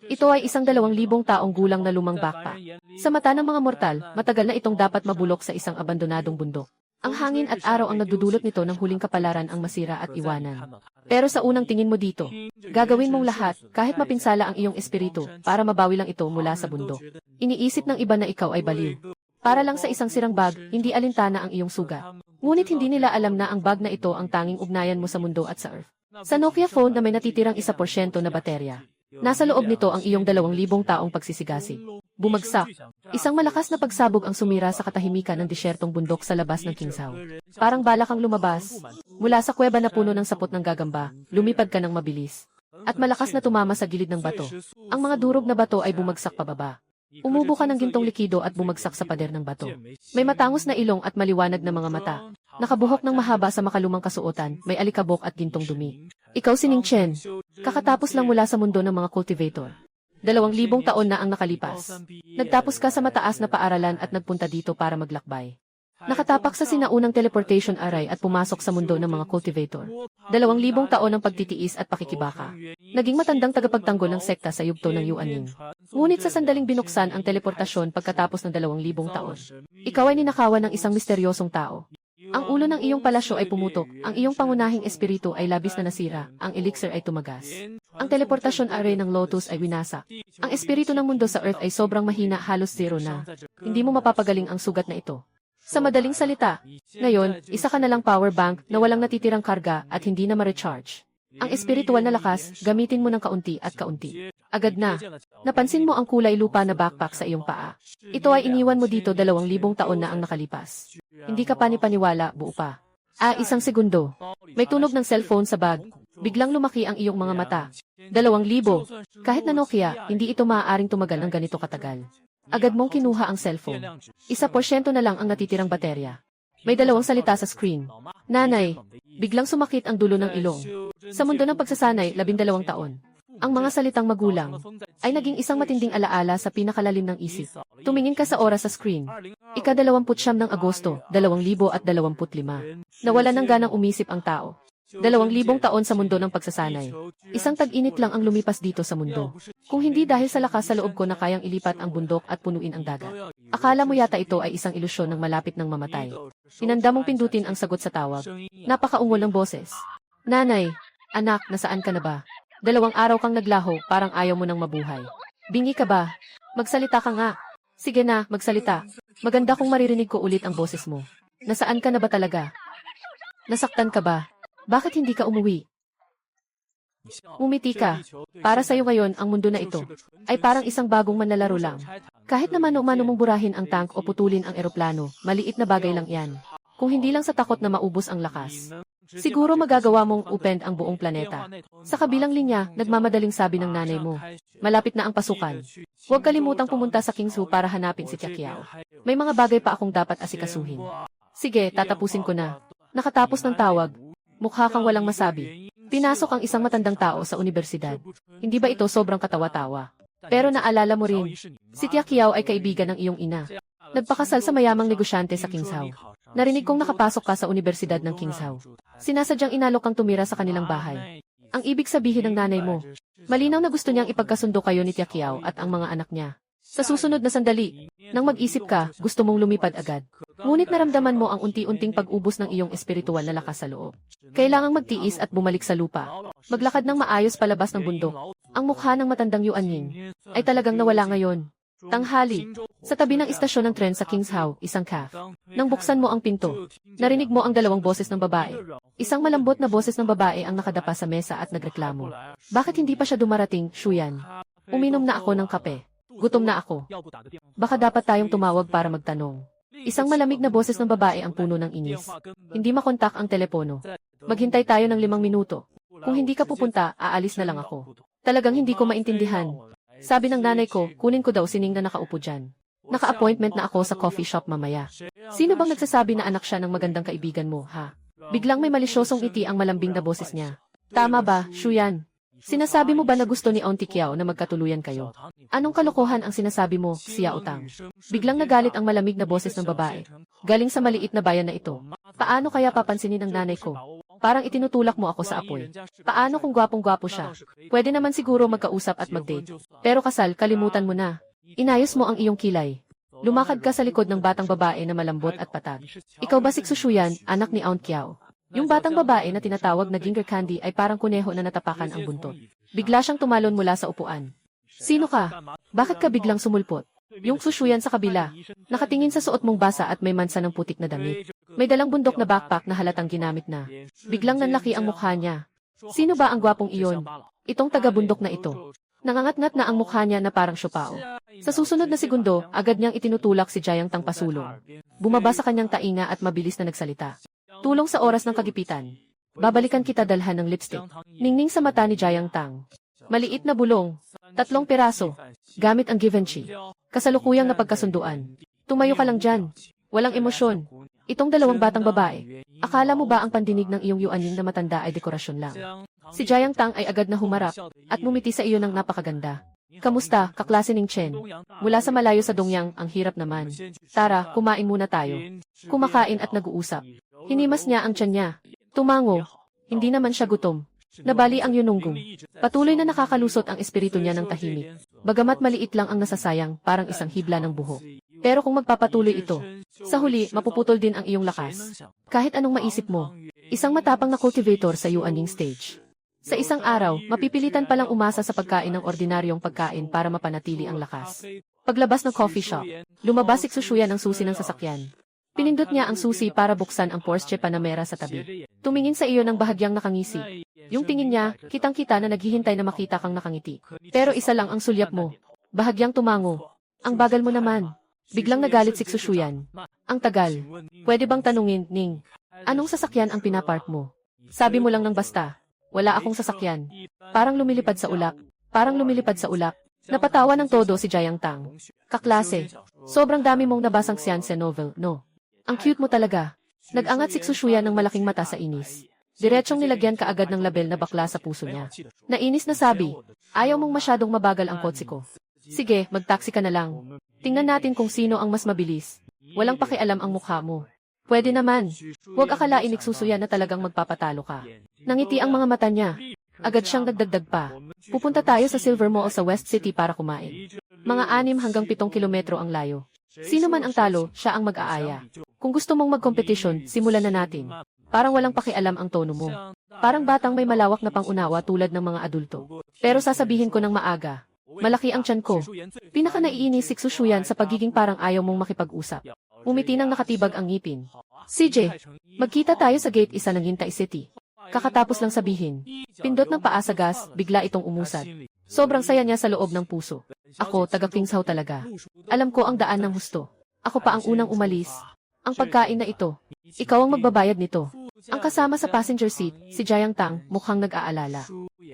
Ito ay isang 2,000 taong gulang na lumang backpack. Sa mata ng mga mortal, matagal na itong dapat mabulok sa isang abandonadong bundok. Ang hangin at araw ang nagdudulot nito ng huling kapalaran ang masira at iwanan. Pero sa unang tingin mo dito, gagawin mong lahat, kahit mapinsala ang iyong espiritu, para mabawi lang ito mula sa bundok. Iniisip ng iba na ikaw ay baliw. Para lang sa isang sirang bag, hindi alintana ang iyong sugat. Ngunit hindi nila alam na ang bag na ito ang tanging ugnayan mo sa mundo at sa Earth. Sa Nokia phone na may natitirang 1% na baterya, nasa loob nito ang iyong 2,000 taong pagsisigasi. Bumagsak. Isang malakas na pagsabog ang sumira sa katahimikan ng disyertong bundok sa labas ng Kingsaw. Parang balak kang lumabas. Mula sa kuweba na puno ng sapot ng gagamba, lumipad ka ng mabilis. At malakas na tumama sa gilid ng bato. Ang mga durog na bato ay bumagsak pababa. Umubo ka ng gintong likido at bumagsak sa pader ng bato. May matangos na ilong at maliwanag na mga mata. Nakabuhok ng mahaba sa makalumang kasuotan, may alikabok at gintong dumi. Ikaw si Ning Chen. Kakatapos lang mula sa mundo ng mga cultivator. 2,000 taon na ang nakalipas. Nagtapos ka sa mataas na paaralan at nagpunta dito para maglakbay. Nakatapak sa sinaunang teleportation array at pumasok sa mundo ng mga cultivator. 2,000 taon ng pagtitiis at pakikibaka. Naging matandang tagapagtanggol ng sekta sa yugto ng Yuaning. Ngunit sa sandaling binuksan ang teleportasyon pagkatapos ng 2,000 taon. Ikaw ay ninakawan ng isang misteryosong tao. Ang ulo ng iyong palasyo ay pumutok, ang iyong pangunahing espiritu ay labis na nasira, ang elixir ay tumagas. Ang teleportasyon array ng Lotus ay winasak. Ang espiritu ng mundo sa Earth ay sobrang mahina, halos zero na. Hindi mo mapapagaling ang sugat na ito. Sa madaling salita, ngayon, isa ka na lang power bank na walang natitirang karga at hindi na ma-recharge. Ang espiritual na lakas, gamitin mo ng kaunti at kaunti. Agad na. Napansin mo ang kulay lupa na backpack sa iyong paa. Ito ay iniwan mo dito 2,000 taon na ang nakalipas. Hindi ka panipaniwala, buo pa. Isang segundo. May tunog ng cellphone sa bag. Biglang lumaki ang iyong mga mata. 2,000. Kahit na Nokia, hindi ito maaaring tumagal ng ganito katagal. Agad mong kinuha ang cellphone. 1% na lang ang natitirang baterya. May 2 salita sa screen. Nanay, biglang sumakit ang dulo ng ilong. Sa mundo ng pagsasanay, 12 taon. Ang mga salitang magulang ay naging isang matinding alaala sa pinakalalim ng isip. Tumingin ka sa oras sa screen. Ika-29 ng Agosto, 2025. Nawalan ng ganang umisip ang tao. 2,000 taon sa mundo ng pagsasanay. Isang tag-init lang ang lumipas dito sa mundo. Kung hindi dahil sa lakas sa loob ko na kayang ilipat ang bundok at punuin ang dagat. Akala mo yata ito ay isang ilusyon ng malapit ng mamatay. Hinanda mong pindutin ang sagot sa tawag. Napakaungol ng boses. Nanay, anak, nasaan ka na ba? 2 araw kang naglaho, parang ayaw mo nang mabuhay. Bingi ka ba? Magsalita ka nga. Sige na, magsalita. Maganda kung maririnig ko ulit ang boses mo. Nasaan ka na ba talaga? Nasaktan ka ba? Bakit hindi ka umuwi? Umiti ka. Para sa'yo ngayon, ang mundo na ito ay parang isang bagong manlalaro lang. Kahit na mano-mano mong burahin ang tank o putulin ang eroplano, maliit na bagay lang yan. Kung hindi lang sa takot na maubos ang lakas. Siguro magagawa mong upend ang buong planeta. Sa kabilang linya, nagmamadaling sabi ng nanay mo. Malapit na ang pasukan. Huwag kalimutang pumunta sa Kingsu para hanapin si Tiakiao. May mga bagay pa akong dapat asikasuhin. Sige, tatapusin ko na. Nakatapos ng tawag. Mukha kang walang masabi. Pinasok ang isang matandang tao sa universidad. Hindi ba ito sobrang katawa-tawa? Pero naalala mo rin, si Tiakiao ay kaibigan ng iyong ina. Nagpakasal sa mayamang negosyante sa Kingsaw. Narinig kong nakapasok ka sa universidad ng Kingsaw. Sinasadyang inalok kang tumira sa kanilang bahay. Ang ibig sabihin ng nanay mo, malinaw na gusto niyang ipagkasundo kayo ni Tiakiao at ang mga anak niya. Sa susunod na sandali, nang mag-isip ka, gusto mong lumipad agad. Ngunit naramdaman mo ang unti-unting pag-ubos ng iyong espiritual na lakas sa loob. Kailangang magtiis at bumalik sa lupa. Maglakad ng maayos palabas ng bundok. Ang mukha ng matandang Yuanying ay talagang nawala ngayon. Tanghali, sa tabi ng istasyon ng tren sa Kingsaw, isang cafe. Nang buksan mo ang pinto, narinig mo ang 2 boses ng babae. Isang malambot na boses ng babae ang nakadapa sa mesa at nagreklamo. Bakit hindi pa siya dumarating, Shuyan? Uminom na ako ng kape. Gutom na ako. Baka dapat tayong tumawag para magtanong. Isang malamig na boses ng babae ang puno ng inis. Hindi makontak ang telepono. Maghintay tayo ng 5 minuto. Kung hindi ka pupunta, aalis na lang ako. Talagang hindi ko maintindihan. Sabi ng nanay ko, kunin ko daw si Ning na nakaupo dyan. Naka-appointment na ako sa coffee shop mamaya. Sino bang nagsasabi na anak siya ng magandang kaibigan mo, ha? Biglang may malisyosong ngiti ang malambing na boses niya. Tama ba, Shuyan? Sinasabi mo ba na gusto ni Auntie Kiao na magkatuluyan kayo? Anong kalokohan ang sinasabi mo, Xiao Tang? Biglang nagalit ang malamig na boses ng babae. Galing sa maliit na bayan na ito. Paano kaya papansinin ng nanay ko? Parang itinutulak mo ako sa apoy. Paano kung gwapong-gwapo siya? Pwede naman siguro magkausap at mag-date. Pero kasal, kalimutan mo na. Inayos mo ang iyong kilay. Lumakad ka sa likod ng batang babae na malambot at patag. Ikaw ba si Xuxuyan, anak ni Aunt Kiao? Yung batang babae na tinatawag na Ginger Candy ay parang kuneho na natapakan ang buntot. Bigla siyang tumalon mula sa upuan. Sino ka? Bakit ka biglang sumulpot? Yung Xuxuyan sa kabila. Nakatingin sa suot mong basa at may mansa ng putik na damit. May dalang bundok na backpack na halatang ginamit na. Biglang nanlaki ang mukha niya. Sino ba ang gwapong iyon? Itong taga-bundok na ito. Nangangat-ngat na ang mukha niya na parang siopao. Sa susunod na segundo, agad niyang itinutulak si Jayang Tang pasulong. Bumaba sa kanyang tainga at mabilis na nagsalita. Tulong sa oras ng kagipitan. Babalikan kita dalhan ng lipstick. Ningning sa mata ni Jayang Tang. Maliit na bulong. 3 piraso. Gamit ang Givenchy. Kasalukuyang napagkasunduan. Tumayo ka lang dyan. Walang emosyon. Itong dalawang batang babae. Akala mo ba ang pandinig ng iyong yuanying na matanda ay dekorasyon lang? Si Jayang Tang ay agad na humarap at ngumiti sa iyo ng napakaganda. Kamusta, kaklase ning Chen? Mula sa malayo sa Dongyang, ang hirap naman. Tara, kumain muna tayo. Kumakain at nag-uusap. Hinimas niya ang tiyan niya. Tumango. Hindi naman siya gutom. Nabali ang yununggong. Patuloy na nakakalusot ang espiritu niya ng tahimik. Bagamat maliit lang ang nasasayang, parang isang hibla ng buhok. Pero kung magpapatuloy ito, sa huli, mapuputol din ang iyong lakas. Kahit anong maisip mo, isang matapang na cultivator sa yuanying stage. Sa isang araw, mapipilitan palang umasa sa pagkain ng ordinaryong pagkain para mapanatili ang lakas. Paglabas ng coffee shop, lumabas si Xuxuyan ng susi ng sasakyan. Pinindot niya ang susi para buksan ang Porsche Panamera sa tabi. Tumingin sa iyo ng bahagyang nakangisi. Yung tingin niya, kitang-kita na naghihintay na makita kang nakangiti. Pero isa lang ang sulyap mo. Bahagyang tumango. Ang bagal mo naman. Biglang nagalit si Xuxuyan. Ang tagal. Pwede bang tanungin, Ning? Anong sasakyan ang pinapark mo? Sabi mo lang ng basta. Wala akong sasakyan. Parang lumilipad sa ulap. Parang lumilipad sa ulap. Napatawa ng todo si Jayang Tang. Kaklase. Sobrang dami mong nabasang science novel, no? Ang cute mo talaga. Nag-angat si Xuxuyan ng malaking mata sa inis. Diretsyong nilagyan kaagad ng label na bakla sa puso niya. Nainis na sabi, ayaw mong masyadong mabagal ang kotse ko. Sige, mag-taxi ka na lang. Tingnan natin kung sino ang mas mabilis. Walang pakialam ang mukha mo. Pwede naman. Huwag akalain ni Xuxuyan na talagang magpapatalo ka. Nangiti ang mga mata niya. Agad siyang nagdagdag pa. Pupunta tayo sa Silver Mall sa West City para kumain. Mga 6 hanggang 7 kilometro ang layo. Sino man ang talo, siya ang mag-aaya. Kung gusto mong magkompetisyon, simulan na natin. Parang walang pakialam ang tono mo. Parang batang may malawak na pangunawa tulad ng mga adulto. Pero sasabihin ko ng maaga. Malaki ang tiyan ko. Pinaka naiinis si Xuxuyan sa pagiging parang ayaw mong makipag-usap. Umiti nang nakatibag ang ngipin. CJ, magkita tayo sa gate 1 ng Yintay City. Kakatapos lang sabihin. Pindot ng paa sa gas, bigla itong umusad. Sobrang saya niya sa loob ng puso. Ako, taga-Kingshaw talaga. Alam ko ang daan ng husto. Ako pa ang unang umalis. Ang pagkain na ito. Ikaw ang magbabayad nito. Ang kasama sa passenger seat, si Jayang Tang, mukhang nag-aalala.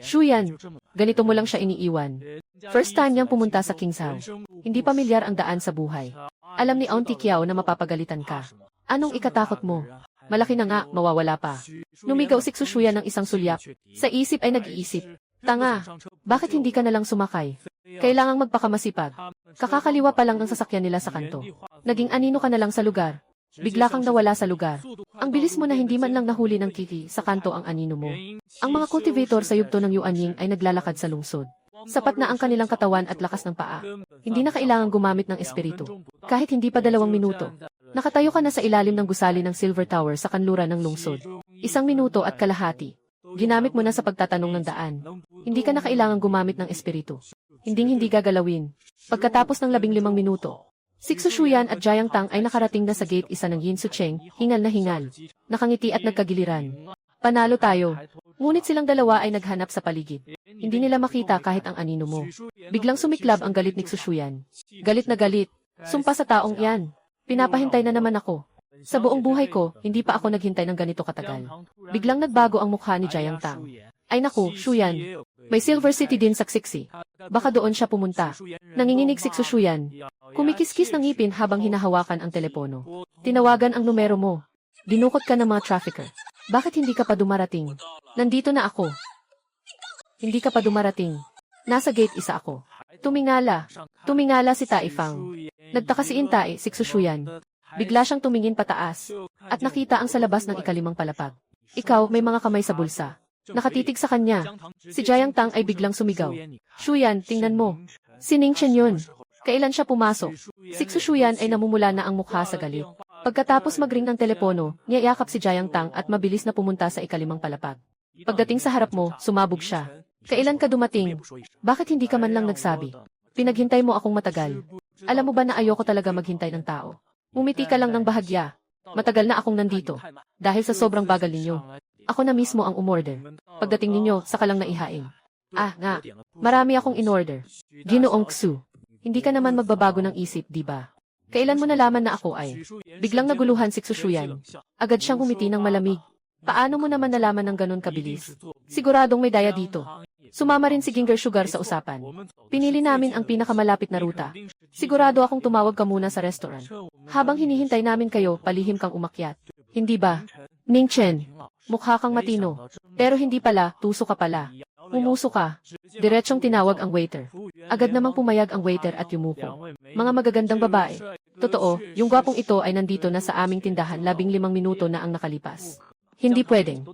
Xuyan, ganito mo lang siya iniiwan. First time niyang pumunta sa Kingshaw. Hindi pamilyar ang daan sa buhay. Alam ni Auntie Kiao na mapapagalitan ka. Anong ikatakot mo? Malaki na nga, mawawala pa. Numigaw si Xuxuyan ng isang sulyap. Sa isip ay nag-iisip. Tanga, bakit hindi ka nalang sumakay? Kailangang magpakamasipag. Kakakaliwa pa lang ng sasakyan nila sa kanto. Naging anino ka na lang sa lugar. Bigla kang nawala sa lugar. Ang bilis mo na hindi man lang nahuli ng Kiki sa kanto ang anino mo. Ang mga cultivator sa yugto ng Yuanying ay naglalakad sa lungsod. Sapat na ang kanilang katawan at lakas ng paa. Hindi na kailangang gumamit ng espiritu. Kahit hindi pa 2 minuto. Nakatayo ka na sa ilalim ng gusali ng Silver Tower sa kanluran ng lungsod. 1 minuto at kalahati. Ginamit mo na sa pagtatanong ng daan. Hindi ka na kailangang gumamit ng espiritu. Hindi gagalawin. Pagkatapos ng 15 minuto, si Xuxuyan at Jayang Tang ay nakarating na sa gate 1 ng Yinsucheng, hingal na hingal. Nakangiti at nagkagiliran. Panalo tayo. Ngunit silang dalawa ay naghanap sa paligid. Hindi nila makita kahit ang anino mo. Biglang sumiklab ang galit ni Xuxuyan. Galit na galit. Sumpa sa taong iyan. Pinapahintay na naman ako. Sa buong buhay ko, hindi pa ako naghintay ng ganito katagal. Biglang nagbago ang mukha ni Jayang Tang. Ay naku, Xuyan. May Silver City din sa Xixi. Baka doon siya pumunta. Nanginginig si Xuxuyan. Kumikiskis ng ngipin habang hinahawakan ang telepono. Tinawagan ang numero mo. Dinukot ka ng mga trafficker. Bakit hindi ka pa dumarating? Nandito na ako. Hindi ka pa dumarating. Nasa gate 1 ako. Tumingala. Tumingala si Taifang. Nagtaka si Si Xuxuyan. Bigla siyang tumingin pataas. At nakita ang sa labas ng ikalimang palapag. Ikaw, may mga kamay sa bulsa. Nakatitig sa kanya. Si Jiang Tang ay biglang sumigaw. Shuyan, tingnan mo. Si Ning Chen yun. Kailan siya pumasok? Si Xu Shuyan ay namumula na ang mukha sa galit. Pagkatapos magring ng telepono, niyayakap si Jiang Tang at mabilis na pumunta sa ikalimang palapag. Pagdating sa harap mo, sumabog siya. Kailan ka dumating? Bakit hindi ka man lang nagsabi? Pinaghintay mo akong matagal. Alam mo ba na ayoko talaga maghintay ng tao? Umiti ka lang ng bahagya. Matagal na akong nandito. Dahil sa sobrang bagal ninyo. Ako na mismo ang umorder. Pagdating ninyo, saka lang naihain. Ah, nga. Marami akong inorder. Ginoong Xu. Hindi ka naman magbabago ng isip, di ba? Kailan mo nalaman na ako ay? Biglang naguluhan si Xu Shuyan. Agad siyang umiti ng malamig. Paano mo naman nalaman ng ganun kabilis? Siguradong may daya dito. Sumama rin si Ginger Sugar sa usapan. Pinili namin ang pinakamalapit na ruta. Sigurado akong tumawag ka muna sa restaurant. Habang hinihintay namin kayo, palihim kang umakyat. Hindi ba? Ning Chen, mukha kang matino. Pero hindi pala, tuso ka pala. Umuso ka. Diretsyong tinawag ang waiter. Agad namang pumayag ang waiter at yumuko. Mga magagandang babae. Totoo, yung gwapong ito ay nandito na sa aming tindahan 15 minuto na ang nakalipas. Hindi pwedeng.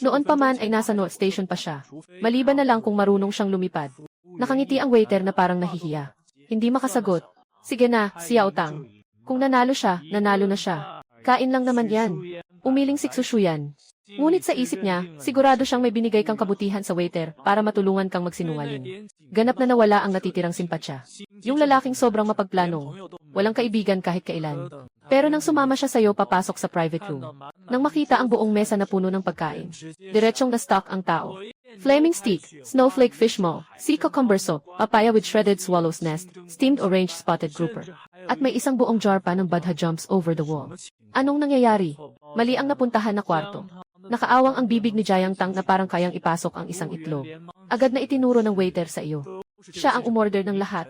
Noon pa man ay nasa North Station pa siya. Maliban na lang kung marunong siyang lumipad. Nakangiti ang waiter na parang nahihiya. Hindi makasagot. Sige na, Xiao Tang. Kung nanalo siya, nanalo na siya. Kain lang naman yan. Umiling si Xu Shuyan. Ngunit sa isip niya, sigurado siyang may binigay kang kabutihan sa waiter para matulungan kang magsinungaling. Ganap na nawala ang natitirang simpatsya. Yung lalaking sobrang mapagplano. Walang kaibigan kahit kailan. Pero nang sumama siya sa'yo papasok sa private room. Nang makita ang buong mesa na puno ng pagkain, diretsyong na-stock ang tao. Flaming steak, snowflake fish maw, sea cucumber soup, papaya with shredded swallow's nest, steamed orange spotted grouper. At may isang buong jar pa ng badha jumps over the wall. Anong nangyayari? Mali ang napuntahan na kwarto. Nakaawang ang bibig ni Jiang Tang na parang kayang ipasok ang isang itlog. Agad na itinuro ng waiter sa iyo. Siya ang umorder ng lahat.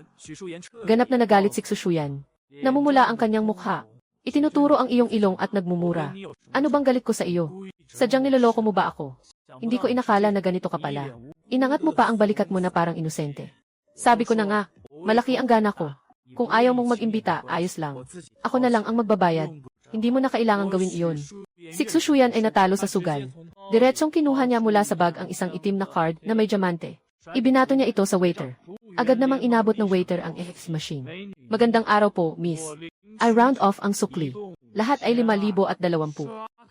Ganap na nagalit si Xu Shuyan. Namumula ang kanyang mukha. Itinuturo ang iyong ilong at nagmumura. Ano bang galit ko sa iyo? Sadyang niloloko mo ba ako? Hindi ko inakala na ganito ka pala. Inangat mo pa ang balikat mo na parang inosente. Sabi ko na nga, malaki ang gana ko. Kung ayaw mong mag-imbita, ayos lang. Ako na lang ang magbabayad. Hindi mo na kailangang gawin iyon. Si Xu Shuyan ay natalo sa sugal. Diretsyong kinuha niya mula sa bag ang isang itim na card na may diamante. Ibinato niya ito sa waiter. Agad namang inabot ng waiter ang EX machine. Magandang araw po, miss. I round off ang sukli. Lahat ay 5,020.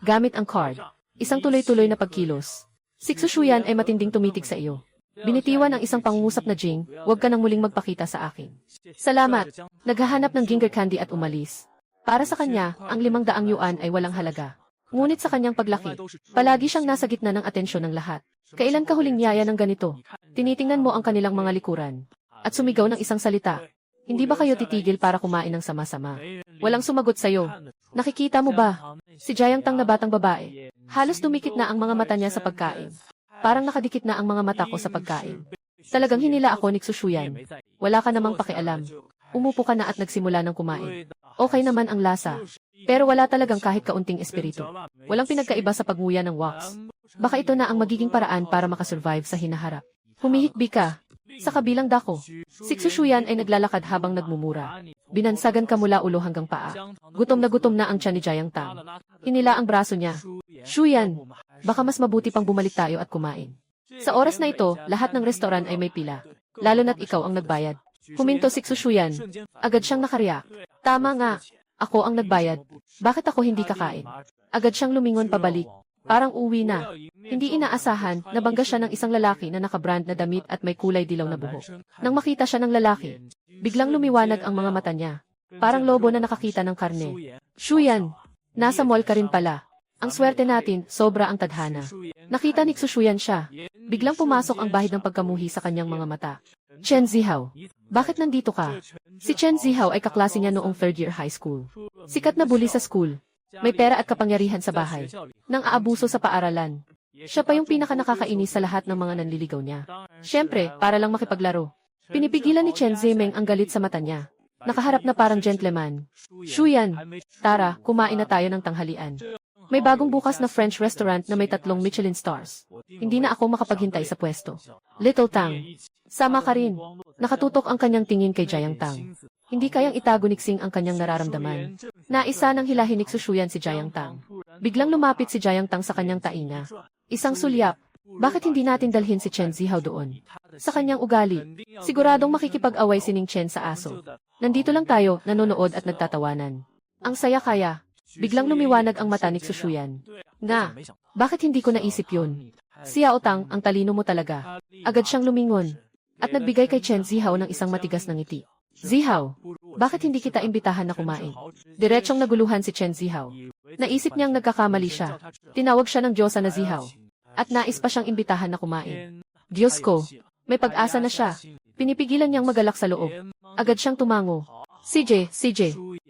Gamit ang card. Isang tuloy-tuloy na pagkilos. Si Xu Shuyan ay matinding tumitig sa iyo. Binitiwan ang isang pangungusap na Jing, huwag ka nang muling magpakita sa akin. Salamat. Naghahanap ng ginger candy at umalis. Para sa kanya, ang 500 yuan ay walang halaga. Ngunit sa kanyang paglaki, palagi siyang nasa gitna ng atensyon ng lahat. Kailan ka huling niyaya ng ganito? Tinitingnan mo ang kanilang mga likuran. At sumigaw ng isang salita. Hindi ba kayo titigil para kumain ng sama-sama? Walang sumagot sa'yo. Nakikita mo ba? Si Jiang Tang na batang babae. Halos dumikit na ang mga mata niya sa pagkain. Parang nakadikit na ang mga mata ko sa pagkain. Talagang hinila ako ni Xu Shuyan. Wala ka namang pakialam. Umupo ka na at nagsimula ng kumain. Okay naman ang lasa. Pero wala talagang kahit kaunting espiritu. Walang pinagkaiba sa pagnguya ng wax. Baka ito na ang magiging paraan para makasurvive sa hinaharap. Humihikbi ka. Sa kabilang dako, si Xu Shuyan ay naglalakad habang nagmumura. Binansagan ka mula ulo hanggang paa. Gutom na ang tiyan ni Jiang Tang. Hinila ang braso niya. Shuyan, baka mas mabuti pang bumalik tayo at kumain. Sa oras na ito, lahat ng restoran ay may pila. Lalo na't ikaw ang nagbayad. Huminto si Xu Shuyan. Agad siyang nakariyak. Tama nga. Ako ang nagbayad. Bakit ako hindi kakain? Agad siyang lumingon pabalik. Parang uwi na. Hindi inaasahan, nabangga siya ng isang lalaki na nakabrand na damit at may kulay dilaw na buhok. Nang makita siya ng lalaki, biglang lumiwanag ang mga mata niya. Parang lobo na nakakita ng karne. Shuyan, nasa mall ka rin pala. Ang swerte natin, sobra ang tadhana. Nakita ni Xu Shuyan siya. Biglang pumasok ang bahid ng pagkamuhi sa kanyang mga mata. Chen Zihao, bakit nandito ka? Si Chen Zihao ay kaklase niya noong third year high school. Sikat na bully sa school. May pera at kapangyarihan sa bahay. Nang aabuso sa paaralan. Siya pa yung pinaka-nakakainis sa lahat ng mga nanliligaw niya. Siyempre, para lang makipaglaro. Pinipigilan ni Chen Zimeng ang galit sa mata niya. Nakaharap na parang gentleman. Shuyan, tara, kumain na tayo ng tanghalian. May bagong bukas na French restaurant na may 3 Michelin stars. Hindi na ako makapaghintay sa pwesto. Little Tang, sama ka rin. Nakatutok ang kanyang tingin kay Jiang Tang. Hindi kayang itago ni Xing ang kanyang nararamdaman. Naisa ng hilahin ni Xu Shuyan si Jiang Tang. Biglang lumapit si Jiang Tang sa kanyang tainga. Isang sulyap. Bakit hindi natin dalhin si Chen Zihao doon? Sa kanyang ugali, siguradong makikipag-away si Ning Chen sa aso. Nandito lang tayo, nanonood at nagtatawanan. Ang saya kaya. Biglang lumiwanag ang mata ni Xushuyan. Nga, bakit hindi ko naisip yun? Si Yao Tang, ang talino mo talaga. Agad siyang lumingon. At nagbigay kay Chen Zihao ng isang matigas na ngiti. Zihao, bakit hindi kita imbitahan na kumain? Diretsyong naguluhan si Chen Zihao. Naisip niyang nagkakamali siya. Tinawag siya ng Diyosa na Zihao. At nais pa siyang imbitahan na kumain. Diyos ko, may pag-asa na siya. Pinipigilan niyang magalak sa loob. Agad siyang tumango. CJ,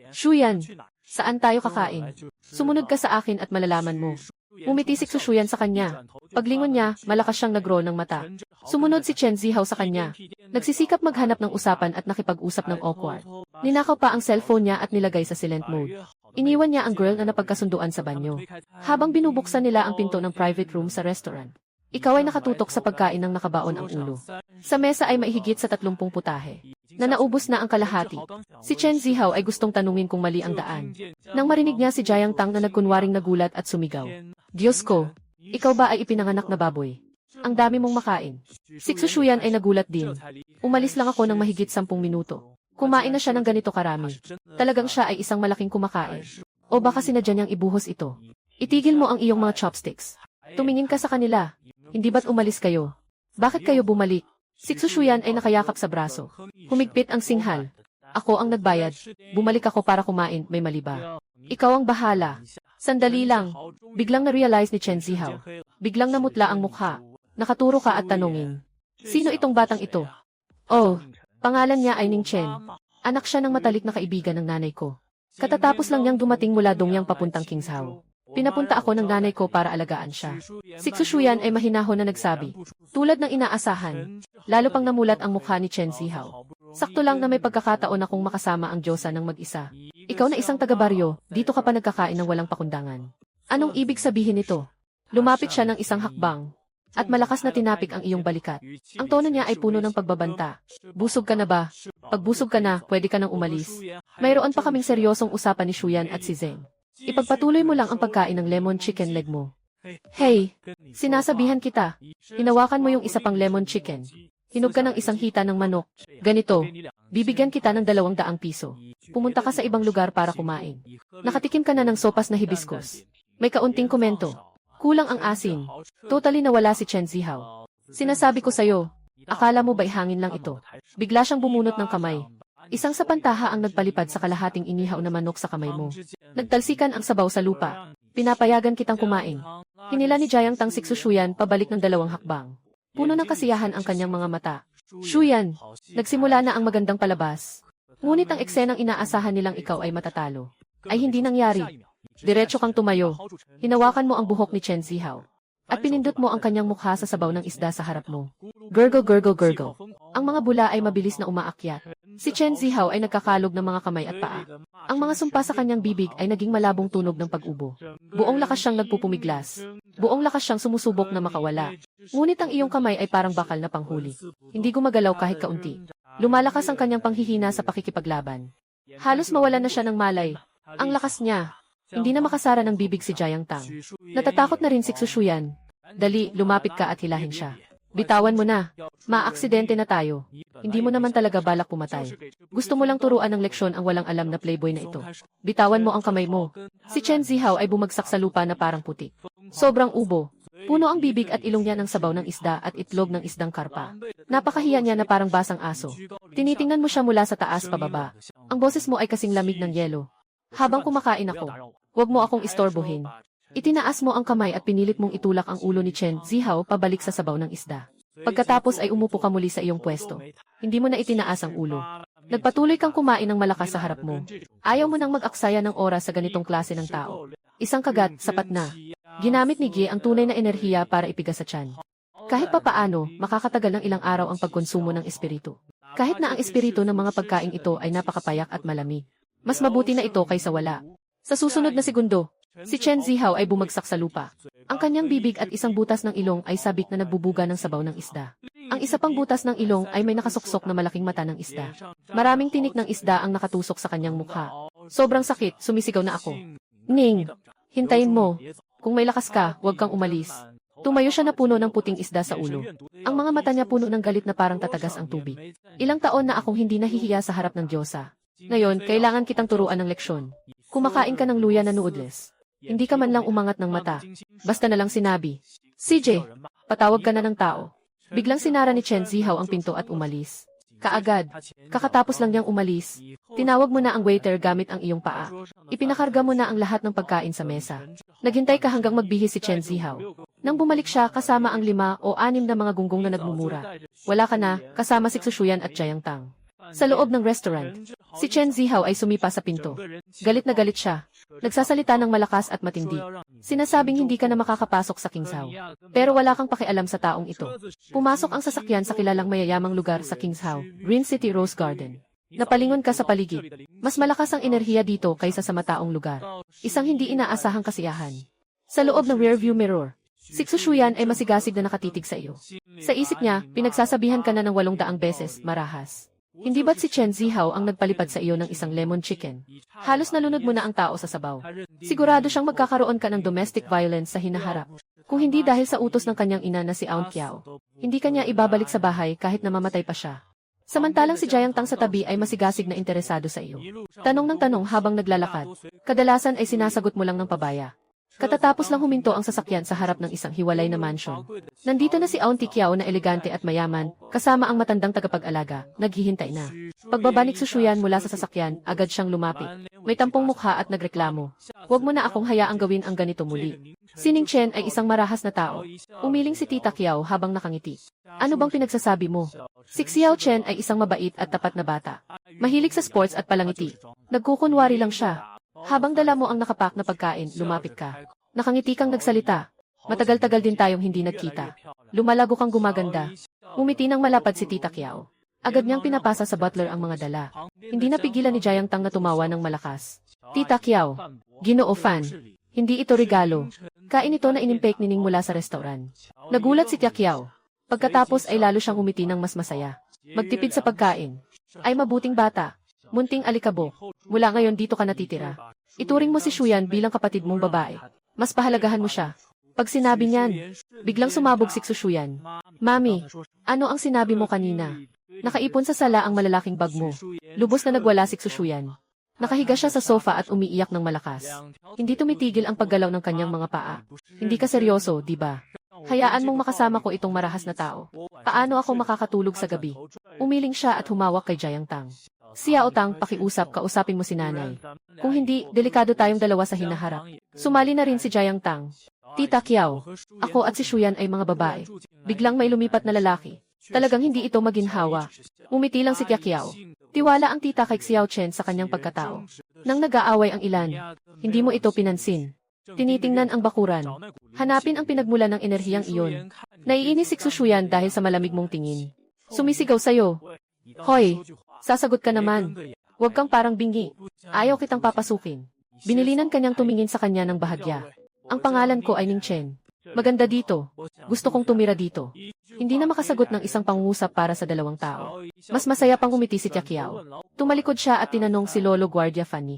Shuyan, saan tayo kakain? Sumunod ka sa akin at malalaman mo. Umiti si Xushuyan sa kanya. Paglingon niya, malakas siyang nagro ng mata. Sumunod si Chen Zihao sa kanya. Nagsisikap maghanap ng usapan at nakipag-usap ng awkward. Ninakaw pa ang cellphone niya at nilagay sa silent mode. Iniwan niya ang girl na napagkasunduan sa banyo. Habang binubuksan nila ang pinto ng private room sa restaurant, ikaw ay nakatutok sa pagkain ng nakabaon ang ulo. Sa mesa ay maihigit sa 30 putahe. Na naubos na ang kalahati. Si Chen Zihao ay gustong tanungin kung mali ang daan. Nang marinig niya si Jiang Tang na nagkunwaring nagulat at sumigaw. Diyos ko, ikaw ba ay ipinanganak na baboy? Ang dami mong makain. Si Xushuyan ay nagulat din. Umalis lang ako ng mahigit 10 minuto. Kumain na siya ng ganito karami. Talagang siya ay isang malaking kumakain. O baka sinadya niyang ibuhos ito. Itigil mo ang iyong mga chopsticks. Tumingin ka sa kanila. Hindi ba't umalis kayo? Bakit kayo bumalik? Si Xushuyan ay nakayakap sa braso. Humigpit ang singhal. Ako ang nagbayad. Bumalik ako para kumain, may mali ba? Ikaw ang bahala. Sandali lang. Biglang na-realize ni Chen Zihao. Biglang namutla ang mukha. Nakaturo ka at tanungin. Sino itong batang ito? Oh, pangalan niya ay Ning Chen. Anak siya ng matalik na kaibigan ng nanay ko. Katatapos lang niyang dumating mula Dongyang papuntang Kingshao. Pinapunta ako ng nanay ko para alagaan siya. Si Xushuyan ay mahinahon na nagsabi. Tulad ng inaasahan, lalo pang namulat ang mukha ni Chen Zihao. Sakto lang na may pagkakataon akong makasama ang Diyosa ng mag-isa. Ikaw na isang taga-baryo, dito ka pa nagkakain ng walang pakundangan. Anong ibig sabihin nito? Lumapit siya ng isang hakbang. At malakas na tinapik ang iyong balikat. Ang tono niya ay puno ng pagbabanta. Busog ka na ba? Pag busog ka na, pwede ka nang umalis. Mayroon pa kaming seryosong usapan ni Shuyan at si Zeng. Ipagpatuloy mo lang ang pagkain ng lemon chicken leg mo. Hey, sinasabihan kita. Hinawakan mo yung isa pang lemon chicken. Hinog ka ng isang hita ng manok. Ganito, bibigyan kita ng 200 piso. Pumunta ka sa ibang lugar para kumain. Nakatikim ka na ng sopas na hibiscus. May kaunting komento. Kulang ang asin. Totally nawala si Chen Zihao. Sinasabi ko sa'yo, akala mo ba'y hangin lang ito? Bigla siyang bumunot ng kamay. Isang sapantaha ang nagpalipad sa kalahating inihaw na manok sa kamay mo. Nagtalsikan ang sabaw sa lupa. Pinapayagan kitang kumain. Hinila ni Jiang Tang si Xushuyan pabalik ng 2 hakbang. Puno ng kasiyahan ang kanyang mga mata. Shuyan, nagsimula na ang magandang palabas. Ngunit ang eksenang inaasahan nilang ikaw ay matatalo. Ay hindi nangyari. Diretso kang tumayo. Hinawakan mo ang buhok ni Chen Zihao. At pinindot mo ang kanyang mukha sa sabaw ng isda sa harap mo. Gurgle, gurgle, gurgle. Ang mga bula ay mabilis na umaakyat. Si Chen Zihao ay nagkakalog ng mga kamay at paa. Ang mga sumpa sa kanyang bibig ay naging malabong tunog ng pag-ubo. Buong lakas siyang nagpupumiglas. Buong lakas siyang sumusubok na makawala. Ngunit ang iyong kamay ay parang bakal na panghuli. Hindi gumagalaw kahit kaunti. Lumalakas ang kanyang panghihina sa pakikipaglaban. Halos mawalan na siya ng malay. Ang lakas niya. Hindi na makasara ng bibig si Jiang Tang. Natatakot na rin si Xushuyan. Dali, lumapit ka at hilahin siya. Bitawan mo na. Maaksidente na tayo. Hindi mo naman talaga balak pumatay. Gusto mo lang turuan ng leksyon ang walang alam na playboy na ito. Bitawan mo ang kamay mo. Si Chen Zihao ay bumagsak sa lupa na parang putik. Sobrang ubo. Puno ang bibig at ilong niya ng sabaw ng isda at itlog ng isdang karpa. Napakahiya niya na parang basang aso. Tinitingnan mo siya mula sa taas pababa. Ang boses mo ay kasing lamig ng yelo. Habang kumakain ako, huwag mo akong istorbohin. Itinaas mo ang kamay at pinilit mong itulak ang ulo ni Chen Zihao pabalik sa sabaw ng isda. Pagkatapos ay umupo ka muli sa iyong pwesto. Hindi mo na itinaas ang ulo. Nagpatuloy kang kumain ng malakas sa harap mo. Ayaw mo nang mag-aksaya ng oras sa ganitong klase ng tao. Isang kagat, sapat na. Ginamit ni Gie ang tunay na enerhiya para ipigas sa tiyan. Kahit papaano, makakatagal ng ilang araw ang pagkonsumo ng espiritu. Kahit na ang espiritu ng mga pagkain ito ay napakapayak at malamig. Mas mabuti na ito kaysa wala. Sa susunod na segundo, si Chen Zihao ay bumagsak sa lupa. Ang kanyang bibig at isang butas ng ilong ay sabik na nagbubuga ng sabaw ng isda. Ang isa pang butas ng ilong ay may nakasuksok na malaking mata ng isda. Maraming tinik ng isda ang nakatusok sa kanyang mukha. Sobrang sakit, sumisigaw na ako. Ning! Hintayin mo. Kung may lakas ka, huwag kang umalis. Tumayo siya na puno ng puting isda sa ulo. Ang mga mata niya puno ng galit na parang tatagas ang tubig. Ilang taon na akong hindi nahihiya sa harap ng Diyosa. Ngayon, kailangan kitang turuan ng leksyon. Kumakain ka ng luya na noodles. Hindi ka man lang umangat ng mata. Basta na lang sinabi, CJ, patawag ka na ng tao. Biglang sinara ni Chen Zihao ang pinto at umalis. Kaagad. Kakatapos lang niyang umalis. Tinawag mo na ang waiter gamit ang iyong paa. Ipinakarga mo na ang lahat ng pagkain sa mesa. Naghintay ka hanggang magbihis si Chen Zihao. Nang bumalik siya kasama ang 5 o 6 na mga gunggong na nagmumura. Wala ka na, kasama si Xuxuyan at Jiang Tang. Sa loob ng restaurant, si Chen Zihao ay sumipa sa pinto. Galit na galit siya. Nagsasalita ng malakas at matindi. Sinasabing hindi ka na makakapasok sa Kingshao. Pero wala kang pakialam sa taong ito. Pumasok ang sasakyan sa kilalang mayayamang lugar sa Kingshao, Green City Rose Garden. Napalingon ka sa paligid. Mas malakas ang enerhiya dito kaysa sa mataong lugar. Isang hindi inaasahang kasiyahan. Sa loob ng rearview mirror, si Xuxuyan ay masigasig na nakatitig sa iyo. Sa isip niya, pinagsasabihan ka na ng 800 beses, marahas. Hindi ba't si Chen Zihao ang nagpalipad sa iyo ng isang lemon chicken? Halos nalunod mo na ang tao sa sabaw. Sigurado siyang magkakaroon ka ng domestic violence sa hinaharap. Kung hindi dahil sa utos ng kanyang ina na si Aun Kiao, hindi kanya ibabalik sa bahay kahit na mamatay pa siya. Samantalang si Jiang Tang sa tabi ay masigasig na interesado sa iyo. Tanong ng tanong habang naglalakad. Kadalasan ay sinasagot mo lang ng pabaya. Katatapos lang huminto ang sasakyan sa harap ng isang hiwalay na mansion. Nandito na si Aun Kiao na elegante at mayaman, kasama ang matandang tagapag-alaga, naghihintay na. Pagbaba ni Xuxuyan mula sa sasakyan, agad siyang lumapit. May tampong mukha at nagreklamo. Huwag mo na akong hayaang gawin ang ganito muli. Si Ning Chen ay isang marahas na tao. Umiling si Tita Kiao habang nakangiti. Ano bang pinagsasabi mo? Si Xiao Chen ay isang mabait at tapat na bata. Mahilig sa sports at palangiti. Nagkukunwari lang siya. Habang dala mo ang nakapak na pagkain, lumapit ka. Nakangiti kang nagsalita. Matagal-tagal din tayong hindi nagkita. Lumalago kang gumaganda. Umiti ng malapad si Tita Kiao. Agad niyang pinapasa sa butler ang mga dala. Hindi napigilan ni Jiang Tang na tumawa ng malakas. Tita Kiao, Ginoo Fan, hindi ito regalo. Kain ito na inimpake ni Ning mula sa restaurant. Nagulat si Tia Kiao. Pagkatapos ay lalo siyang umiti ng mas masaya. Magtipid sa pagkain. Ay mabuting bata. Munting alikabok. Mula ngayon dito ka natitira. Ituring mo si Xuyan bilang kapatid mong babae. Mas pahalagahan mo siya. Pag sinabi niyan, biglang sumabog si Xuyan. Mami, ano ang sinabi mo kanina? Nakaipon sa sala ang malalaking bag mo. Lubos na nagwala si Xuyan. Nakahiga siya sa sofa at umiiyak ng malakas. Hindi tumitigil ang paggalaw ng kanyang mga paa. Hindi ka seryoso, di ba? Hayaan mong makasama ko itong marahas na tao. Paano ako makakatulog sa gabi? Umiling siya at humawak kay Jiang Tang. Xiao Tang, pakiusap, kausapin mo si nanay. Kung hindi, delikado tayong dalawa sa hinaharap. Sumali na rin si Jiang Tang. Tita Kiao, ako at si Xuyan ay mga babae. Biglang may lumipat na lalaki. Talagang hindi ito maginhawa. Umiti lang si Tia Kiao. Tiwala ang tita kay Xiao Chen sa kanyang pagkatao. Nang nag-aaway ang ilan, hindi mo ito pinansin. Tinitingnan ang bakuran. Hanapin ang pinagmula ng enerhiyang iyon. Naiinis si Xuyan dahil sa malamig mong tingin. Sumisigaw sa'yo. Hoy! Sasagot ka naman. Huwag kang parang bingi. Ayaw kitang papasukin. Binilinan kanyang tumingin sa kanya ng bahagya. Ang pangalan ko ay Ning Chen. Maganda dito. Gusto kong tumira dito. Hindi na makasagot ng isang pangungusap para sa dalawang tao. Mas masaya pang umiti si Tia Kiao. Tumalikod siya at tinanong si Lolo Guardia Fanny.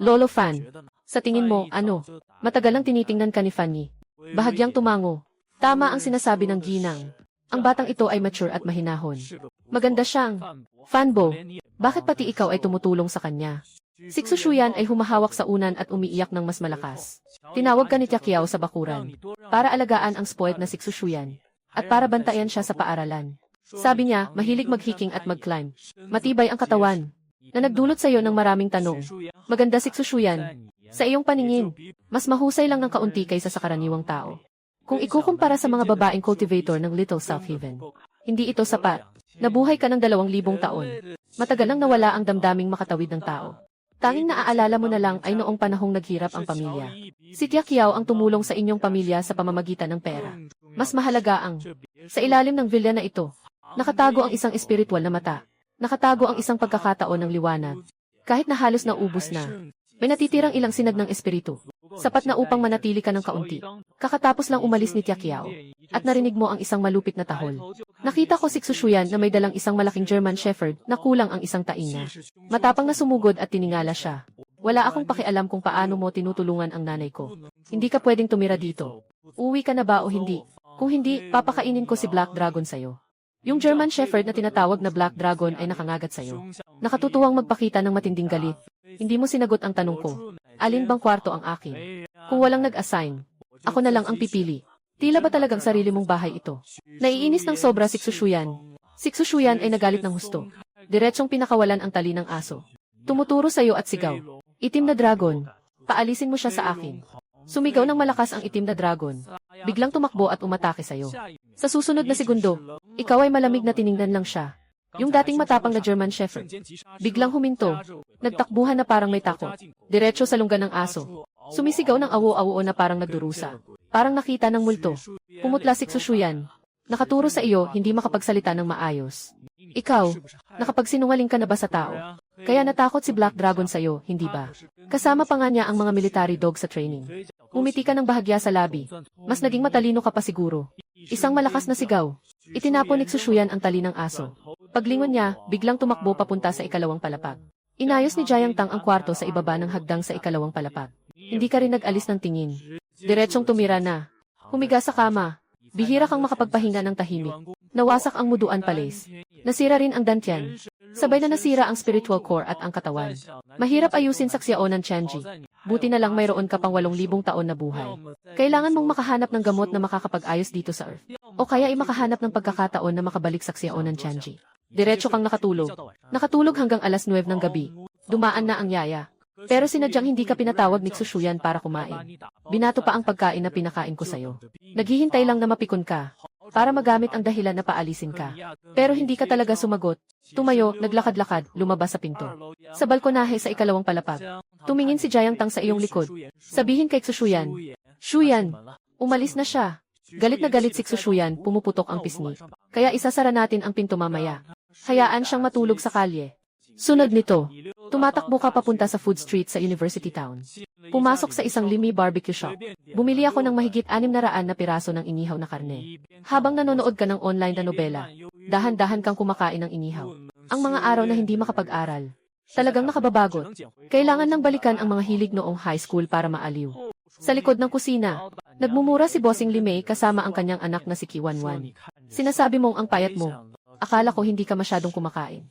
Lolo Fan, sa tingin mo, ano? Matagal nang tinitingnan ka ni Fanny. Bahagyang tumango. Tama ang sinasabi ng ginang. Ang batang ito ay mature at mahinahon. Maganda siyang. Fanbo, bakit pati ikaw ay tumutulong sa kanya? Si Xuxuyan ay humahawak sa unan at umiiyak ng mas malakas. Tinawag ka ni Tia Kiao sa bakuran para alagaan ang spoiled na si Xuxuyan at para bantayan siya sa paaralan. Sabi niya, mahilig mag-hiking at mag-climb. Matibay ang katawan na nagdulot sa iyo ng maraming tanong. Maganda si Xuxuyan. Sa iyong paningin, mas mahusay lang ng kaunti kaysa sa karaniwang tao. Kung ikukumpara sa mga babaeng cultivator ng Little South Haven, hindi ito sapat. Nabuhay ka ng 2,000 taon. Matagal nang nawala ang damdaming makatawid ng tao. Tanging naaalala mo na lang ay noong panahong naghirap ang pamilya. Si Tia Kiao ang tumulong sa inyong pamilya sa pamamagitan ng pera. Mas mahalaga ang, sa ilalim ng vilya na ito, nakatago ang isang espiritual na mata. Nakatago ang isang pagkakataon ng liwanag. Kahit na halos naubos na, may natitirang ilang sinag ng espiritu. Sapat na upang manatili ka ng kaunti. Kakatapos lang umalis ni Tia Kiao. At narinig mo ang isang malupit na tahol. Nakita ko si Xuxuyan na may dalang isang malaking German Shepherd na kulang ang isang tainga. Matapang na sumugod at tiningala siya. Wala akong pakialam kung paano mo tinutulungan ang nanay ko. Hindi ka pwedeng tumira dito. Uwi ka na ba o hindi? Kung hindi, papakainin ko si Black Dragon sa'yo. Yung German Shepherd na tinatawag na Black Dragon ay nakangagat sa'yo. Nakatutuwang magpakita ng matinding galit. Hindi mo sinagot ang tanong ko. Alin bang kwarto ang akin? Kung walang nag-assign, ako na lang ang pipili. Tila ba talagang sarili mong bahay ito? Naiinis ng sobra si Xuxuyan. Si Xuxuyan ay nagalit ng husto. Diretsong pinakawalan ang tali ng aso. Tumuturo sa'yo at sigaw. Itim na dragon. Paalisin mo siya sa akin. Sumigaw ng malakas ang itim na dragon. Biglang tumakbo at umatake sa'yo. Sa susunod na segundo, ikaw ay malamig na tiningnan lang siya. Yung dating matapang na German Shepherd. Biglang huminto. Nagtakbuhan na parang may takot. Diretso sa lungga ng aso. Sumisigaw ng awo-awo na parang nagdurusa. Parang nakita ng multo. Pumutla si Xuxuyan. Nakaturo sa iyo, hindi makapagsalita ng maayos. Ikaw, nakapagsinungaling ka na ba sa tao? Kaya natakot si Black Dragon sa iyo, hindi ba? Kasama pa nga niya ang mga military dog sa training. Umiti ka ng bahagya sa labi. Mas naging matalino ka pa siguro. Isang malakas na sigaw. Itinapon ni Xuxuyan ang tali ng aso. Paglingon niya, biglang tumakbo papunta sa ikalawang palapag. Inayos ni Jiang Tang ang kwarto sa ibaba ng hagdang sa ikalawang palapag. Hindi ka rin nag-alis ng tingin. Diretsong tumira na. Humiga sa kama. Bihira kang makapagpahinga ng tahimik. Nawasak ang muduan palace. Nasira rin ang dantian. Sabay na nasira ang spiritual core at ang katawan. Mahirap ayusin sa Xiaonan Tianji. Buti na lang mayroon ka pang 8,000 taon na buhay. Kailangan mong makahanap ng gamot na makakapag-ayos dito sa Earth. O kaya ay makahanap ng pagkakataon na makabalik sa Xiaonan Tianji. Diretso kang nakatulog. Nakatulog hanggang alas 9 ng gabi. Dumaan na ang yaya. Pero sinadyang hindi ka pinatawag ni Xuxuyan para kumain. Binato pa ang pagkain na pinakain ko sa'yo. Naghihintay lang na mapikon ka. Para magamit ang dahilan na paalisin ka. Pero hindi ka talaga sumagot. Tumayo, naglakad-lakad, lumabas sa pinto. Sa balkonahe sa ikalawang palapag. Tumingin si Jiang Tang sa iyong likod. Sabihin kay Xuxuyan. Xuyan, umalis na siya. Galit na galit si Xuxuyan, pumuputok ang pisngi. Kaya isasara natin ang pinto mamaya. Hayaan siyang matulog sa kalye. Sunod nito, tumatakbo ka papunta sa food street sa University Town. Pumasok sa isang limi barbecue shop. Bumili ako ng mahigit 600 na piraso ng inihaw na karne. Habang nanonood ka ng online na nobela, dahan-dahan kang kumakain ng inihaw. Ang mga araw na hindi makapag-aral. Talagang nakababagot. Kailangan nang balikan ang mga hilig noong high school para maaliw. Sa likod ng kusina, nagmumura si Bossing Limei kasama ang kanyang anak na si Kiwanwan. Sinasabi mong ang payat mo. Akala ko hindi ka masyadong kumakain.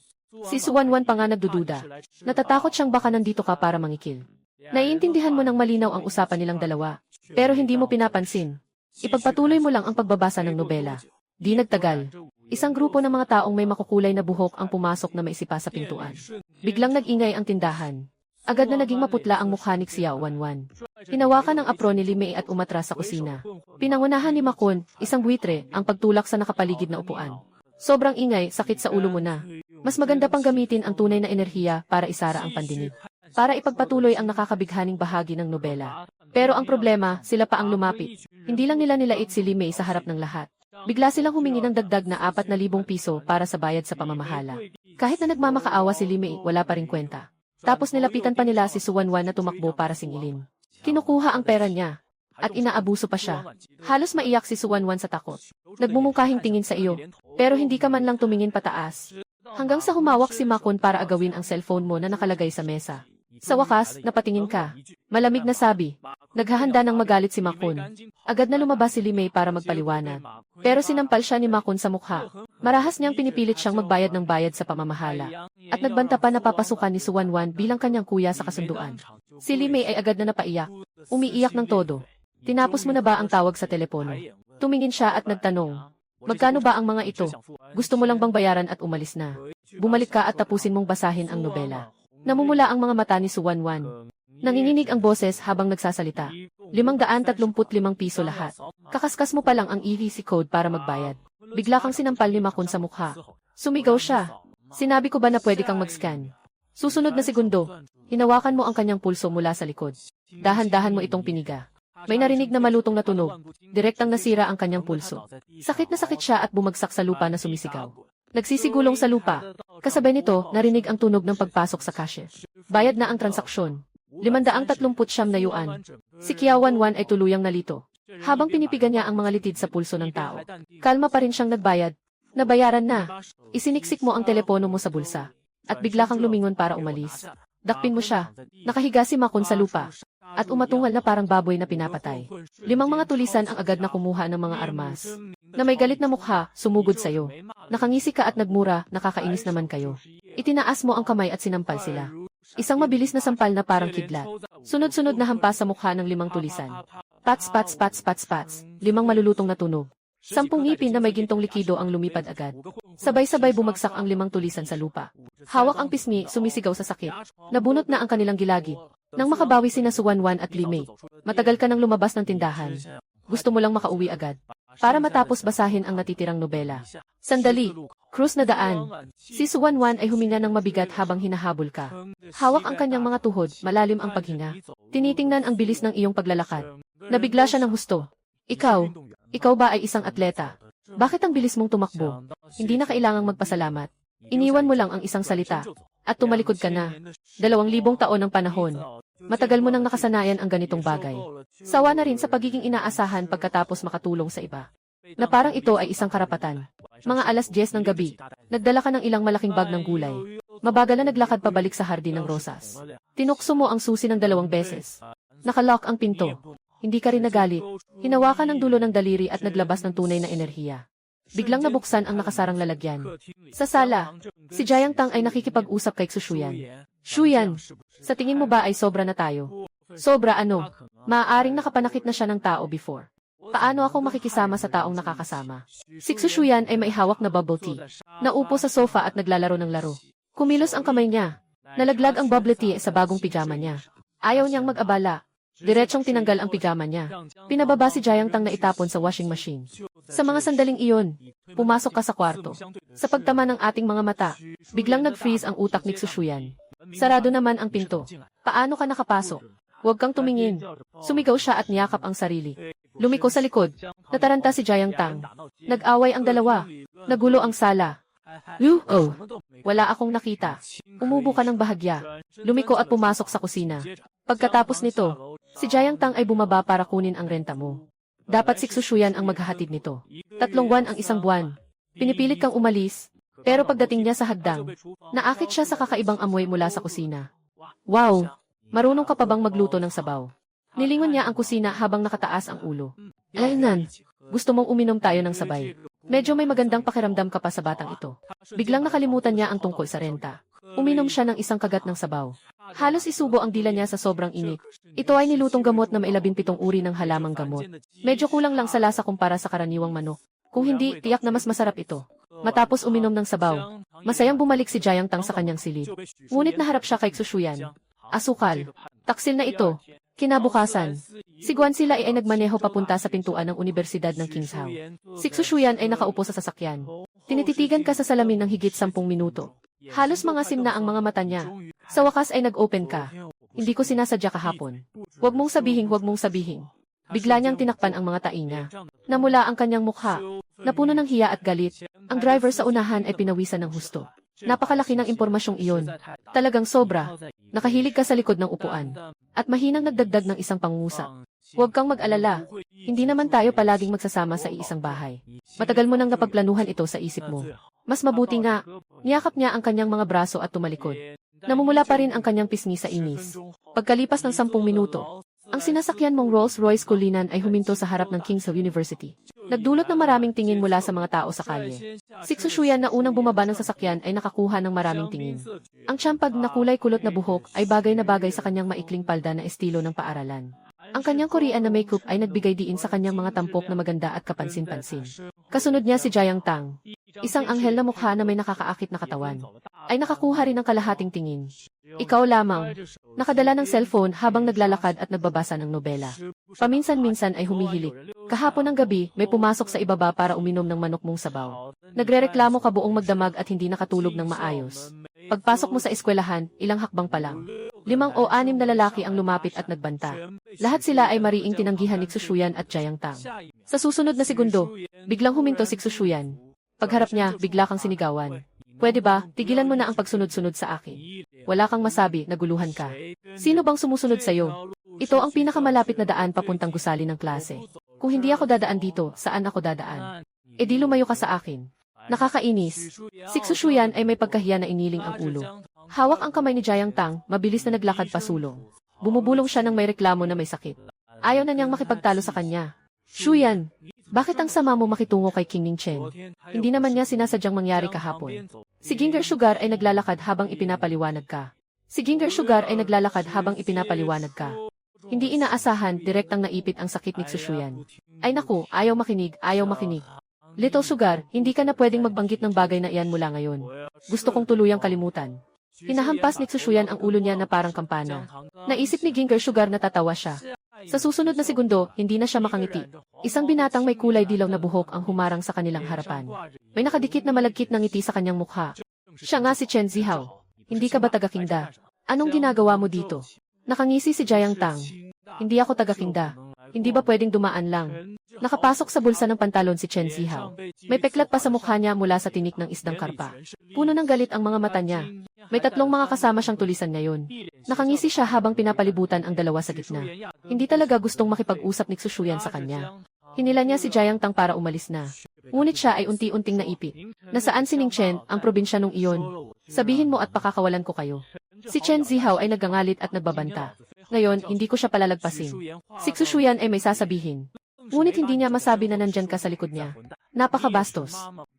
Si Suwanwan pa nga nagdududa. Natatakot siyang baka nandito ka para mangikil. Naiintindihan mo ng malinaw ang usapan nilang dalawa. Pero hindi mo pinapansin. Ipagpatuloy mo lang ang pagbabasa ng nobela. Di nagtagal. Isang grupo ng mga taong may makukulay na buhok ang pumasok na maisipa sa pintuan. Biglang nag-ingay ang tindahan. Agad na naging maputla ang mukha ni Xiao Wanwan. Hinawakan ang apron ni Limei at umatras sa kusina. Pinangunahan ni Makon, isang buitre, ang pagtulak sa nakapaligid na upuan. Sobrang ingay, sakit sa ulo mo na. Mas maganda pang gamitin ang tunay na enerhiya para isara ang pandinig. Para ipagpatuloy ang nakakabighaning bahagi ng nobela. Pero ang problema, sila pa ang lumapit. Hindi lang nila nilait si Limei sa harap ng lahat. Bigla silang humingi ng dagdag na 4,000 piso para sa bayad sa pamamahala. Kahit na nagmamakaawa si Limei, wala pa ring kwenta. Tapos nilapitan pa nila si Suwanwan na tumakbo para singilin. Kinukuha ang pera niya. At inaabuso pa siya. Halos maiyak si Suwanwan sa takot. Nagmumungkahing tingin sa iyo. Pero hindi ka man lang tumingin pataas. Hanggang sa humawak si Makon para agawin ang cellphone mo na nakalagay sa mesa. Sa wakas, napatingin ka. Malamig na sabi. Naghahanda ng magalit si Makon. Agad na lumabas si Limei para magpaliwanag. Pero sinampal siya ni Makon sa mukha. Marahas niyang pinipilit siyang magbayad ng bayad sa pamamahala. At nagbanta pa na papasukan ni Suwanwan bilang kanyang kuya sa kasunduan. Si Limei ay agad na napaiyak. Umiiyak ng todo. Tinapos mo na ba ang tawag sa telepono? Tumingin siya at nagtanong. Magkano ba ang mga ito? Gusto mo lang bang bayaran at umalis na? Bumalik ka at tapusin mong basahin ang nobela. Namumula ang mga mata ni Suwanwan. Nanginginig ang boses habang nagsasalita. 535 piso lahat. Kakaskas mo pa lang ang EVC code para magbayad. Bigla kang sinampal ni Makon sa mukha. Sumigaw siya. Sinabi ko ba na pwede kang mag-scan? Susunod na segundo, hinawakan mo ang kanyang pulso mula sa likod. Dahan-dahan mo itong piniga. May narinig na malutong na tunog. Direktang nasira ang kanyang pulso. Sakit na sakit siya at bumagsak sa lupa na sumisigaw. Nagsisigulong sa lupa. Kasabay nito, narinig ang tunog ng pagpasok sa cashier. Bayad na ang transaksyon. 539 na yuan. Si Kiawanwan ay tuluyang nalito. Habang pinipigan niya ang mga litid sa pulso ng tao. Kalma pa rin siyang nagbayad. Nabayaran na. Isiniksik mo ang telepono mo sa bulsa. At bigla kang lumingon para umalis. Dakpin mo siya. Nakahiga si Makon sa lupa. at umatungal na parang baboy na pinapatay. 5 mga tulisan ang agad na kumuha ng mga armas. Na may galit na mukha, sumugod sa'yo. Nakangisi ka at nagmura, nakakainis naman kayo. Itinaas mo ang kamay at sinampal sila. Isang mabilis na sampal na parang kidlat. Sunod-sunod na hampas sa mukha ng 5 tulisan. Pats pats pats pats pats, 5 malulutong na tunog. 10 ngipin na may gintong likido ang lumipad agad. Sabay-sabay bumagsak ang 5 tulisan sa lupa. Hawak ang pisngi, sumisigaw sa sakit. Nabunot na ang kanilang gilagi. Nang makabawi sina Suwanwan at Limei. Matagal ka nang lumabas ng tindahan. Gusto mo lang makauwi agad. Para matapos basahin ang natitirang nobela. Sandali, krus na daan. Si Suwanwan ay huminga ng mabigat habang hinahabol ka. Hawak ang kanyang mga tuhod, malalim ang paghinga. Tinitingnan ang bilis ng iyong paglalakad. Nabigla siya ng husto. Ikaw ba ay isang atleta? Bakit ang bilis mong tumakbo? Hindi na kailangang magpasalamat. Iniwan mo lang ang isang salita. At tumalikod ka na. 2,000 taon ng panahon. Matagal mo nang nakasanayan ang ganitong bagay. Sawa na rin sa pagiging inaasahan pagkatapos makatulong sa iba. Na parang ito ay isang karapatan. Mga 10:00 ng gabi, nagdala ka ng ilang malaking bag ng gulay. Mabagal na naglakad pabalik sa hardin ng rosas. Tinukso mo ang susi ng 2 beses. Nakalock ang pinto. Hindi ka rin nagalit. Hinawakan ang dulo ng daliri at naglabas ng tunay na enerhiya. Biglang nabuksan ang nakasarang lalagyan. Sa sala, si Jiang Tang ay nakikipag-usap kay Xuyan. Xuyan, sa tingin mo ba ay sobra na tayo? Sobra ano? Maaaring nakapanakit na siya ng tao before. Paano ako makikisama sa taong nakakasama? Si Xuyan ay may hawak na bubble tea. Naupo sa sofa at naglalaro ng laro. Kumilos ang kamay niya. Nalaglag ang bubble tea sa bagong pijama niya. Ayaw niyang mag-abala. Diretsong tinanggal ang pijama niya. Pinababa si Jiang Tang na itapon sa washing machine. Sa mga sandaling iyon, pumasok ka sa kwarto. Sa pagtama ng ating mga mata, biglang nag-freeze ang utak ni Xuyan. Sarado naman ang pinto. Paano ka nakapasok? Huwag kang tumingin. Sumigaw siya at niyakap ang sarili. Lumiko sa likod. Nataranta si Jiang Tang. Nag-away ang dalawa. Nagulo ang sala. Wala akong nakita. Umubo ka ng bahagya. Lumiko at pumasok sa kusina. Pagkatapos nito, si Jiang Tang ay bumaba para kunin ang renta mo. Dapat si Xuyan ang maghahatid nito. 3 buwan ang 1 buwan. Pinipilit kang umalis, pero pagdating niya sa hagdang, naakit siya sa kakaibang amoy mula sa kusina. Wow! Marunong ka pa bang magluto ng sabaw? Nilingon niya ang kusina habang nakataas ang ulo. Lainan, gusto mong uminom tayo ng sabay. Medyo may magandang pakiramdam ka pa sa batang ito. Biglang nakalimutan niya ang tungkol sa renta. Uminom siya ng 1 kagat ng sabaw. Halos isubo ang dila niya sa sobrang init. Ito ay nilutong gamot na may 17 uri ng halamang gamot. Medyo kulang lang sa lasa kumpara sa karaniwang manok. Kung hindi, tiyak na mas masarap ito. Matapos uminom ng sabaw, masayang bumalik si Jiang Tang sa kanyang silid. Ngunit naharap siya kay Xuyan. Asukal. Taksil na ito. Kinabukasan, si Guan Sila ay nagmaneho papunta sa pintuan ng Universidad ng Kingshao. Si Xuyan ay nakaupo sa sasakyan. Tinititigan ka sa salamin ng higit 10 minuto. Halos mangasim na ang mga mata niya. Sa wakas ay nag-open ka. Hindi ko sinasadya kahapon. Huwag mong sabihin. Bigla niyang tinakpan ang mga tainga. Namula ang kanyang mukha. Napuno ng hiya at galit. Ang driver sa unahan ay pinawisan ng husto. Napakalaki ng impormasyong iyon. Talagang sobra. Nakahilig ka sa likod ng upuan. At mahinang nagdagdag ng isang pangungusap. Huwag kang mag-alala. Hindi naman tayo palaging magsasama sa iisang bahay. Matagal mo nang napagplanuhan ito sa isip mo. Mas mabuti nga, niyakap niya ang kanyang mga braso at tumalikod. Namumula pa rin ang kanyang pisngi sa inis. Pagkalipas ng 10 minuto, ang sinasakyan mong Rolls-Royce kulinan ay huminto sa harap ng Kingshao University. Nagdulot ng maraming tingin mula sa mga tao sa kalye. Si Xuyan na unang bumaba ng sasakyan ay nakakuha ng maraming tingin. Ang tiyampag na kulay kulot na buhok ay bagay na bagay sa kanyang maikling palda na estilo ng paaralan. Ang kanyang Korean na makeup ay nagbigay diin sa kanyang mga tampok na maganda at kapansin-pansin. Kasunod niya si Jiang Tang. Isang anghel na mukha na may nakakaakit na katawan. Ay nakakuha rin ng kalahating tingin. Ikaw lamang. Nakadala ng cellphone habang naglalakad at nagbabasa ng nobela. Paminsan-minsan ay humihilik. Kahapon ng gabi, may pumasok sa ibaba para uminom ng manok mong sabaw. Nagrereklamo ka buong magdamag at hindi nakatulog ng maayos. Pagpasok mo sa eskwelahan, ilang hakbang pa lang. 5 o 6 na lalaki ang lumapit at nagbanta. Lahat sila ay mariing tinanggihan ni Xuyan at Jiang Tang. Sa susunod na segundo, biglang huminto si Xuyan. Pagharap niya, bigla kang sinigawan. Pwede ba, tigilan mo na ang pagsunod-sunod sa akin? Wala kang masabi, naguluhan ka. Sino bang sumusunod sa'yo? Ito ang pinakamalapit na daan papuntang gusali ng klase. Kung hindi ako dadaan dito, saan ako dadaan? E di lumayo ka sa akin. Nakakainis. Si Xuyan ay may pagkahiya na iniling ang ulo. Hawak ang kamay ni Jiang Tang, mabilis na naglakad pasulong. Bumubulong siya nang may reklamo na may sakit. Ayaw na niyang makipagtalo sa kanya. Shuyan, bakit ang sama mo makitungo kay King Ningchen? Hindi naman niya sinasadyang mangyari kahapon. Si Ginger Sugar ay naglalakad habang ipinapaliwanag ka. Hindi inaasahan, direktang naipit ang sakit ni Tsushuyan. Ay naku, ayaw makinig. Little Sugar, hindi ka na pwedeng magbanggit ng bagay na iyan mula ngayon. Gusto kong tuluyang kalimutan. Hinahampas ni Tsushuyan ang ulo niya na parang kampana. Naisip ni Ginger Sugar na tatawa siya. Sa susunod na segundo, hindi na siya makangiti. Isang binatang may kulay dilaw na buhok ang humarang sa kanilang harapan. May nakadikit na malagkit na ngiti sa kanyang mukha. Siya nga si Chen Zihao. Hindi ka ba taga-Qingda? Anong ginagawa mo dito? Nakangisi si Jiang Tang. Hindi ako taga-Qingda. Hindi ba pwedeng dumaan lang? Nakapasok sa bulsa ng pantalon si Chen Zihao. May peklat pa sa mukha niya mula sa tinik ng isdang karpa. Puno ng galit ang mga mata niya. May 3 mga kasama siyang tulisan ngayon. Nakangisi siya habang pinapalibutan ang dalawa sa gitna. Hindi talaga gustong makipag-usap ni Tsushuyan sa kanya. Hinila niya si Jiang Tang para umalis na. Ngunit siya ay unti-unting naipit. Nasaan si Ningchen, ang probinsya nung iyon? Sabihin mo at pakakawalan ko kayo. Si Chen Zihao ay naggangalit at nagbabanta. Ngayon, hindi ko siya palalagpasin. Si Tsushuyan ay may sasabihin. Ngunit hindi niya masabi na nandyan ka sa likod niya. Napakabastos.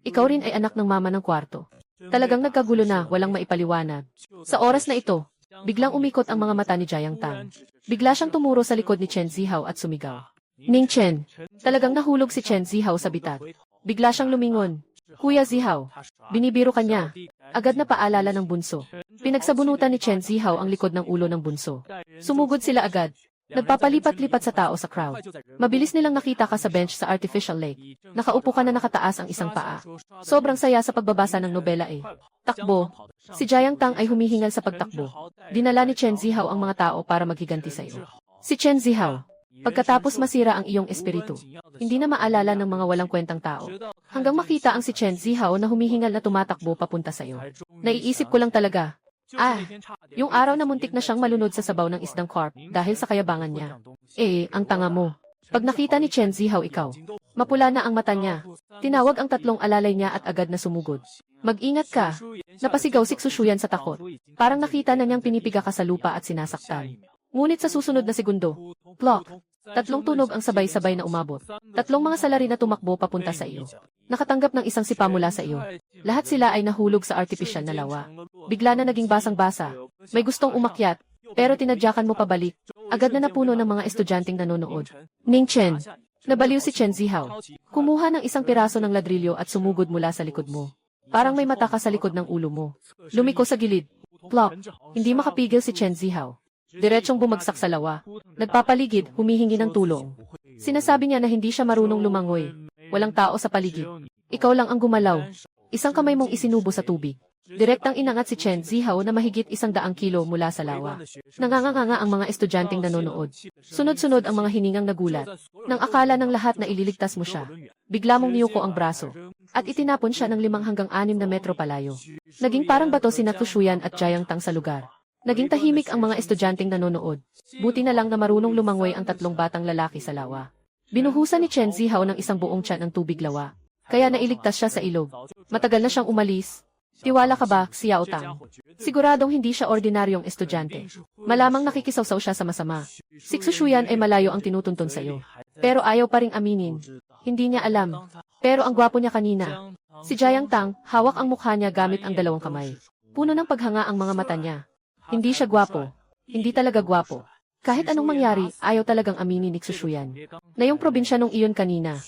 Ikaw rin ay anak ng mama ng kwarto. Talagang nagkagulo na, walang maipaliwanag. Sa oras na ito, biglang umikot ang mga mata ni Jiang Tang. Bigla siyang tumuro sa likod ni Chen Zihao at sumigaw. Ning Chen. Talagang nahulog si Chen Zihao sa bitat. Bigla siyang lumingon. Kuya Zihao. Binibiro ka niya. Agad na paalala ng bunso. Pinagsabunutan ni Chen Zihao ang likod ng ulo ng bunso. Sumugod sila agad. Nagpapalipat-lipat sa tao sa crowd. Mabilis nilang nakita ka sa bench sa Artificial Lake. Nakaupo ka na nakataas ang isang paa. Sobrang saya sa pagbabasa ng nobela eh. Takbo. Si Jiang Tang ay humihingal sa pagtakbo. Dinala ni Chen Zihao ang mga tao para maghiganti sa iyo. Si Chen Zihao. Pagkatapos masira ang iyong espiritu, hindi na maalala ng mga walang kwentang tao. Hanggang makita ang si Chen Zihao na humihingal na tumatakbo papunta sa iyo. Naiisip ko lang talaga. Yung araw na muntik na siyang malunod sa sabaw ng isdang carp dahil sa kayabangan niya. Ang tanga mo. Pag nakita ni Chen Zihao ikaw, mapula na ang mata niya. Tinawag ang 3 alalay niya at agad na sumugod. Mag-ingat ka. Napasigaw si Tsushuyan sa takot. Parang nakita na niyang pinipiga ka sa lupa at sinasaktan. Ngunit sa susunod na segundo, plok! 3 tunog ang sabay-sabay na umabot. 3 mga salari na tumakbo papunta sa iyo. Nakatanggap ng isang sipa mula sa iyo. Lahat sila ay nahulog sa artipisyal na lawa. Bigla na naging basang-basa. May gustong umakyat, pero tinadyakan mo pabalik. Agad na napuno ng mga estudyanteng nanonood. Ning Chen. Nabaliw si Chen Zihao. Kumuha ng isang piraso ng ladrilyo at sumugod mula sa likod mo. Parang may mata ka sa likod ng ulo mo. Lumiko sa gilid. Plop! Hindi makapigil si Chen Zihao. Diretsyong bumagsak sa lawa. Nagpapaligid, humihingi ng tulong. Sinasabi niya na hindi siya marunong lumangoy. Walang tao sa paligid. Ikaw lang ang gumalaw. Isang kamay mong isinubo sa tubig. Direktang inangat si Chen Zihao na mahigit 100 kilo mula sa lawa. Nanganganga ang mga estudyanteng nanonood. Sunod-sunod ang mga hiningang nagulat. Nang akala ng lahat na ililigtas mo siya, bigla mong niyuko ang braso. At itinapon siya ng 5 hanggang 6 na metro palayo. Naging parang bato si Tsushuyan at Jiang Tang sa lugar. Naging tahimik ang mga estudyanteng nanonood. Buti na lang na marunong lumangoy ang 3 batang lalaki sa lawa. Binuhusan ni Chen Zihao ng isang buong tiyan ng tubig lawa. Kaya nailigtas siya sa ilog. Matagal na siyang umalis. Tiwala ka ba, Xiao Tang? Siguradong hindi siya ordinaryong estudyante. Malamang nakikisawsaw siya sa masama. Si Tsushuyan ay malayo ang tinutuntun sa iyo. Pero ayaw pa ring aminin. Hindi niya alam. Pero ang gwapo niya kanina. Si Jiang Tang, hawak ang mukha niya gamit ang 2 kamay. Puno ng paghanga ang mga mata niya. Hindi siya gwapo. Hindi talaga gwapo. Kahit anong mangyari, ayaw talagang aminin ni Tsushuyan. Na yung probinsya nung iyon kanina,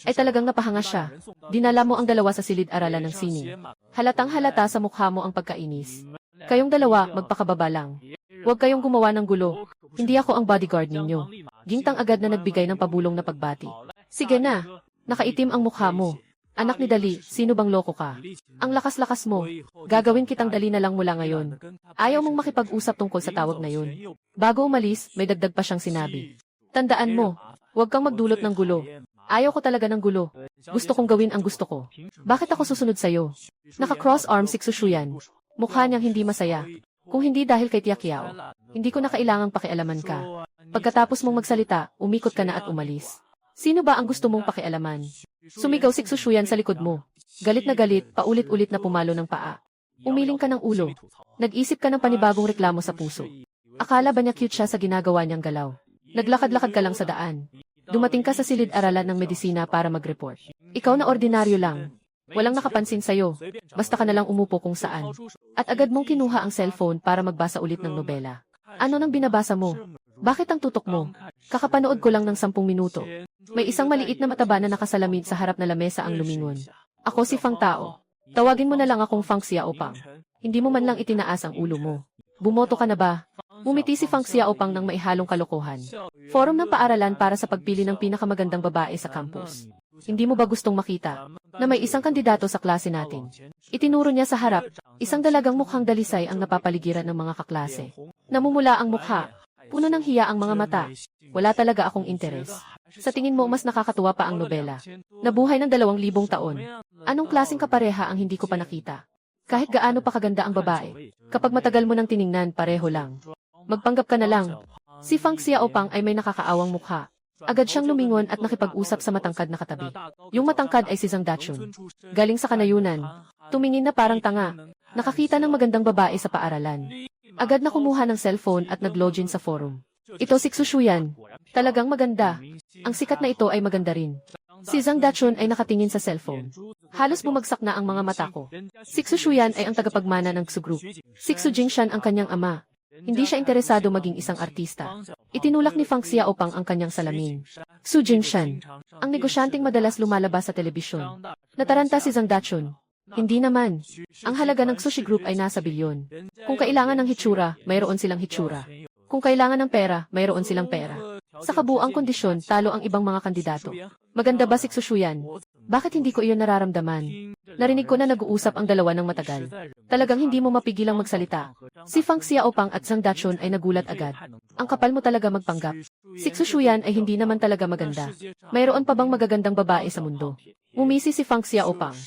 ay talagang napahanga siya. Dinala mo ang 2 sa silid-aralan ng sining. Halatang halata sa mukha mo ang pagkainis. Kayong 2, magpakababa lang. Huwag kayong gumawa ng gulo. Hindi ako ang bodyguard ninyo. Gintang agad na nagbigay ng pabulong na pagbati. Sige na. Nakaitim ang mukha mo. Anak ni Dali, sino bang loko ka? Ang lakas-lakas mo. Gagawin kitang Dali na lang mula ngayon. Ayaw mong makipag-usap tungkol sa tawag na yun. Bago umalis, may dagdag pa siyang sinabi. Tandaan mo, huwag kang magdulot ng gulo. Ayaw ko talaga ng gulo. Gusto kong gawin ang gusto ko. Bakit ako susunod sa'yo? Naka-cross arm si Tsushuyan. Mukha niyang hindi masaya. Kung hindi dahil kay Tia Kiao, hindi ko na kailangang pakialaman ka. Pagkatapos mong magsalita, umikot ka na at umalis. Sino ba ang gusto mong pakialaman? Sumigaw si Tsushuyan sa likod mo. Galit na galit, paulit-ulit na pumalo ng paa. Umiling ka ng ulo. Nag-isip ka ng panibagong reklamo sa puso. Akala ba niya cute siya sa ginagawa niyang galaw? Naglakad-lakad ka lang sa daan. Dumating ka sa silid-aralan ng medisina para mag-report. Ikaw na ordinaryo lang. Walang nakapansin sa'yo. Basta ka nalang umupo kung saan. At agad mong kinuha ang cellphone para magbasa ulit ng nobela. Ano nang binabasa mo? Bakit ang tutok mo? Kakapanood ko lang ng 10 minuto. May isang maliit na mataba na nakasalamin sa harap na lamesa ang lumingon. Ako si Fang Tao. Tawagin mo na lang akong Fang Xiaopang. Hindi mo man lang itinaas ang ulo mo. Bumoto ka na ba? Umiti si Fang Xiaopang ng maihalong kalokohan. Forum ng paaralan para sa pagpili ng pinakamagandang babae sa campus. Hindi mo ba gustong makita na may isang kandidato sa klase natin? Itinuro niya sa harap, isang dalagang mukhang dalisay ang napapaligiran ng mga kaklase. Namumula ang mukha, puno ng hiya ang mga mata. Wala talaga akong interes. Sa tingin mo mas nakakatuwa pa ang nobela. Nabuhay ng 2,000 taon. Anong klaseng kapareha ang hindi ko pa nakita? Kahit gaano pa kaganda ang babae, kapag matagal mo nang tiningnan, pareho lang. Magpanggap ka na lang. Si Fang Xiaopang ay may nakakaawang mukha. Agad siyang lumingon at nakipag-usap sa matangkad na katabi. Yung matangkad ay si Zhang Dachun. Galing sa kanayunan. Tumingin na parang tanga. Nakakita ng magandang babae sa paaralan. Agad na kumuha ng cellphone at nag-login sa forum. Ito si Xuxuyan. Talagang maganda. Ang sikat na ito ay maganda rin. Si Zhang Dachun ay nakatingin sa cellphone. Halos bumagsak na ang mga mata ko. Si Xuxuyan ay ang tagapagmana ng Xu Group. Si Xu Jingshan ang kanyang ama. Hindi siya interesado maging isang artista. Itinulak ni Fang Xiaopang ang kanyang salamin. Xu Jingshan, ang negosyanteng madalas lumalabas sa telebisyon. Nataranta si Zhang Dachun. Hindi naman. Ang halaga ng Sushi Group ay nasa bilyon. Kung kailangan ng hitsura, mayroon silang hitsura. Kung kailangan ng pera, mayroon silang pera. Sa kabuuang kondisyon, talo ang ibang mga kandidato. Maganda ba si Xuxuyan? Bakit hindi ko iyon nararamdaman? Narinig ko na nag-uusap ang dalawa ng matagal. Talagang hindi mo mapigilang magsalita. Si Fang Xiaopang at Zhang Dachun ay nagulat agad. Ang kapal mo talaga magpanggap. Si Xuxuyan ay hindi naman talaga maganda. Mayroon pa bang magagandang babae sa mundo? Umisi si Fang Xiaopang.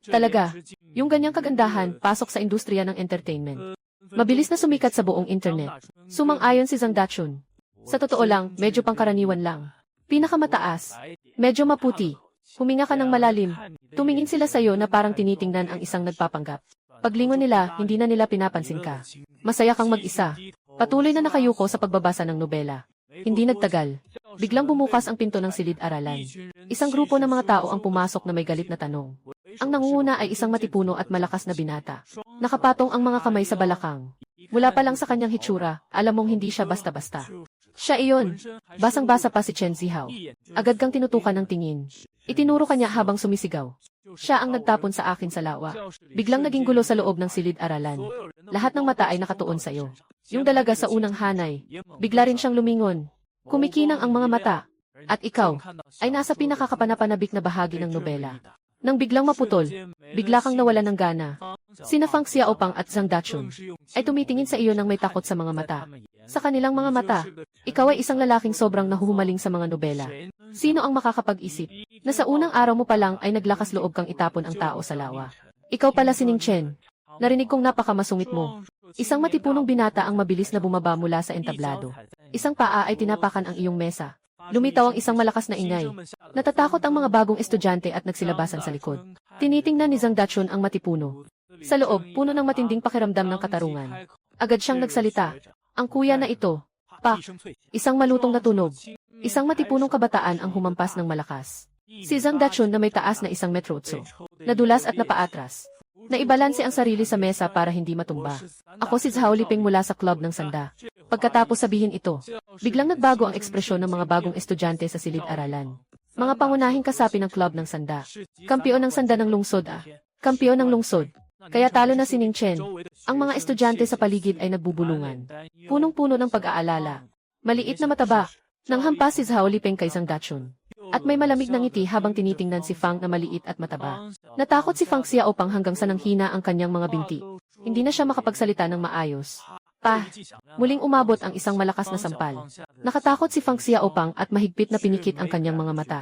Talaga, yung ganyang kagandahan, pasok sa industriya ng entertainment. Mabilis na sumikat sa buong internet. Sumang-ayon si Zhang Dachun. Sa totoo lang, medyo pangkaraniwan lang. Pinakamataas, medyo maputi. Huminga ka ng malalim. Tumingin sila sa'yo na parang tinitingnan ang isang nagpapanggap. Paglingon nila, hindi na nila pinapansin ka. Masaya kang mag-isa. Patuloy na nakayuko sa pagbabasa ng nobela. Hindi nagtagal. Biglang bumukas ang pinto ng silid-aralan. Isang grupo ng mga tao ang pumasok na may galit na tanong. Ang nangunguna ay isang matipuno at malakas na binata. Nakapatong ang mga kamay sa balakang. Mula pa lang sa kanyang hitsura, alam mong hindi siya basta-basta. Siya iyon. Basang-basa pa si Chen Zihao. Agad kang tinutukan ng tingin. Itinuro kanya habang sumisigaw. Siya ang nagtapon sa akin sa lawa. Biglang naging gulo sa loob ng silid-aralan. Lahat ng mata ay nakatuon sa iyo. Yung dalaga sa unang hanay. Bigla rin siyang lumingon. Kumikinang ang mga mata. At ikaw, ay nasa pinakakapanapanabik na bahagi ng nobela. Nang biglang maputol, bigla kang nawalan ng gana. Sina Fang Xiaopang at Zhang Dachun ay tumitingin sa iyo nang may takot sa mga mata. Sa kanilang mga mata, ikaw ay isang lalaking sobrang nahuhumaling sa mga nobela. Sino ang makakapag-isip na sa unang araw mo pa lang ay naglakas loob kang itapon ang tao sa lawa? Ikaw pala si Ning Chen. Narinig kong napakamasungit mo. Isang matipunong binata ang mabilis na bumaba mula sa entablado. Isang paa ay tinapakan ang iyong mesa. Lumitaw ang isang malakas na ingay. Natatakot ang mga bagong estudyante at nagsilabasan sa likod. Tinitingnan ni Zhang Dachun ang matipuno. Sa loob, puno ng matinding pakiramdam ng katarungan. Agad siyang nagsalita. Ang kuya na ito. Pak. Isang malutong na tunog. Isang matipunong kabataan ang humampas ng malakas. Si Zhang Dachun na may taas na 1 metro 8. Nadulas at napaatras. Naibalanse ang sarili sa mesa para hindi matumba. Ako si Zhao Liping mula sa club ng Sanda. Pagkatapos sabihin ito, biglang nagbago ang ekspresyon ng mga bagong estudyante sa silid-aralan. Mga pangunahing kasapi ng club ng Sanda. Kampiyon ng Sanda ng lungsod Kampiyon ng lungsod. Kaya talo na si Ning Chen. Ang mga estudyante sa paligid ay nagbubulungan. Punong-puno ng pag-aalala. Maliit na mataba. Nang hampas si Zhao Liping kay Zhang Dachun. At may malamig na ngiti habang tinitingnan si Fang na maliit at mataba. Natakot si Fang Xiaopang hanggang sa nanghina ang kanyang mga binti. Hindi na siya makapagsalita ng maayos. Muling umabot ang isang malakas na sampal. Nakatakot si Fang Xiaopang at mahigpit na pinikit ang kanyang mga mata.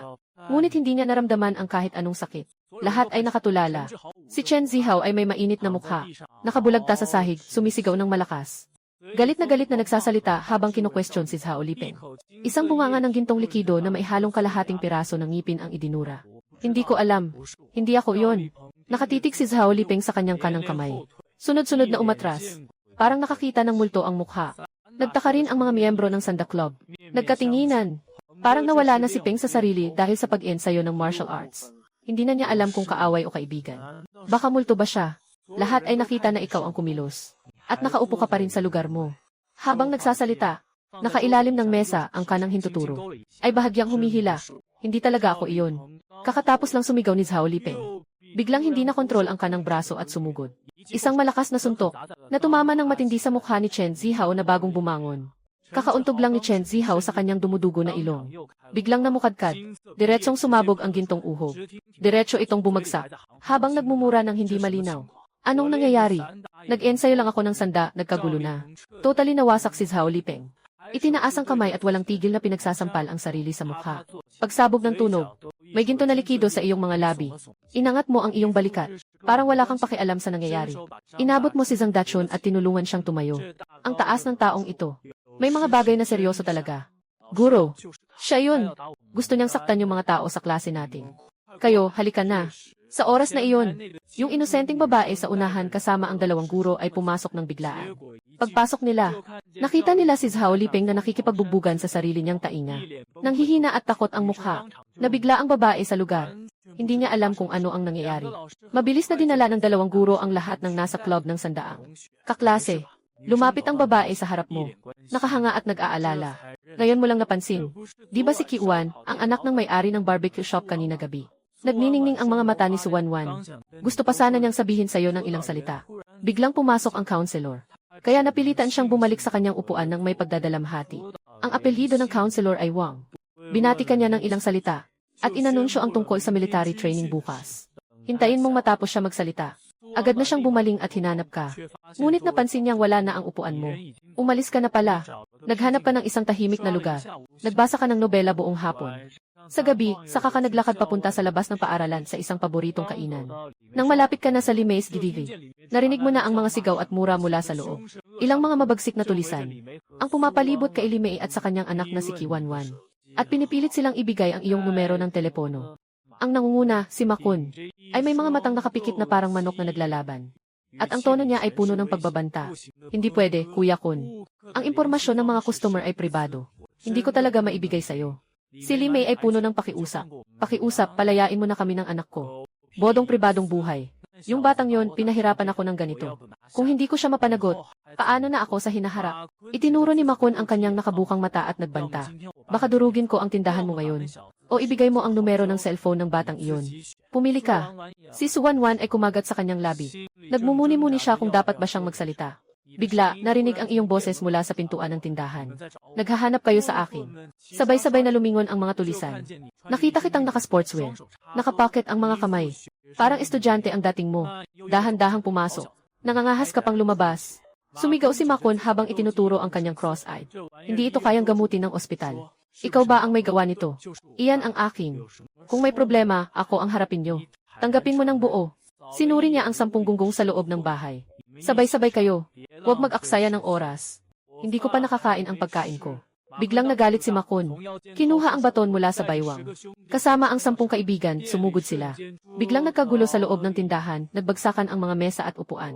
Ngunit hindi niya naramdaman ang kahit anong sakit. Lahat ay nakatulala. Si Chen Zihao ay may mainit na mukha. Nakabulagta sa sahig, sumisigaw ng malakas. Galit na nagsasalita habang kino-question si Zhao Liping. Isang bunganga ng gintong likido na may halong kalahating piraso ng ngipin ang idinura. Hindi ko alam. Hindi ako yon. Nakatitig si Zhao Liping sa kanyang kanang kamay. Sunod-sunod na umatras. Parang nakakita ng multo ang mukha. Nagtaka rin ang mga miyembro ng Sanda Club. Nagkatinginan. Parang nawala na si Peng sa sarili dahil sa pag-ensayo ng martial arts. Hindi na niya alam kung kaaway o kaibigan. Baka multo ba siya? Lahat ay nakita na ikaw ang kumilos. At nakaupo ka pa rin sa lugar mo. Habang nagsasalita, nakailalim ng mesa ang kanang hintuturo. Ay bahagyang humihila. Hindi talaga ako iyon. Kakatapos lang sumigaw ni Zhao Lipeng. Biglang hindi na kontrol ang kanang braso at sumugod. Isang malakas na suntok na tumama ng matindi sa mukha ni Chen Zihao na bagong bumangon. Kakauntog lang ni Chen Zihao sa kanyang dumudugo na ilong. Biglang namukadkad. Diretsong sumabog ang gintong uhog. Diretso itong bumagsak. Habang nagmumura ng hindi malinaw. Anong nangyayari? Nag-ensayo lang ako ng sanda, nagkagulo na. Totally nawasak si Zhao Lipeng. Itinaas ang kamay at walang tigil na pinagsasampal ang sarili sa mukha. Pagsabog ng tunog, may ginto na likido sa iyong mga labi. Inangat mo ang iyong balikat. Parang wala kang pakialam sa nangyayari. Inabot mo si Zhang Dachun at tinulungan siyang tumayo. Ang taas ng taong ito. May mga bagay na seryoso talaga. Guro, siya yun. Gusto niyang saktan yung mga tao sa klase natin. Kayo, halika na. Sa oras na iyon, yung inosenteng babae sa unahan kasama ang dalawang guro ay pumasok ng biglaan. Pagpasok nila, nakita nila si Zhao Lipeng na nakikipagbubugan sa sarili niyang tainga. Nanghihina at takot ang mukha. Nabigla ang babae sa lugar. Hindi niya alam kung ano ang nangyayari. Mabilis na dinala ng dalawang guro ang lahat ng nasa club ng sandaang. Kaklase, lumapit ang babae sa harap mo. Nakahanga at nag-aalala. Ngayon mo lang napansin. Di ba si Kiwan, ang anak ng may-ari ng barbecue shop kanina gabi? Nagniningning ang mga mata ni Suwanwan. Gusto pa sana niyang sabihin sa'yo ng ilang salita. Biglang pumasok ang counselor. Kaya napilitan siyang bumalik sa kanyang upuan ng may pagdadalamhati. Ang apelyido ng counselor ay Wang. Binati ka niya ng ilang salita. At inanunsyo ang tungkol sa military training bukas. Hintayin mong matapos siya magsalita. Agad na siyang bumaling at hinanap ka. Ngunit napansin niyang wala na ang upuan mo. Umalis ka na pala. Naghanap ka ng isang tahimik na lugar. Nagbasa ka ng nobela buong hapon. Sa gabi, saka ka naglakad papunta sa labas ng paaralan sa isang paboritong kainan. Nang malapit ka na sa Lime's Gidiri, narinig mo na ang mga sigaw at mura mula sa loob. Ilang mga mabagsik na tulisan. Ang pumapalibot kay Limei at sa kanyang anak na si Kiwanwan. At pinipilit silang ibigay ang iyong numero ng telepono. Ang nangunguna, si Makun, ay may mga matang nakapikit na parang manok na naglalaban. At ang tono niya ay puno ng pagbabanta. Hindi pwede, Kuya Kun. Ang impormasyon ng mga customer ay pribado. Hindi ko talaga maibigay sa'yo. Si Limei ay puno ng pakiusap. Pakiusap, palayain mo na kami ng anak ko. Bodong pribadong buhay. Yung batang yon, pinahirapan ako ng ganito. Kung hindi ko siya mapanagot, paano na ako sa hinaharap? Itinuro ni Makun ang kanyang nakabukang mata at nagbanta. Baka durugin ko ang tindahan mo ngayon. O ibigay mo ang numero ng cellphone ng batang iyon. Pumili ka. Si Suwanwan ay kumagat sa kanyang labi. Nagmumuni-muni siya kung dapat ba siyang magsalita. Bigla, narinig ang iyong boses mula sa pintuan ng tindahan. Naghahanap kayo sa akin. Sabay-sabay na lumingon ang mga tulisan. Nakita kitang naka-sportswear. Nakapocket ang mga kamay. Parang estudyante ang dating mo. Dahan-dahang pumasok. Nangangahas ka pang lumabas. Sumigaw si Makun habang itinuturo ang kanyang cross-eyed. Hindi ito kayang gamutin ng ospital. Ikaw ba ang may gawa nito? Iyan ang aking. Kung may problema, ako ang harapin niyo. Tanggapin mo ng buo. Sinuri niya ang 10 gunggong sa loob ng bahay. Sabay-sabay kayo. Huwag mag-aksaya ng oras. Hindi ko pa nakakain ang pagkain ko. Biglang nagalit si Makun. Kinuha ang baton mula sa baywang. Kasama ang 10 kaibigan, sumugod sila. Biglang nagkagulo sa loob ng tindahan, nagbagsakan ang mga mesa at upuan.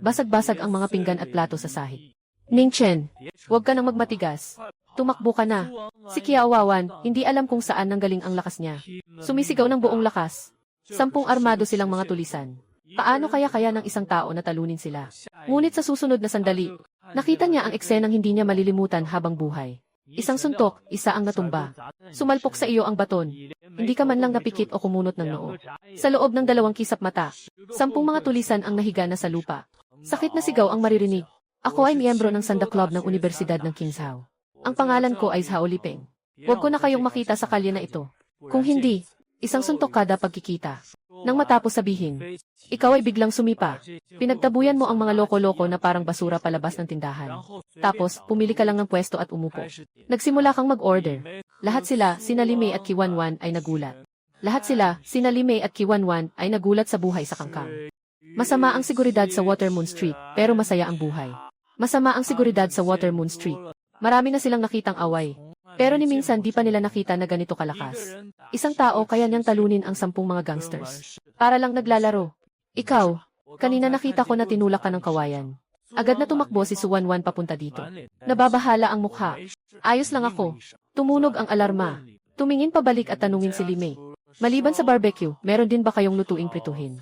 Basag-basag ang mga pinggan at plato sa sahig. Ning Chen, huwag ka nang magmatigas. Tumakbo ka na. Si Kiawawan, hindi alam kung saan nanggaling ang lakas niya. Sumisigaw ng buong lakas. 10 armado silang mga tulisan. Paano kaya ng isang tao na talunin sila? Ngunit sa susunod na sandali, nakita niya ang eksenang hindi niya malilimutan habang buhay. Isang suntok, isa ang natumba. Sumalpok sa iyo ang baton. Hindi ka man lang napikit o kumunot ng noo. Sa loob ng 2 kisap mata, 10 mga tulisan ang nahiga na sa lupa. Sakit na sigaw ang maririnig. Ako ay miyembro ng Sanda Club ng Universidad ng Qingzhou. Ang pangalan ko ay Zhao Lipeng. Huwag ko na kayong makita sa kalye na ito. Kung hindi, isang suntok kada pagkikita. Nang matapos sabihin, ikaw ay biglang sumipa. Pinagtabuyan mo ang mga loko-loko na parang basura palabas ng tindahan. Tapos, pumili ka lang ng pwesto at umupo. Nagsimula kang mag-order. Lahat sila, sina Limei at Kiwanwan ay nagulat. Lahat sila, sina Limei at Kiwanwan ay nagulat sa buhay sa kangkang. Masama ang seguridad sa Watermoon Street, pero masaya ang buhay. Masama ang seguridad sa Watermoon Street. Marami na silang nakitang away. Pero ni minsan di pa nila nakita na ganito kalakas. Isang tao kaya niyang talunin ang 10 mga gangsters. Para lang naglalaro. Ikaw, kanina nakita ko na tinulak ka ng kawayan. Agad na tumakbo si Suwanwan papunta dito. Nababahala ang mukha. Ayos lang ako. Tumunog ang alarma. Tumingin pabalik at tanungin si Limei. Maliban sa barbecue, meron din ba kayong lutuing prituhin?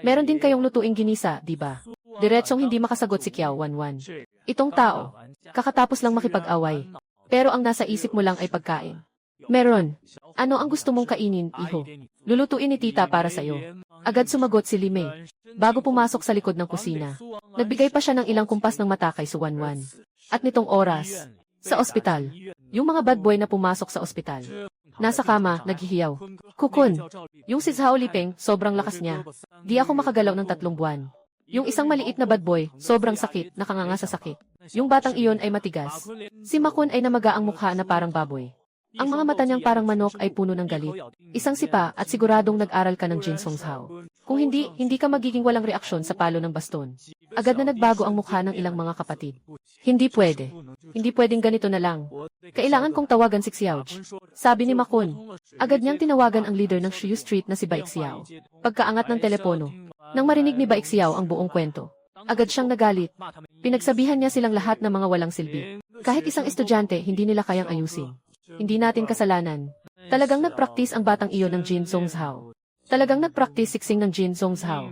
Meron din kayong lutuing ginisa, di ba? Diretsong hindi makasagot si Qiao Wanwan. Itong tao, kakatapos lang makipag-away. Pero ang nasa isip mo lang ay pagkain. Meron. Ano ang gusto mong kainin, iho? Lulutuin ni tita para sa'yo. Agad sumagot si Limei. Bago pumasok sa likod ng kusina, nagbigay pa siya ng ilang kumpas ng mata kay Suwanwan. At nitong oras, sa ospital, yung mga bad boy na pumasok sa ospital. Nasa kama, naghihiyaw. Kukun, yung si Zhao Lipeng, sobrang lakas niya. Di ako makagalaw ng 3 buwan. Yung isang maliit na bad boy, sobrang sakit, nakanganga sa sakit. Yung batang iyon ay matigas. Si Makun ay namaga ang mukha na parang baboy. Ang mga mata niyang parang manok ay puno ng galit. Isang sipa at siguradong nag-aral ka ng Jin Song Zhao. Kung hindi, hindi ka magiging walang reaksyon sa palo ng baston. Agad na nagbago ang mukha ng ilang mga kapatid. Hindi pwede. Hindi pwedeng ganito na lang. Kailangan kong tawagan si Xiaoj. Sabi ni Makun. Agad niyang tinawagan ang leader ng Shuyu Street na si Baek Xiao. Pagkaangat ng telepono, nang marinig ni Baek Xiao ang buong kwento, agad siyang nagalit. Pinagsabihan niya silang lahat ng mga walang silbi. Kahit isang estudyante, hindi nila kayang ayusin. Hindi natin kasalanan. Talagang nagpraktis ang batang iyon ng Jin Song Zhao. Talagang nagpraktis siksing ng Jin Song Zhao.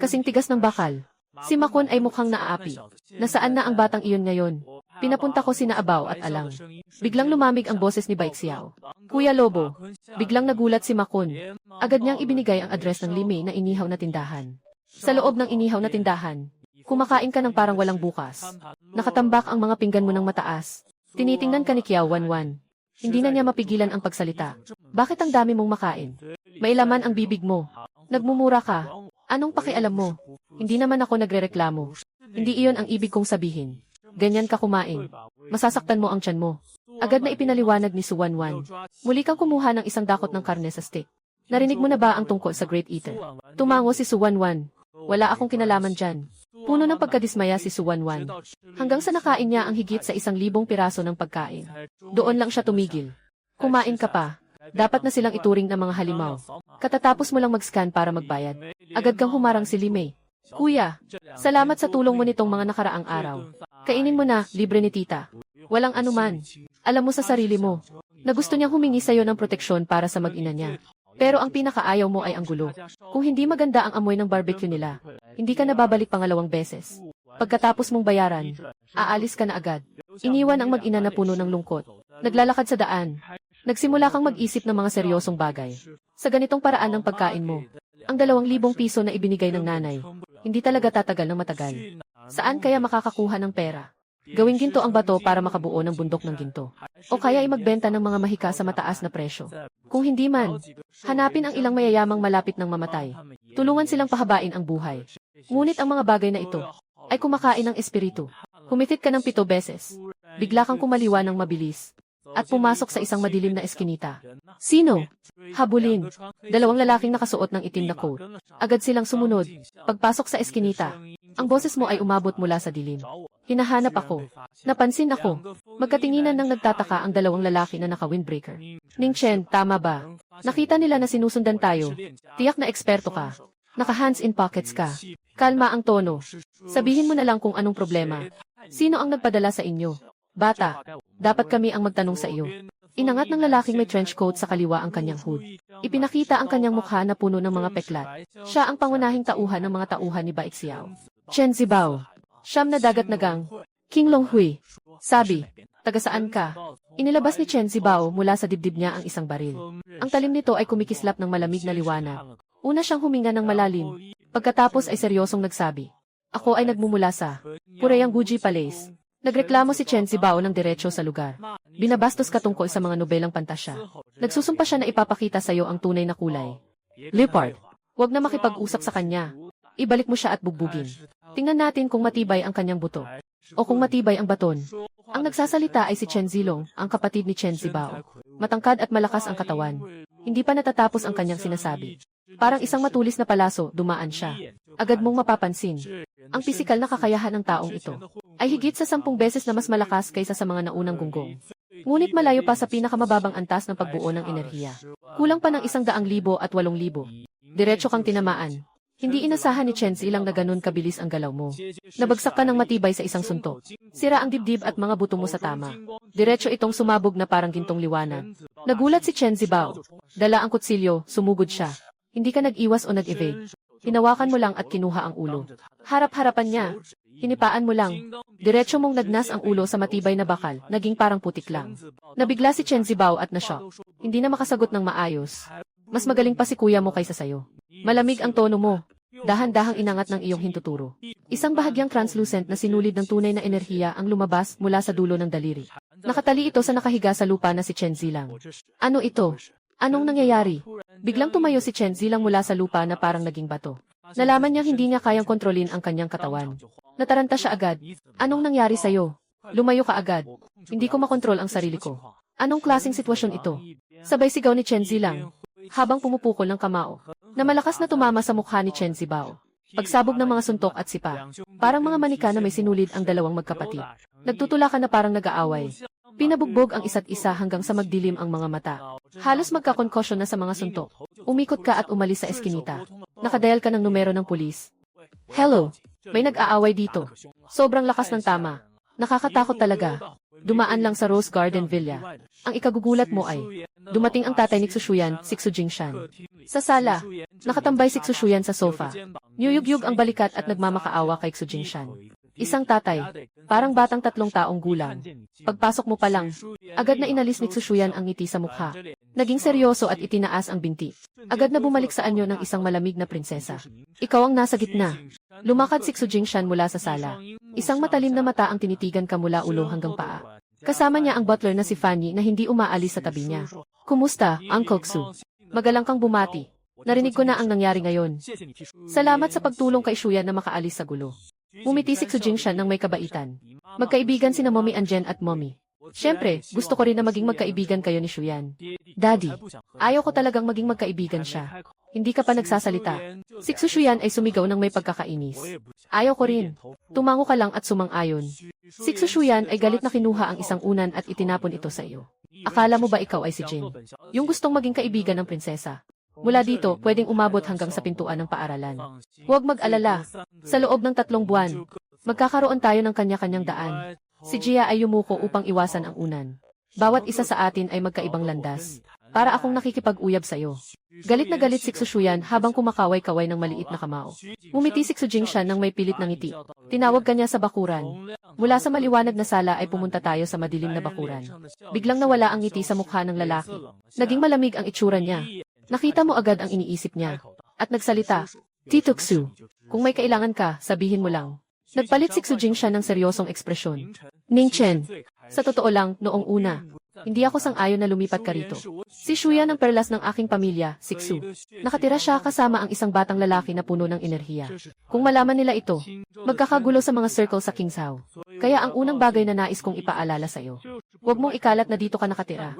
Kasing tigas ng bakal. Si Makun ay mukhang naaapi. Nasaan na ang batang iyon ngayon? Pinapunta ko sina Abaw at Alang. Biglang lumamig ang boses ni Baek Xiao. Kuya Lobo. Biglang nagulat si Makun. Agad niyang ibinigay ang address ng Limei na inihaw na tindahan. Sa loob ng inihaw na tindahan, kumakain ka ng parang walang bukas. Nakatambak ang mga pinggan mo ng mataas. Tinitingnan ka ni Qiao Wanwan. Hindi na niya mapigilan ang pagsalita. Bakit ang dami mong makain? May laman ang bibig mo. Nagmumura ka. Anong pakialam mo? Hindi naman ako nagrereklamo. Hindi iyon ang ibig kong sabihin. Ganyan ka kumain. Masasaktan mo ang tiyan mo. Agad na ipinaliwanag ni Suwanwan. Muli kang kumuha ng isang dakot ng karne sa steak. Narinig mo na ba ang tungkol sa Great Eater? Tumango si Suwanwan. Wala akong kinalaman dyan. Puno ng pagkadismaya si Suwanwan. Hanggang sa nakain niya ang higit sa 1,000 piraso ng pagkain. Doon lang siya tumigil. Kumain ka pa. Dapat na silang ituring ng mga halimaw. Katatapos mo lang mag-scan para magbayad. Agad kang humarang si Limei. Kuya, salamat sa tulong mo nitong mga nakaraang araw. Kainin mo na, libre ni tita. Walang anuman. Alam mo sa sarili mo, na gusto niyang humingi sa'yo ng proteksyon para sa mag-ina niya. Pero ang pinakaayaw mo ay ang gulo. Kung hindi maganda ang amoy ng barbecue nila, hindi ka na babalik pangalawang beses. Pagkatapos mong bayaran, aalis ka na agad. Iniwan ang mag-ina na puno ng lungkot. Naglalakad sa daan. Nagsimula kang mag-isip ng mga seryosong bagay. Sa ganitong paraan ng pagkain mo, ang 2,000 piso na ibinigay ng nanay, hindi talaga tatagal ng matagal. Saan kaya makakakuha ng pera? Gawing ginto ang bato para makabuo ng bundok ng ginto. O kaya ay magbenta ng mga mahika sa mataas na presyo. Kung hindi man, hanapin ang ilang mayayamang malapit ng mamatay. Tulungan silang pahabain ang buhay. Ngunit ang mga bagay na ito ay kumakain ng espiritu. Humitit ka ng 7 beses. Bigla kang kumaliwa ng mabilis. At pumasok sa isang madilim na eskinita. Sino? Habulin. 2 lalaking nakasuot ng itim na coat. Agad silang sumunod. Pagpasok sa eskinita, ang boses mo ay umabot mula sa dilim. Hinahanap ako. Napansin ako. Magkatinginan ng nagtataka ang 2 lalaki na naka-windbreaker. Ning Chen, tama ba? Nakita nila na sinusundan tayo. Tiyak na eksperto ka. Naka-hands in pockets ka. Kalma ang tono. Sabihin mo na lang kung anong problema. Sino ang nagpadala sa inyo? Bata, dapat kami ang magtanong sa iyo. Inangat ng lalaking may trench coat sa kaliwa ang kanyang hood. Ipinakita ang kanyang mukha na puno ng mga peklat. Siya ang pangunahing tauhan ng mga tauhan ni Baek Xiao. Chen Zibao. Siyam na dagat nagang. King Long Hui. Sabi, taga saan ka? Inilabas ni Chen Zibao mula sa dibdib niya ang isang baril. Ang talim nito ay kumikislap ng malamig na liwanag. Una siyang huminga ng malalim. Pagkatapos ay seryosong nagsabi. Ako ay nagmumula sa Pureyang Guji Palace. Nagreklamo si Chen Zibao ng diretsyo sa lugar. Binabastos ka tungkol sa mga nobelang pantasya. Nagsusumpa siya na ipapakita sa iyo ang tunay na kulay. Leopard, huwag na makipag-usap sa kanya. Ibalik mo siya at bugbugin. Tingnan natin kung matibay ang kanyang buto. O kung matibay ang baton. Ang nagsasalita ay si Chen Zilong, ang kapatid ni Chen Zibao. Matangkad at malakas ang katawan. Hindi pa natatapos ang kanyang sinasabi. Parang isang matulis na palaso, dumaan siya. Agad mong mapapansin. Ang pisikal na kakayahan ng taong ito ay higit sa 10 beses na mas malakas kaysa sa mga naunang gunggong. Ngunit malayo pa sa pinakamababang antas ng pagbuo ng enerhiya. Kulang pa ng 100,000 at 8,000. Diretso kang tinamaan. Hindi inasahan ni Chen Zilang na ganun kabilis ang galaw mo. Nabagsak ka ng matibay sa isang suntok. Sira ang dibdib at mga buto mo sa tama. Diretso itong sumabog na parang gintong liwanag. Nagulat si Chen Zibao. Dala ang kutsilyo, sumugod siya. Hindi ka nag-iwas o nag-evade. Hinawakan mo lang at kinuha ang ulo. Harap-harapan niya. Hinipaan mo lang. Diretso mong nagnas ang ulo sa matibay na bakal, naging parang putik lang. Nabigla si Chen Zibao at na-shock. Hindi na makasagot ng maayos. Mas magaling pa si kuya mo kaysa sayo. Malamig ang tono mo. Dahan-dahang inangat ng iyong hintuturo. Isang bahagyang translucent na sinulid ng tunay na enerhiya ang lumabas mula sa dulo ng daliri. Nakatali ito sa nakahiga sa lupa na si Chen Zilang. Ano ito? Anong nangyayari? Biglang tumayo si Chen Zilang mula sa lupa na parang naging bato. Nalaman niyang hindi niya kayang kontrolin ang kanyang katawan. Nataranta siya agad. Anong nangyari sa'yo? Lumayo ka agad. Hindi ko makontrol ang sarili ko. Anong klaseng sitwasyon ito? Sabay sigaw ni Chen Zilang habang pumupukol ng kamao, na malakas na tumama sa mukha ni Chen Zibao. Pagsabog ng mga suntok at sipa, parang mga manika na may sinulid ang dalawang magkapatid. Nagtutulakan na parang nag-aaway. Pinabugbog ang isa't isa hanggang sa magdilim ang mga mata. Halos magkakonkosyon na sa mga suntok. Umikot ka at umalis sa eskinita. Nakadial ka ng numero ng pulis. Hello, may nag-aaway dito. Sobrang lakas ng tama. Nakakatakot talaga. Dumaan lang sa Rose Garden Villa. Ang ikagugulat mo ay, dumating ang tatay ni Xushuyan, si Xu Jingshan. Sa sala, nakatambay si Xushuyan sa sofa. Niyugyug ang balikat at nagmamakaawa kay Xu Jingshan. Isang tatay, parang batang 3 taong gulang. Pagpasok mo pa lang, agad na inalis ni Xushuyan ang ngiti sa mukha. Naging seryoso at itinaas ang binti. Agad na bumalik sa anyo ng isang malamig na prinsesa. Ikaw ang nasa gitna. Lumakad si Xu Jingshan mula sa sala. Isang matalim na mata ang tinitigan ka mula ulo hanggang paa. Kasama niya ang butler na si Fanny na hindi umaalis sa tabi niya. Kumusta, Uncle Xu? Magalang kang bumati. Narinig ko na ang nangyari ngayon. Salamat sa pagtulong kay Shuyan na makaalis sa gulo. Umiti si Xu Jingshan ng may kabaitan. Magkaibigan sina Mommy Anjen at Mommy. Siyempre, gusto ko rin na maging magkaibigan kayo ni Shuyan. Daddy, ayaw ko talagang maging magkaibigan siya. Hindi ka pa nagsasalita. Si Xu Shuyan ay sumigaw ng may pagkakainis. Ayaw ko rin. Tumango ka lang at sumang-ayon. Si Xu Shuyan ay galit na kinuha ang isang unan at itinapon ito sa iyo. Akala mo ba ikaw ay si Jin? Yung gustong maging kaibigan ng prinsesa. Mula dito, pwedeng umabot hanggang sa pintuan ng paaralan. Huwag mag-alala. Sa loob ng 3 buwan, magkakaroon tayo ng kanya-kanyang daan. Si Jia ay yumuko upang iwasan ang unan. Bawat isa sa atin ay magkaibang landas. Para akong nakikipag-uyab sa'yo. Galit na galit si Xu Shuyan habang kumakaway-kaway ng maliit na kamao. Ngumiti si Xu Jingshan ng may pilit na ngiti. Tinawag ka niya sa bakuran. Mula sa maliwanag na sala ay pumunta tayo sa madilim na bakuran. Biglang nawala ang ngiti sa mukha ng lalaki. Naging malamig ang itsura niya. Nakita mo agad ang iniisip niya. At nagsalita, Tito Xu, kung may kailangan ka, sabihin mo lang. Nagpalit si Xu Jingshan ng seryosong ekspresyon. Ning Chen, sa totoo lang, noong una, hindi ako sang-ayon na lumipat ka rito. Si Shuyan ang perlas ng aking pamilya, si Xu. Nakatira siya kasama ang isang batang lalaki na puno ng enerhiya. Kung malaman nila ito, magkakagulo sa mga circle sa Kingshao. Kaya ang unang bagay na nais kong ipaalala sa'yo. Huwag mong ikalat na dito ka nakatira.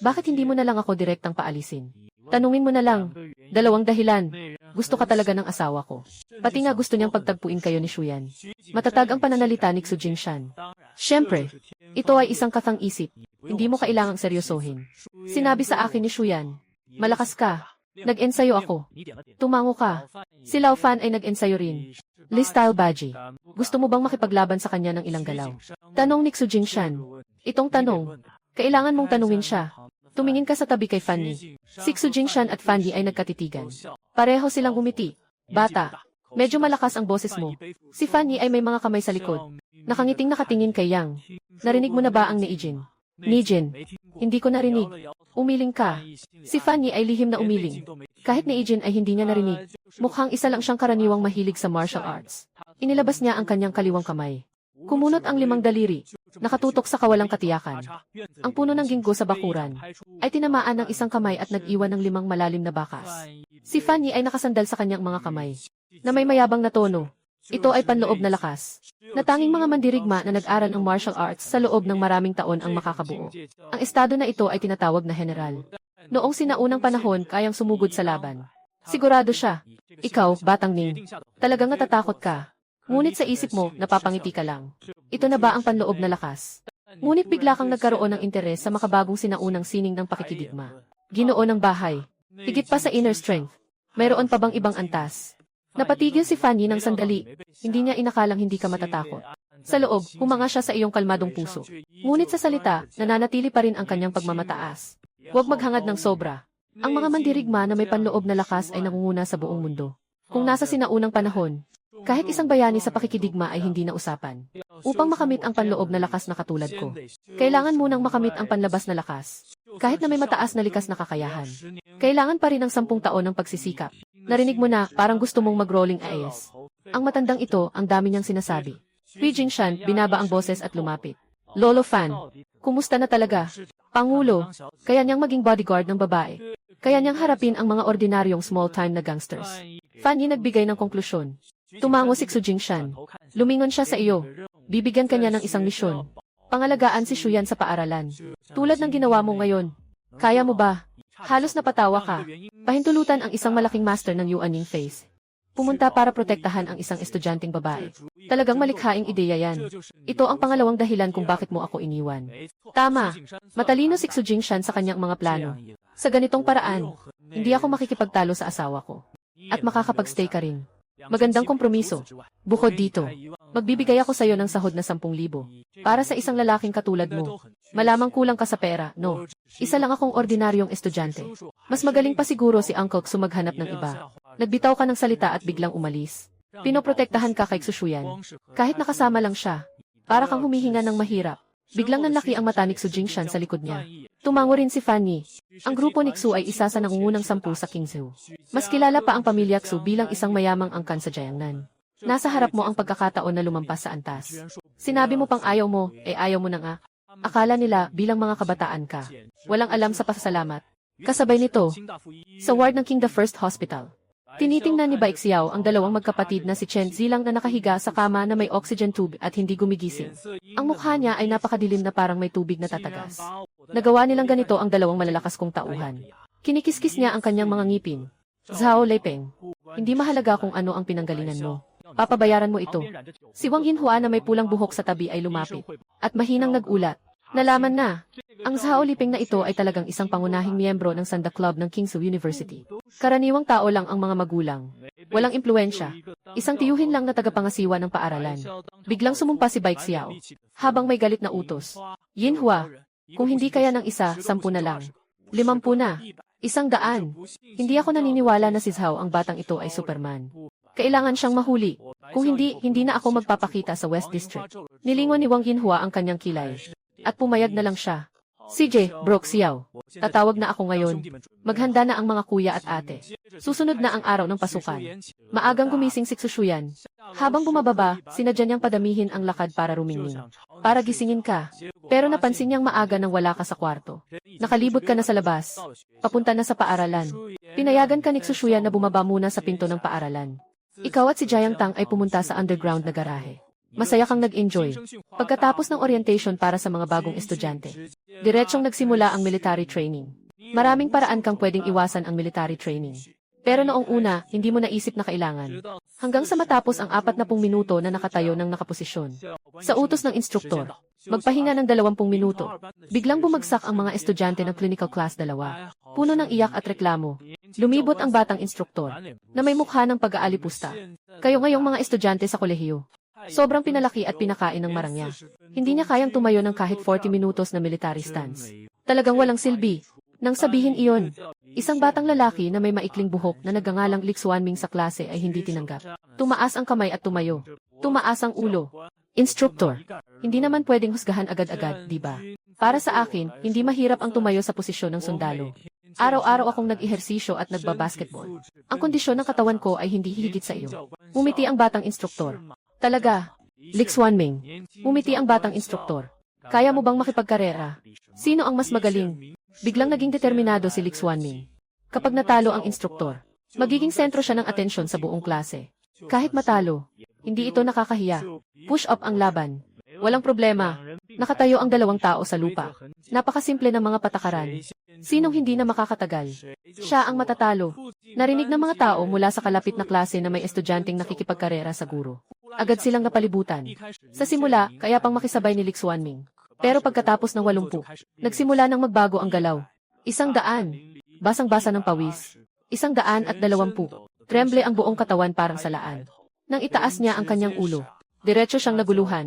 Bakit hindi mo na lang ako direktang paalisin? Tanungin mo na lang. 2 dahilan. Gusto ka talaga ng asawa ko. Pati nga gusto niyang pagtagpuin kayo ni Shuyan. Matatag ang pananalita ni Xu Jingshan. Siyempre, ito ay isang kathang-isip. Hindi mo kailangang seryosohin. Sinabi sa akin ni Shuyan, malakas ka. Nag-ensayo ako. Tumango ka. Si Lao Fan ay nag-ensayo rin. Li Style Baji. Gusto mo bang makipaglaban sa kanya ng ilang galaw? Tanong ni Xu Jingshan. Itong tanong, kailangan mong tanungin siya. Tumingin ka sa tabi kay Fanny. Si Xu Jingshan at Fanny ay nagkatitigan. Pareho silang umiti. Bata, medyo malakas ang boses mo. Si Fanny ay may mga kamay sa likod. Nakangiting nakatingin kay Yang. Narinig mo na ba ang ni Ijin? Nijin, hindi ko narinig. Umiling ka. Si Fanny ay lihim na umiling. Kahit ni Ijin ay hindi niya narinig. Mukhang isa lang siyang karaniwang mahilig sa martial arts. Inilabas niya ang kanyang kaliwang kamay. Kumunot ang 5 daliri. Nakatutok sa kawalang katiyakan. Ang puno ng ginggo sa bakuran ay tinamaan ng isang kamay at nag-iwan ng 5 malalim na bakas. Si Fanny ay nakasandal sa kanyang mga kamay, na may mayabang na tono. Ito ay panloob na lakas. Natanging mga mandirigma na nag-aral ng martial arts sa loob ng maraming taon ang makakabuo. Ang estado na ito ay tinatawag na general. Noong sinaunang panahon, kayang sumugod sa laban. Sigurado siya. Ikaw, Batang Ning, talagang natatakot ka. Ngunit sa isip mo, napapangiti ka lang. Ito na ba ang panloob na lakas? Ngunit bigla kang nagkaroon ng interes sa makabagong sinaunang sining ng pakikidigma. Ginoo ng bahay. Higit pa sa inner strength. Mayroon pa bang ibang antas? Napatigil si Fanny ng sandali. Hindi niya inakalang hindi ka matatakot. Sa loob, humanga siya sa iyong kalmadong puso. Ngunit sa salita, nananatili pa rin ang kanyang pagmamataas. Huwag maghangad ng sobra. Ang mga mandirigma na may panloob na lakas ay nangunguna sa buong mundo. Kung nasa sinaunang panahon, kahit isang bayani sa pakikidigma ay hindi na usapan. Upang makamit ang panloob na lakas na katulad ko, kailangan munang makamit ang panlabas na lakas. Kahit na may mataas na likas na kakayahan, kailangan pa rin ng 10 taon ng pagsisikap. Narinig mo na, parang gusto mong mag-rolling eyes. Ang matandang ito, ang dami niyang sinasabi. Hui Jingshan, binaba ang boses at lumapit. Lolo Fan, kumusta na talaga? Pangulo, kaya niyang maging bodyguard ng babae. Kaya niyang harapin ang mga ordinaryong small-time na gangsters. Fanny nagbigay ng konklusyon. Tumango si Xu Jingshan. Lumingon siya sa iyo. Bibigyan ka niya ng isang misyon. Pangalagaan si Shuyan sa paaralan. Tulad ng ginawa mo ngayon. Kaya mo ba? Halos napatawa ka. Pahintulutan ang isang malaking master ng Yuanying Face. Pumunta para protektahan ang isang estudyanteng babae. Talagang malikhaing ideya yan. Ito ang pangalawang dahilan kung bakit mo ako iniwan. Tama. Matalino si Xu Jingshan sa kanyang mga plano. Sa ganitong paraan, hindi ako makikipagtalo sa asawa ko. At makakapag-stay ka rin. Magandang kompromiso. Bukod dito, magbibigay ako sa iyo ng sahod na 10,000. Para sa isang lalaking katulad mo. Malamang kulang ka sa pera, no? Isa lang akong ordinaryong estudyante. Mas magaling pa siguro si Uncle Xu maghanap ng iba. Nagbitaw ka ng salita at biglang umalis. Pinoprotektahan ka kay Xushuyan. Kahit nakasama lang siya. Para kang humihinga ng mahirap. Biglang nanlaki ang mata ni Xu Jingshan sa likod niya. Tumango rin si Fanny. Ang grupo ni Xu ay isa sa nangungunang 10 sa Qingzhou. Mas kilala pa ang pamilya Xu bilang isang mayamang angkan sa Jiangnan. Nasa harap mo ang pagkakataon na lumampas sa antas. Sinabi mo pang ayaw mo, ayaw mo na nga. Akala nila bilang mga kabataan ka. Walang alam sa pasasalamat. Kasabay nito, sa ward ng King the First Hospital. Tinitingnan ni Baixiao ang dalawang magkapatid na si Chen Zilang na nakahiga sa kama na may oxygen tube at hindi gumigising. Ang mukha niya ay napakadilim na parang may tubig na tatagas. Nagawa nilang ganito ang dalawang malalakas kong tauhan. Kinikiskis niya ang kanyang mga ngipin. Zhao Leipeng, hindi mahalaga kung ano ang pinanggalingan mo. Papabayaran mo ito. Si Wang Yinhua na may pulang buhok sa tabi ay lumapit. At mahinang nagulat. Nalaman na. Ang Zhao Leipeng na ito ay talagang isang pangunahing miyembro ng Sanda Club ng Qingzhou University. Karaniwang tao lang ang mga magulang. Walang impluensya. Isang tiyuhin lang na tagapangasiwa ng paaralan. Biglang sumumpa si Baixiao. Habang may galit na utos. Yinhua, kung hindi kaya ng isa, 10 na lang. 50 na. 100. Hindi ako naniniwala na si Zhao ang batang ito ay Superman. Kailangan siyang mahuli. Kung hindi, hindi na ako magpapakita sa West District. Nilingon ni Wang Yinhua ang kanyang kilay. At pumayag na lang siya. CJ, Brooke Xiao. Tatawag na ako ngayon. Maghanda na ang mga kuya at ate. Susunod na ang araw ng pasukan. Maagang gumising si Xushuyan. Habang bumababa, sinadya niyang padamihin ang lakad para rumingning. Para gisingin ka. Pero napansin niyang maaga nang wala ka sa kwarto. Nakalibot ka na sa labas. Papunta na sa paaralan. Pinayagan ka ni Xushuyan na bumaba muna sa pinto ng paaralan. Ikaw at si Jiang Tang ay pumunta sa underground na garahe. Masaya kang nag-enjoy. Pagkatapos ng orientation para sa mga bagong estudyante, diretsong nagsimula ang military training. Maraming paraan kang pwedeng iwasan ang military training. Pero noong una, hindi mo naisip na kailangan. Hanggang sa matapos ang 40 minuto na nakatayo ng nakaposisyon. Sa utos ng instruktor, magpahinga ng 20 minuto. Biglang bumagsak ang mga estudyante ng clinical class 2. Puno ng iyak at reklamo. Lumibot ang batang instruktor, na may mukha ng pag-aalipusta. Kayo ngayong mga estudyante sa kolehiyo. Sobrang pinalaki at pinakain ng marangya. Hindi niya kayang tumayo ng kahit 40 minutos na military stance. Talagang walang silbi. Nang sabihin iyon, isang batang lalaki na may maikling buhok na nagngangalang Li Xuanming sa klase ay hindi tinanggap. Tumaas ang kamay at tumayo. Tumaas ang ulo. Instructor, hindi naman pwedeng husgahan agad-agad, di ba? Para sa akin, hindi mahirap ang tumayo sa posisyon ng sundalo. Araw-araw akong nag-ehersisyo at nagbabasketball. Ang kondisyon ng katawan ko ay hindi hihigit sa iyo. Umiti ang batang instruktor. Talaga, Li Xuanming. Umiti ang batang instruktor. Kaya mo bang makipagkarera? Sino ang mas magaling? Biglang naging determinado si Li Xuanming. Kapag natalo ang instruktor, magiging sentro siya ng atensyon sa buong klase. Kahit matalo, hindi ito nakakahiya. Push up ang laban. Walang problema. Nakatayo ang 2 tao sa lupa. Napakasimple ng mga patakaran. Sinong hindi na makakatagal? Siya ang matatalo. Narinig ng mga tao mula sa kalapit na klase na may estudyanteng nakikipagkarera sa guro. Agad silang napalibutan. Sa simula, kaya pang makisabay ni Li Xuanming. Pero pagkatapos ng 80, nagsimula nang magbago ang galaw. 100. Basang-basa ng pawis. 120. Tremble ang buong katawan parang salaan. Nang itaas niya ang kanyang ulo, diretso siyang naguluhan.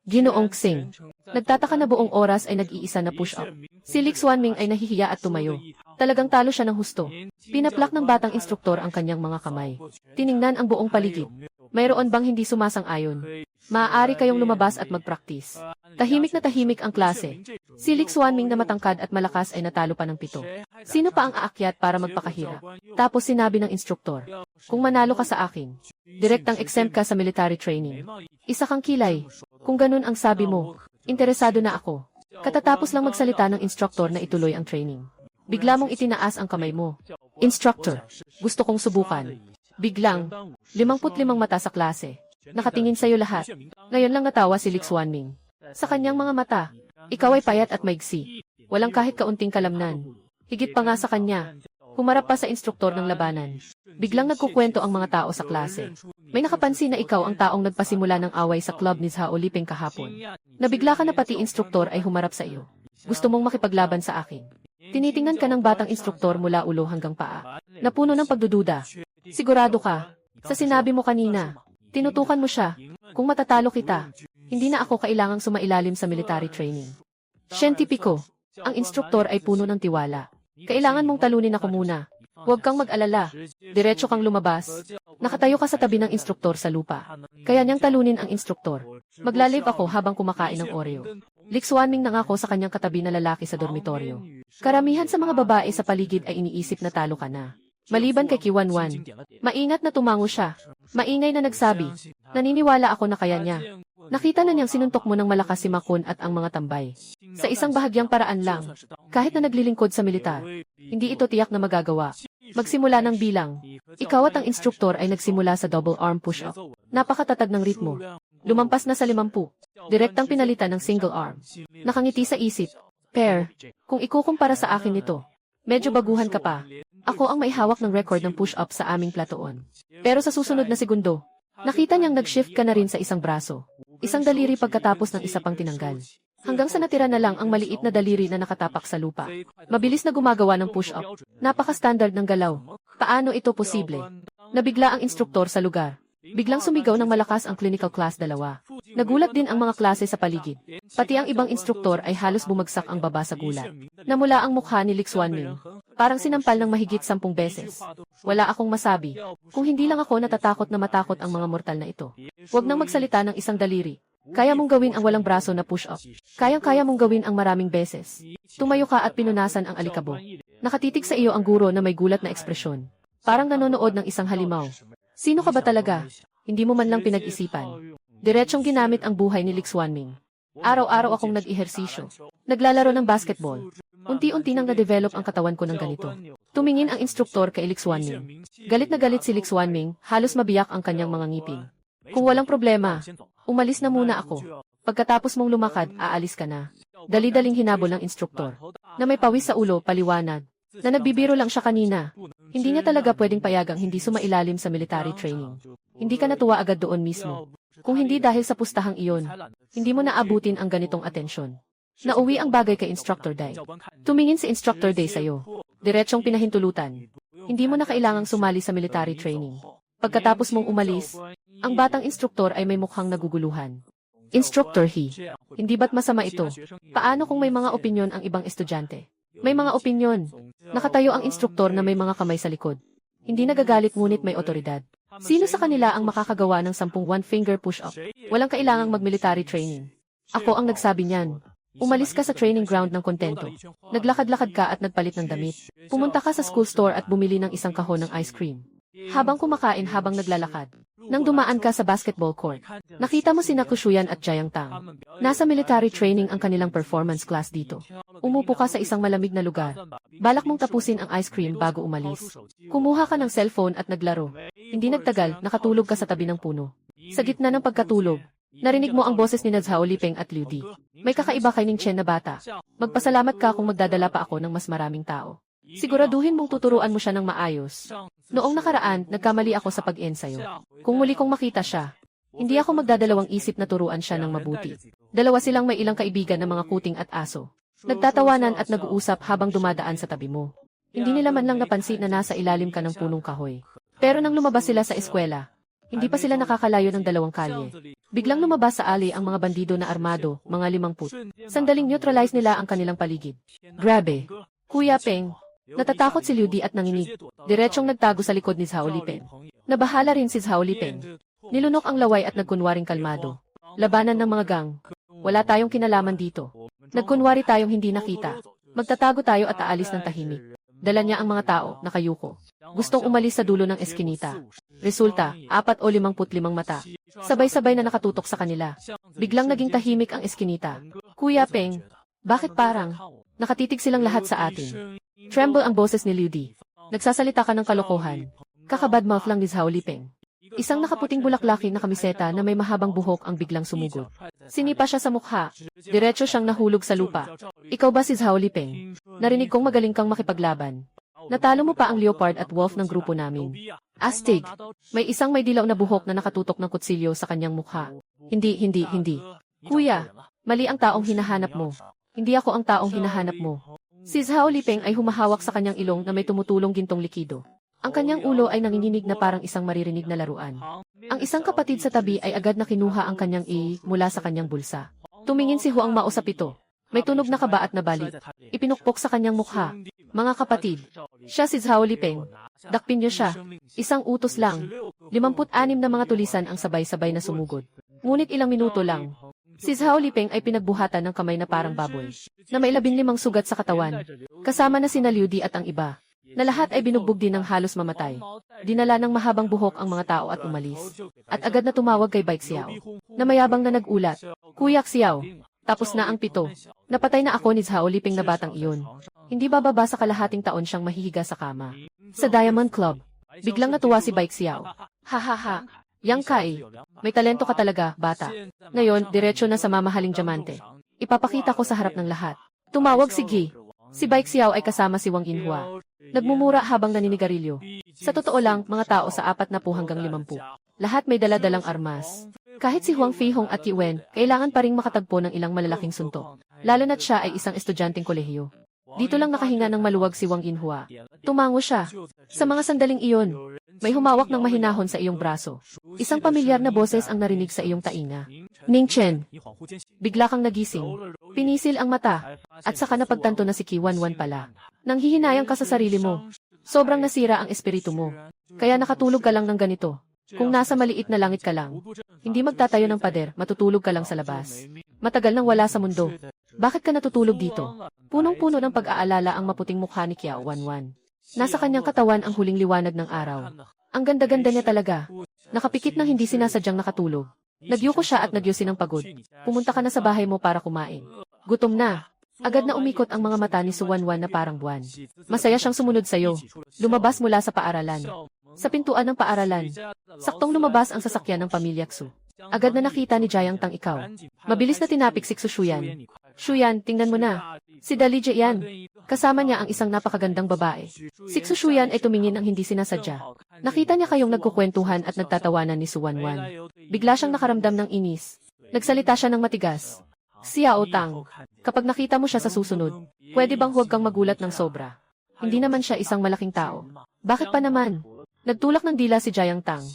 Ginoong Xing. Nagtataka na buong oras ay nag-iisa na push-up. Si Lik Xuanming ay nahihiya at tumayo. Talagang talo siya ng husto. Pinaplak ng batang instruktor ang kanyang mga kamay. Tiningnan ang buong paligid. Mayroon bang hindi sumasang-ayon? Maaari kayong lumabas at mag-practice. Tahimik na tahimik ang klase. Si Lik Xuanming na matangkad at malakas ay natalo pa ng 7. Sino pa ang aakyat para magpakahirap? Tapos sinabi ng instruktor, kung manalo ka sa akin, direktang exempt ka sa military training. Isa kang kilay. Kung ganun ang sabi mo, interesado na ako. Katatapos lang magsalita ng instruktor na ituloy ang training. Bigla mong itinaas ang kamay mo. Instructor, gusto kong subukan. Biglang, 55 mata sa klase. Nakatingin sa'yo lahat. Ngayon lang natawa si Lik Xuanming. Sa kanyang mga mata, ikaw ay payat at maigsi. Walang kahit kaunting kalamnan. Higit pa nga sa kanya, humarap pa sa instruktor ng labanan. Biglang nagkukwento ang mga tao sa klase. May nakapansin na ikaw ang taong nagpasimula ng away sa club ni Zhao Liping kahapon. Nabigla ka na pati instruktor ay humarap sa iyo. Gusto mong makipaglaban sa akin. Tinitingnan ka ng batang instruktor mula ulo hanggang paa. Napuno ng pagdududa. Sigurado ka. Sa sinabi mo kanina, tinutukan mo siya. Kung matatalo kita, hindi na ako kailangang sumailalim sa military training. Siyentipiko, ang instruktor ay puno ng tiwala. Kailangan mong talunin ako muna. Huwag kang mag-alala. Diretso kang lumabas. Nakatayo ka sa tabi ng instruktor sa lupa. Kaya niyang talunin ang instruktor. Maglalib ako habang kumakain ng Oreo. Lik Xuanming nangako sa kanyang katabi na lalaki sa dormitoryo. Karamihan sa mga babae sa paligid ay iniisip na talo ka na. Maliban kay Kiwanwan. Maingat na tumango siya. Maingay na nagsabi, naniniwala ako na kaya niya. Nakita na niyang sinuntok mo ng malakas si Makun at ang mga tambay. Sa isang bahagyang paraan lang, kahit na naglilingkod sa militar, hindi ito tiyak na magagawa. Magsimula ng bilang. Ikaw at ang instruktor ay nagsimula sa double arm push-up. Napakatatag ng ritmo. Lumampas na sa 50. Direktang pinalitan ng single arm. Nakangiti sa isip. Per, kung ikukumpara sa akin ito, medyo baguhan ka pa. Ako ang may hawak ng record ng push-up sa aming platoon. Pero sa susunod na segundo, nakita niyang nag-shift ka na rin sa isang braso. Isang daliri pagkatapos ng isa pang tinanggal. Hanggang sa natira na lang ang maliit na daliri na nakatapak sa lupa. Mabilis na gumagawa ng push-up. Napaka-standard ng galaw. Paano ito posible? Nabigla ang instruktor sa lugar. Biglang sumigaw ng malakas ang clinical class 2. Nagulat din ang mga klase sa paligid. Pati ang ibang instruktor ay halos bumagsak ang baba sa gulat. Namula ang mukha ni Lik Xuanming. Parang sinampal ng mahigit 10 beses. Wala akong masabi. Kung hindi lang ako natatakot na matakot ang mga mortal na ito. Huwag nang magsalita ng isang daliri. Kaya mong gawin ang walang braso na push-up. Kayang-kaya mong gawin ang maraming beses. Tumayo ka at pinunasan ang alikabok. Nakatitig sa iyo ang guro na may gulat na ekspresyon. Parang nanonood ng isang halimaw. Sino ka ba talaga? Hindi mo man lang pinag-isipan. Diretsyong ginamit ang buhay ni Lik Xuanming. Araw-araw akong nag-ehersisyo. Naglalaro ng basketball. Unti-unti nang na-develop ang katawan ko ng ganito. Tumingin ang instruktor kay Lik Xuanming. Galit na galit si Lik Xuanming, halos mabiyak ang kanyang mga ngipin. Kung walang problema, umalis na muna ako. Pagkatapos mong lumakad, aalis ka na. Dali-daling hinabol ng instruktor. Na may pawis sa ulo, paliwanag. Na nagbibiro lang siya kanina. Hindi niya talaga pwedeng payagang hindi sumailalim sa military training. Hindi ka natuwa agad doon mismo. Kung hindi dahil sa pustahang iyon, hindi mo naabutin ang ganitong atensyon. Nauwi ang bagay kay Instructor Dai. Tumingin si Instructor Dai sa'yo. Diretsyong pinahintulutan. Hindi mo na kailangang sumali sa military training. Pagkatapos mong umalis, ang batang instruktor ay may mukhang naguguluhan. Instructor He, hindi ba't masama ito? Paano kung may mga opinyon ang ibang estudyante? May mga opinyon. Nakatayo ang instruktor na may mga kamay sa likod. Hindi nagagalit ngunit may otoridad. Sino sa kanila ang makakagawa ng 10 one-finger push-up? Walang kailangang mag-military training. Ako ang nagsabi niyan. Umalis ka sa training ground ng kontento. Naglakad-lakad ka at nagpalit ng damit. Pumunta ka sa school store at bumili ng isang kahon ng ice cream. Habang kumakain habang naglalakad. Nang dumaan ka sa basketball court, nakita mo sina Kushuyan at Jiang Tang. Nasa military training ang kanilang performance class dito. Umupo ka sa isang malamig na lugar. Balak mong tapusin ang ice cream bago umalis. Kumuha ka ng cellphone at naglaro. Hindi nagtagal, nakatulog ka sa tabi ng puno. Sa gitna ng pagkatulog, narinig mo ang boses ni Zhao Liping at Liu Di. May kakaiba kay Ning Chen na bata. Magpasalamat ka kung magdadala pa ako ng mas maraming tao. Siguraduhin mong tuturuan mo siya ng maayos. Noong nakaraan, nagkamali ako sa pag-ensayo. Kung muli kong makita siya, hindi ako magdadalawang isip na turuan siya ng mabuti. Dalawa silang may ilang kaibigan na mga kuting at aso. Nagtatawanan at nag-uusap habang dumadaan sa tabi mo. Hindi nila man lang napansin na nasa ilalim ka ng punong kahoy. Pero nang lumabas sila sa eskwela, hindi pa sila nakakalayo ng 2 kalye. Biglang lumabas sa alley ang mga bandido na armado, mga 50. Sandaling neutralize nila ang kanilang paligid. Grabe. Kuya Peng. Natatakot si Liu Di at nanginig. Diretsong nagtago sa likod ni Zhao Lipeng. Nabahala rin si Zhao Lipeng. Nilunok ang laway at nagkunwaring kalmado. Labanan ng mga gang. Wala tayong kinalaman dito. Nagkunwari tayong hindi nakita. Magtatago tayo at aalis ng tahimik. Dala niya ang mga tao, nakayuko. Gustong umalis sa dulo ng eskinita. Resulta, 4 o 55 mata. Sabay-sabay na nakatutok sa kanila. Biglang naging tahimik ang eskinita. Kuya Peng, bakit parang nakatitig silang lahat sa atin? Tremble ang boses ni Liu Di. Nagsasalita ka ng kalokohan. Kakabadmouth lang ni Zhao Lipeng. Isang nakaputing bulaklaki na kamiseta na may mahabang buhok ang biglang sumugod. Sinipa siya sa mukha. Diretso siyang nahulog sa lupa. Ikaw ba si Zhao Lipeng? Narinig kong magaling kang makipaglaban. Natalo mo pa ang Leopard at Wolf ng grupo namin. Astig. May isang may dilaw na buhok na nakatutok ng kutsilyo sa kanyang mukha. Hindi. Kuya, mali ang taong hinahanap mo. Hindi ako ang taong hinahanap mo. Si Zhao Lipeng ay humahawak sa kanyang ilong na may tumutulong gintong likido. Ang kanyang ulo ay nanginginig na parang isang maririnig na laruan. Ang isang kapatid sa tabi ay agad na kinuha ang kanyang mula sa kanyang bulsa. Tumingin si Huang Mao sa pito. May tunog na kaba at nabalik. Ipinukpok sa kanyang mukha. Mga kapatid, siya si Zhao Lipeng. Dakpin niyo siya. Isang utos lang. 56 na mga tulisan ang sabay-sabay na sumugod. Ngunit ilang minuto lang. Si Zhao Lipeng ay pinagbuhatan ng kamay na parang baboy, na may 15 sugat sa katawan. Kasama na sina Liu Di at ang iba, na lahat ay binugbog din ng halos mamatay. Dinala ng mahabang buhok ang mga tao at umalis. At agad na tumawag kay Baik Xiao, na mayabang na nagulat. Kuya Xiao, tapos na ang 7. Napatay na ako ni Zhao Lipeng na batang iyon. Hindi bababa sa kalahating taon siyang mahihiga sa kama. Sa Diamond Club, biglang natuwa si Baik Xiao. Ha. Yang Kai, may talento ka talaga, bata. Ngayon, diretsyo na sa mamahaling diamante. Ipapakita ko sa harap ng lahat. Tumawag si Gi. Si Baik Xiao ay kasama si Wang Yinhua. Nagmumura habang naninigarilyo. Sa totoo lang, mga tao sa 40 hanggang 50. Lahat may dala-dalang armas. Kahit si Huang Feihong at Yuen, kailangan pa ring makatagpo ng ilang malalaking suntok. Lalo na't siya ay isang estudyanteng kolehiyo. Dito lang nakahinga ng maluwag si Wang Yinhua. Tumango siya. Sa mga sandaling iyon, may humawak ng mahinahon sa iyong braso. Isang pamilyar na boses ang narinig sa iyong tainga. Ning Chen. Bigla kang nagising. Pinisil ang mata. At saka napagtanto na si Qiwanwan pala. Nanghihinayang ka sa sarili mo. Sobrang nasira ang espiritu mo. Kaya nakatulog ka lang ng ganito. Kung nasa maliit na langit ka lang, hindi magtatayo ng pader, matutulog ka lang sa labas. Matagal nang wala sa mundo. Bakit ka natutulog dito? Punong-puno ng pag-aalala ang maputing mukha ni Qiwanwan. Nasa kanyang katawan ang huling liwanag ng araw. Ang ganda-ganda niya talaga. Nakapikit ng hindi sinasadyang nakatulog. Nagyuko siya at nagyusin ng pagod. Pumunta ka na sa bahay mo para kumain. Gutom na. Agad na umikot ang mga mata ni Suwanwan na parang buwan. Masaya siyang sumunod sayo. Lumabas mula sa paaralan. Sa pintuan ng paaralan, saktong lumabas ang sasakyan ng pamilya Xu. Agad na nakita ni Jiang Tang ikaw. Mabilis na tinapik si Xu Shuyan. Shuyan, tingnan mo na. Si Dalije yan. Kasama niya ang isang napakagandang babae. Si Xu Shuyan ay tumingin ng hindi sinasadya. Nakita niya kayong nagkukwentuhan at nagtatawanan ni Suwanwan. Bigla siyang nakaramdam ng inis. Nagsalita siya ng matigas. Xiao Tang, kapag nakita mo siya sa susunod, pwede bang huwag kang magulat ng sobra? Hindi naman siya isang malaking tao. Bakit pa naman? Nagtulak ng dila si Jiang Tang.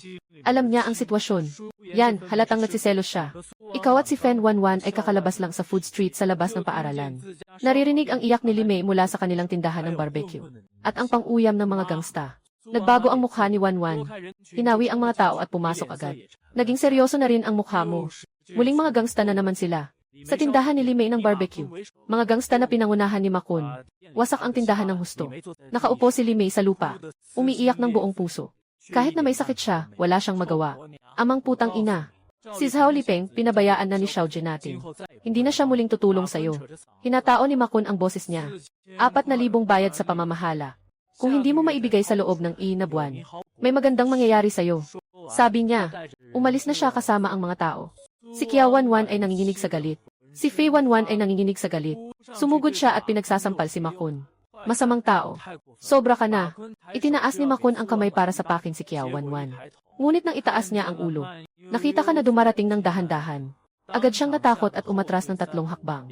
Alam niya ang sitwasyon. Yan, halatang nagsiselos siya. Ikaw at si Fen Wanwan ay kakalabas lang sa food street sa labas ng paaralan. Naririnig ang iyak ni Limei mula sa kanilang tindahan ng barbecue. At ang pang-uyam ng mga gangsta. Nagbago ang mukha ni Wanwan. Hinawi ang mga tao at pumasok agad. Naging seryoso na rin ang mukha mo. Muling mga gangsta na naman sila. Sa tindahan ni Limei ng barbecue, mga gangsta na pinangunahan ni Makun. Wasak ang tindahan ng husto. Nakaupo si Limei sa lupa. Umiiyak ng buong puso. Kahit na may sakit siya, wala siyang magawa. Amang putang ina. Si Zhao Lipeng, pinabayaan na ni Xiao Jie natin. Hindi na siya muling tutulong sa'yo. Hinatao ni Makun ang boses niya. 4,000 bayad sa pamamahala. Kung hindi mo maibigay sa loob ng na buwan, may magandang mangyayari sa'yo. Sabi niya, umalis na siya kasama ang mga tao. Si Qiwanwan ay nanginginig sa galit. Si Fei Wanwan ay nanginginig sa galit. Sumugod siya at pinagsasampal si Makun. Masamang tao. Sobra ka na. Itinaas ni Makun ang kamay para sapakin si Qiwanwan. Ngunit nang itaas niya ang ulo, nakita ka na dumarating ng dahan-dahan. Agad siyang natakot at umatras ng 3 hakbang.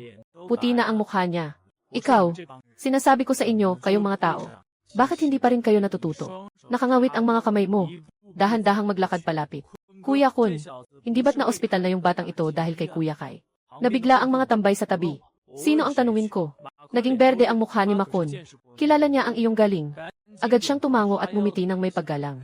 Puti na ang mukha niya. Ikaw, sinasabi ko sa inyo, kayong mga tao. Bakit hindi pa rin kayo natututo? Nakangawit ang mga kamay mo. Dahan-dahang maglakad palapit. Kuya Kun, hindi ba't na ospital na yung batang ito dahil kay Kuya Kai? Nabigla ang mga tambay sa tabi. Sino ang tanungin ko? Naging berde ang mukha ni Makun. Kilala niya ang iyong galing. Agad siyang tumango at ngumiti ng may paggalang.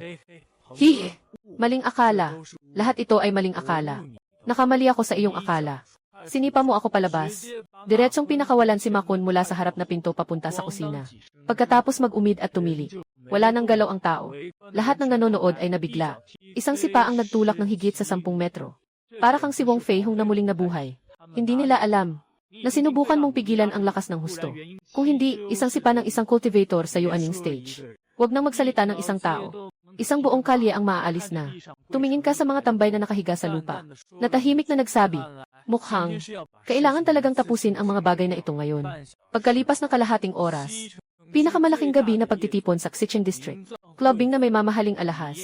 Hi! Maling akala. Lahat ito ay maling akala. Nakamali ako sa iyong akala. Sinipa mo ako palabas. Diretsong pinakawalan si Makun mula sa harap na pinto papunta sa kusina. Pagkatapos mag-umid at tumili. Wala nang galaw ang tao. Lahat ng nanonood ay nabigla. Isang sipa ang nagtulak ng higit sa 10 metro. Para kang si Wong Fei Hung na muling nabuhay. Hindi nila alam na sinubukan mong pigilan ang lakas ng husto. Kung hindi, isang sipa ng isang cultivator sa Yuaning stage. Huwag nang magsalita ng isang tao. Isang buong kalye ang maaalis na. Tumingin ka sa mga tambay na nakahiga sa lupa. Natahimik na nagsabi, mukhang, kailangan talagang tapusin ang mga bagay na ito ngayon. Pagkalipas ng kalahating oras, pinakamalaking gabi na pagtitipon sa Xicheng District. Clubbing na may mamahaling alahas.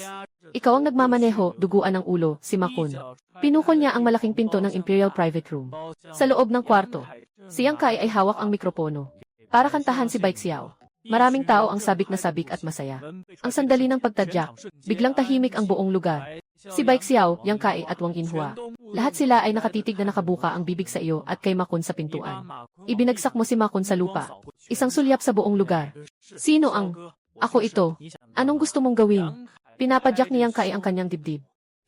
Ikaw ang nagmamaneho, duguan ng ulo, si Makun. Pinukol niya ang malaking pinto ng Imperial Private Room. Sa loob ng kwarto, si Yang Kai ay hawak ang mikropono. Para kantahan si Baik Xiao. Maraming tao ang sabik na sabik at masaya. Ang sandali ng pagtadyak, biglang tahimik ang buong lugar. Si Baik Xiao, Yang Kai at Wang Yinhua. Lahat sila ay nakatitig na nakabuka ang bibig sa iyo at kay Makun sa pintuan. Ibinagsak mo si Makun sa lupa. Isang sulyap sa buong lugar. Sino ang? Ako ito. Anong gusto mong gawin? Pinapadyak ni Yang Kai ang kanyang dibdib.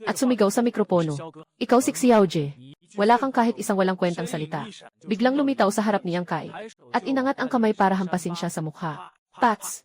At sumigaw sa mikropono. Ikaw si Xiaoje. Wala kang kahit isang walang kwentang salita. Biglang lumitaw sa harap ni Yang Kai. At inangat ang kamay para hampasin siya sa mukha. Pats.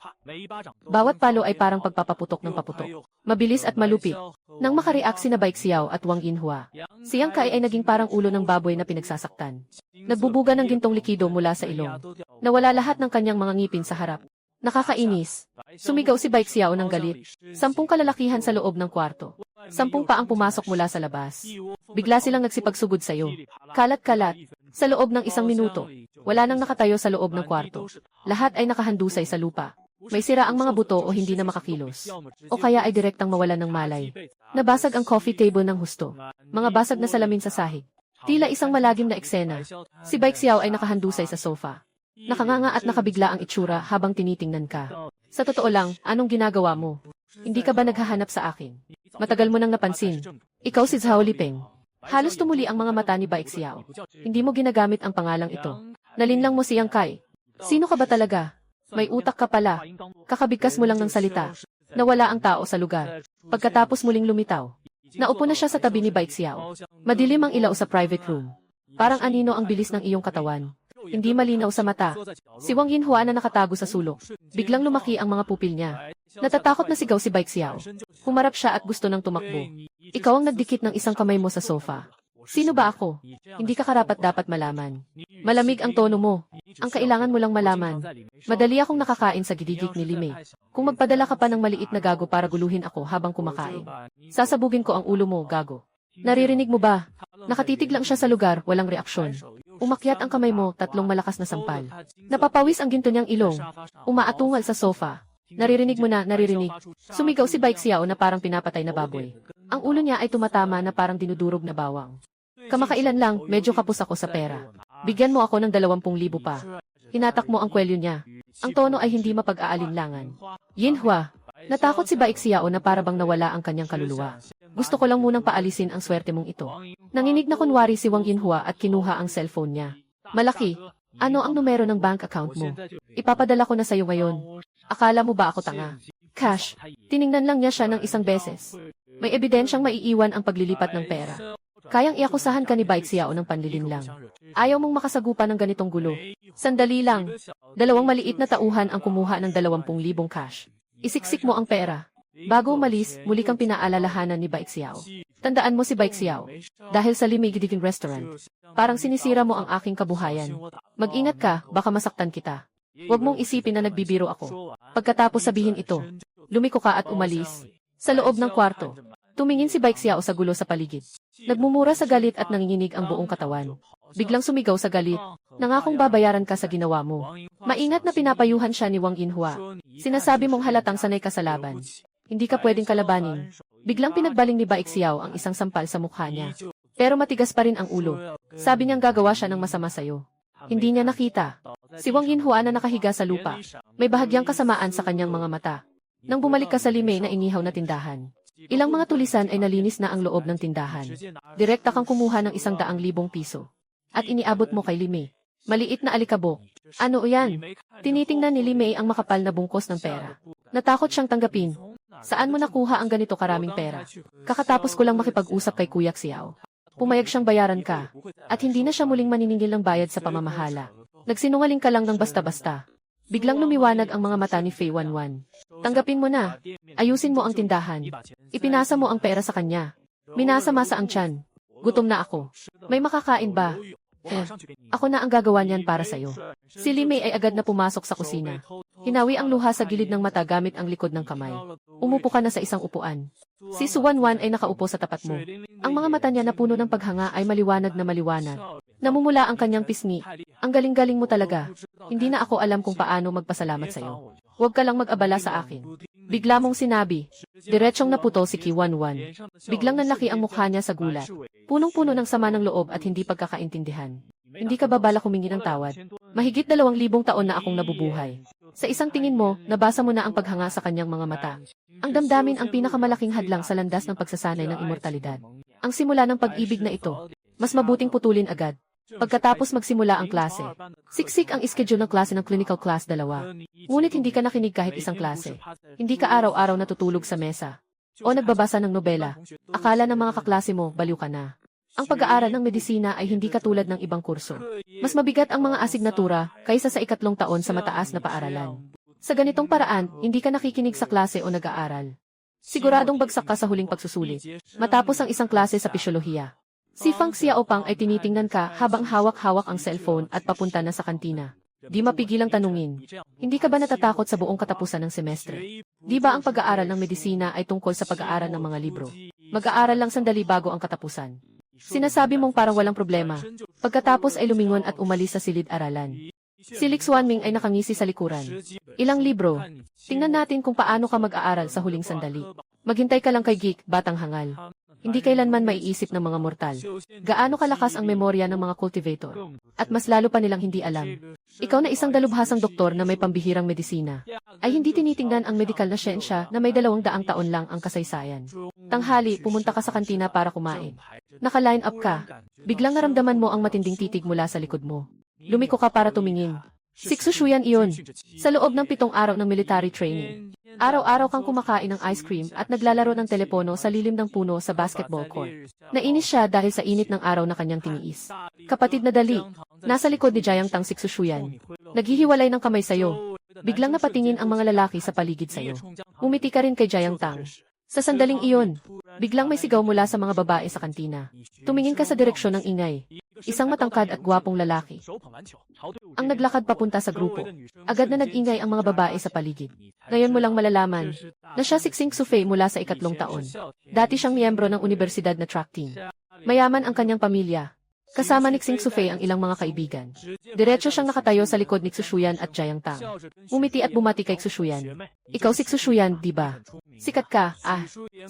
Bawat palo ay parang pagpapaputok ng paputok. Mabilis at malupit. Nang makareact sina Baik Xiao at Wang Yinhua, si Yang Kai ay naging parang ulo ng baboy na pinagsasaktan. Nagbubuga ng gintong likido mula sa ilong. Nawala lahat ng kanyang mga ngipin sa harap. Nakakainis. Sumigaw si Baik Xiao ng galit. 10 kalalakihan sa loob ng kwarto. 10 pa ang pumasok mula sa labas. Bigla silang nagsipagsugod sa iyo. Kalat-kalat. Sa loob ng 1 minuto, wala nang nakatayo sa loob ng kwarto. Lahat ay nakahandusay sa lupa. May sira ang mga buto o hindi na makakilos. O kaya ay direktang mawalan ng malay. Nabasag ang coffee table ng husto. Mga basag na salamin sa sahig. Tila isang malagim na eksena. Si Baik Xiao ay nakahandusay sa sofa. Nakanganga at nakabigla ang itsura habang tinitingnan ka. Sa totoo lang, anong ginagawa mo? Hindi ka ba naghahanap sa akin? Matagal mo nang napansin. Ikaw si Zhao Lipeng. Halos tumuli ang mga mata ni Baik Xiao. Hindi mo ginagamit ang pangalang ito. Nalinlang mo si Yang Kai. Sino ka ba talaga? May utak ka pala. Kakabigkas mo lang ng salita. Nawala ang tao sa lugar. Pagkatapos muling lumitaw. Naupo na siya sa tabi ni Baik Xiao. Madilim ang ilaw sa private room. Parang anino ang bilis ng iyong katawan. Hindi malinaw sa mata. Si Wang Yinhua na nakatago sa sulok. Biglang lumaki ang mga pupil niya. Natatakot na sigaw si Baik Xiao. Humarap siya at gusto nang tumakbo. Ikaw ang nagdikit ng isang kamay mo sa sofa. Sino ba ako? Hindi ka karapat-dapat malaman. Malamig ang tono mo. Ang kailangan mo lang malaman. Madali akong nakakain sa gidigik ni Lime. Kung magpadala ka pa ng maliit na gago para guluhin ako habang kumakain, sasabugin ko ang ulo mo, gago. Naririnig mo ba? Nakatitig lang siya sa lugar, walang reaksyon. Umakyat ang kamay mo, 3 malakas na sampal. Napapawis ang ginto niyang ilong. Umaatungal sa sofa. Naririnig mo na, naririnig. Sumigaw si Baik Xiao na parang pinapatay na baboy. Ang ulo niya ay tumatama na parang dinudurog na bawang. Kamakailan lang, medyo kapos ako sa pera. Bigyan mo ako ng 20,000 pa. Hinatak mo ang kwelyo niya. Ang tono ay hindi mapag-aalinlangan. Yinhua, natakot si Baik Xiao na parabang nawala ang kanyang kaluluwa. Gusto ko lang munang paalisin ang swerte mong ito. Nanginig na kunwari si Wang Yinhua at kinuha ang cellphone niya. Malaki. Ano ang numero ng bank account mo? Ipapadala ko na sa'yo ngayon. Akala mo ba ako tanga? Cash. Tiningnan lang niya siya ng 1 beses. May ebidensyang maiiwan ang paglilipat ng pera. Kayang iakusahan ka ni Baik Xiao ng panlilinlang. Ayaw mong makasagupa ng ganitong gulo. Sandali lang. 2 maliit na tauhan ang kumuha ng 20,000 cash. Isiksik mo ang pera. Bago umalis, muli kang pinaalalahanan ni Baik Xiao. Tandaan mo si Baik Xiao. Dahil sa Lime Gidiging Restaurant, parang sinisira mo ang aking kabuhayan. Mag-ingat ka, baka masaktan kita. Huwag mong isipin na nagbibiro ako. Pagkatapos sabihin ito, lumiko ka at umalis. Sa loob ng kwarto, tumingin si Baik Xiao sa gulo sa paligid. Nagmumura sa galit at nanginginig ang buong katawan. Biglang sumigaw sa galit, nangakong babayaran ka sa ginawa mo. Maingat na pinapayuhan siya ni Wang Yinhua. Sinasabi mong halatang sanay ka sa laban. Hindi ka pwedeng kalabanin. Biglang pinagbaling ni Baik Xiao ang isang sampal sa mukha niya. Pero matigas pa rin ang ulo. Sabi niyang gagawa siya ng masama sa'yo. Hindi niya nakita. Si Wang Yinhua na nakahiga sa lupa. May bahagyang kasamaan sa kanyang mga mata. Nang bumalik ka sa Limay na inihaw na tindahan, ilang mga tulisan ay nalinis na ang loob ng tindahan. Direkta kang kumuha ng 100,000 piso. At iniabot mo kay Limay. Maliit na alikabok. Ano yan? Tinitingnan ni Limay ang makapal na bungkos ng pera. Natakot siyang tanggapin. Saan mo nakuha ang ganito karaming pera? Kakatapos ko lang makipag-usap kay Kuya Xiao. Pumayag siyang bayaran ka. At hindi na siya muling maniningil ng bayad sa pamamahala. Nagsinungaling ka lang ng basta-basta. Biglang lumiwanag ang mga mata ni Fei Wanwan. Tanggapin mo na. Ayusin mo ang tindahan. Ipinasa mo ang pera sa kanya. Minasa-masa ang tiyan. Gutom na ako. May makakain ba? Ako na ang gagawa niyan para sa'yo. Si Limay ay agad na pumasok sa kusina. Hinawi ang luha sa gilid ng mata gamit ang likod ng kamay. Umupo ka na sa isang upuan. Si Su Wanwan ay nakaupo sa tapat mo. Ang mga mata niya na puno ng paghanga ay maliwanag na maliwanag. Namumula ang kanyang pisngi. Ang galing-galing mo talaga. Hindi na ako alam kung paano magpasalamat sa'yo. Huwag ka lang mag-abala sa akin. Bigla mong sinabi. Diretsyong naputol si Ki Wanwan. Biglang nanlaki ang mukha niya sa gulat. Punong-puno ng sama ng loob at hindi pagkakaintindihan. Hindi ka ba balak humingi ng tawad? Mahigit 2,000 taon na akong nabubuhay. Sa isang tingin mo, nabasa mo na ang paghanga sa kanyang mga mata. Ang damdamin ang pinakamalaking hadlang sa landas ng pagsasanay ng immortalidad. Ang simula ng pag-ibig na ito, mas mabuting putulin agad. Pagkatapos magsimula ang klase. Siksik ang schedule ng klase ng clinical class 2. Ngunit hindi ka nakinig kahit isang klase. Hindi ka araw-araw natutulog sa mesa. O nagbabasa ng nobela. Akala ng mga kaklase mo, baliw ka na. Ang pag-aaral ng medisina ay hindi katulad ng ibang kurso. Mas mabigat ang mga asignatura kaysa sa 3 taon sa mataas na paaralan. Sa ganitong paraan, hindi ka nakikinig sa klase o nag-aaral. Siguradong bagsak ka sa huling pagsusulit. Matapos ang isang klase sa pisyolohiya. Si Fang Xiaopang ay tinitingnan ka habang hawak-hawak ang cellphone at papunta na sa kantina. Di mapigilang tanungin. Hindi ka ba natatakot sa buong katapusan ng semestre? Di ba ang pag-aaral ng medisina ay tungkol sa pag-aaral ng mga libro? Mag-aaral lang sandali bago ang katapusan. Sinasabi mong parang walang problema. Pagkatapos ay lumingon at umalis sa silid-aralan. Si Lix Wanming ay nakangisi sa likuran. Ilang libro? Tingnan natin kung paano ka mag-aaral sa huling sandali. Maghintay ka lang kay Geek, batang hangal. Hindi kailanman maiisip ng mga mortal. Gaano kalakas ang memorya ng mga cultivator. At mas lalo pa nilang hindi alam. Ikaw na isang dalubhasang doktor na may pambihirang medisina, ay hindi tinitingnan ang medikal na siyensya na may 200 taon lang ang kasaysayan. Tanghali, pumunta ka sa kantina para kumain. Naka-line up ka. Biglang naramdaman mo ang matinding titig mula sa likod mo. Lumiko ka para tumingin. Siksushuyan iyon. Sa loob ng 7 araw ng military training. Araw-araw kang kumakain ng ice cream at naglalaro ng telepono sa lilim ng puno sa basketball court. Nainis siya dahil sa init ng araw na kanyang tiniis. Kapatid na dali, nasa likod ni Jiang Tang Siksushuyan. Naghihiwalay ng kamay sayo. Biglang napatingin ang mga lalaki sa paligid sayo. Umiti ka rin kay Jiang Tang. Sa sandaling iyon, biglang may sigaw mula sa mga babae sa kantina. Tumingin ka sa direksyon ng ingay. Isang matangkad at gwapong lalaki. Ang naglakad papunta sa grupo. Agad na nag-ingay ang mga babae sa paligid. Ngayon mo lang malalaman na siya si Xing Sufei mula sa 3 taon. Dati siyang miyembro ng universidad na track team. Mayaman ang kanyang pamilya. Kasama ni Xing Sufei ang ilang mga kaibigan. Diretso siyang nakatayo sa likod ni Xushuyan at Jiang Tang. Umiti at bumati kay Xushuyan. Ikaw si Xushuyan, di ba? Sikat ka,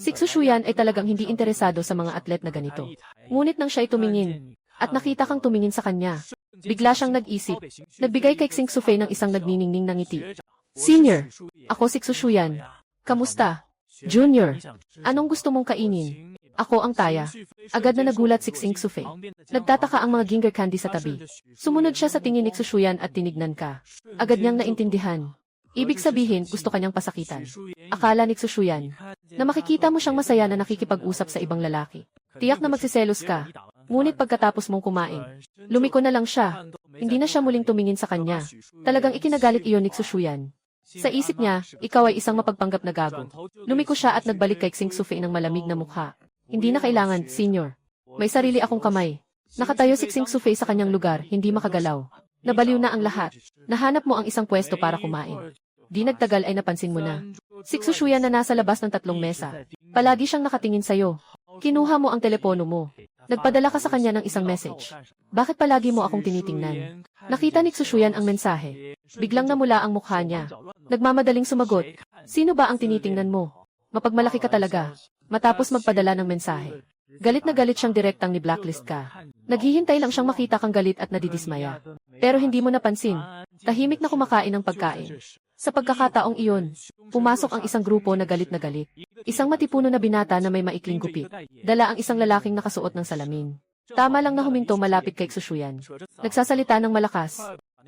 Si Xushuyan ay talagang hindi interesado sa mga atlet na ganito. Ngunit nang siya ay tumingin, at nakita kang tumingin sa kanya, bigla siyang nag-isip. Nagbigay kay Xing Sufei ng isang nagniningning na ngiti. Senior, ako si Xushuyan. Kamusta? Junior, anong gusto mong kainin? Ako ang taya. Agad na nagulat si Xing Sufei. Nagtataka ang mga ginger candy sa tabi. Sumunod siya sa tingin ni Xushuyan at tinignan ka. Agad niyang naintindihan. Ibig sabihin, gusto kanyang pasakitan. Akala ni Xushuyan na makikita mo siyang masaya na nakikipag-usap sa ibang lalaki. Tiyak na magsiselos ka. Ngunit pagkatapos mong kumain, lumiko na lang siya. Hindi na siya muling tumingin sa kanya. Talagang ikinagalit iyon ni Xushuyan. Sa isip niya, ikaw ay isang mapagpanggap na gago. Lumiko siya at nagbalik kay Xing Sufei ng malamig na mukha. Hindi na kailangan, senior. May sarili akong kamay. Nakatayo si Xing Sufei sa kanyang lugar, hindi makagalaw. Nabaliw na ang lahat. Nahanap mo ang isang pwesto para kumain. Di nagtagal ay napansin mo na. Si Xushuyan na nasa labas ng 3 mesa. Palagi siyang nakatingin sa'yo. Kinuha mo ang telepono mo. Nagpadala ka sa kanya ng isang message. Bakit palagi mo akong tinitingnan? Nakita ni Xushuyan ang mensahe. Biglang namula ang mukha niya. Nagmamadaling sumagot. Sino ba ang tinitingnan mo? Mapagmalaki ka talaga. Matapos magpadala ng mensahe. Galit na galit siyang direktang ni blacklist ka. Naghihintay lang siyang makita kang galit at nadidismaya. Pero hindi mo napansin. Tahimik na kumakain ng pagkain. Sa pagkakataong iyon, pumasok ang isang grupo na galit na galit. Isang matipuno na binata na may maikling gupit. Dala ang isang lalaking nakasuot ng salamin. Tama lang na huminto malapit kay Xuxuyan. Nagsasalita ng malakas.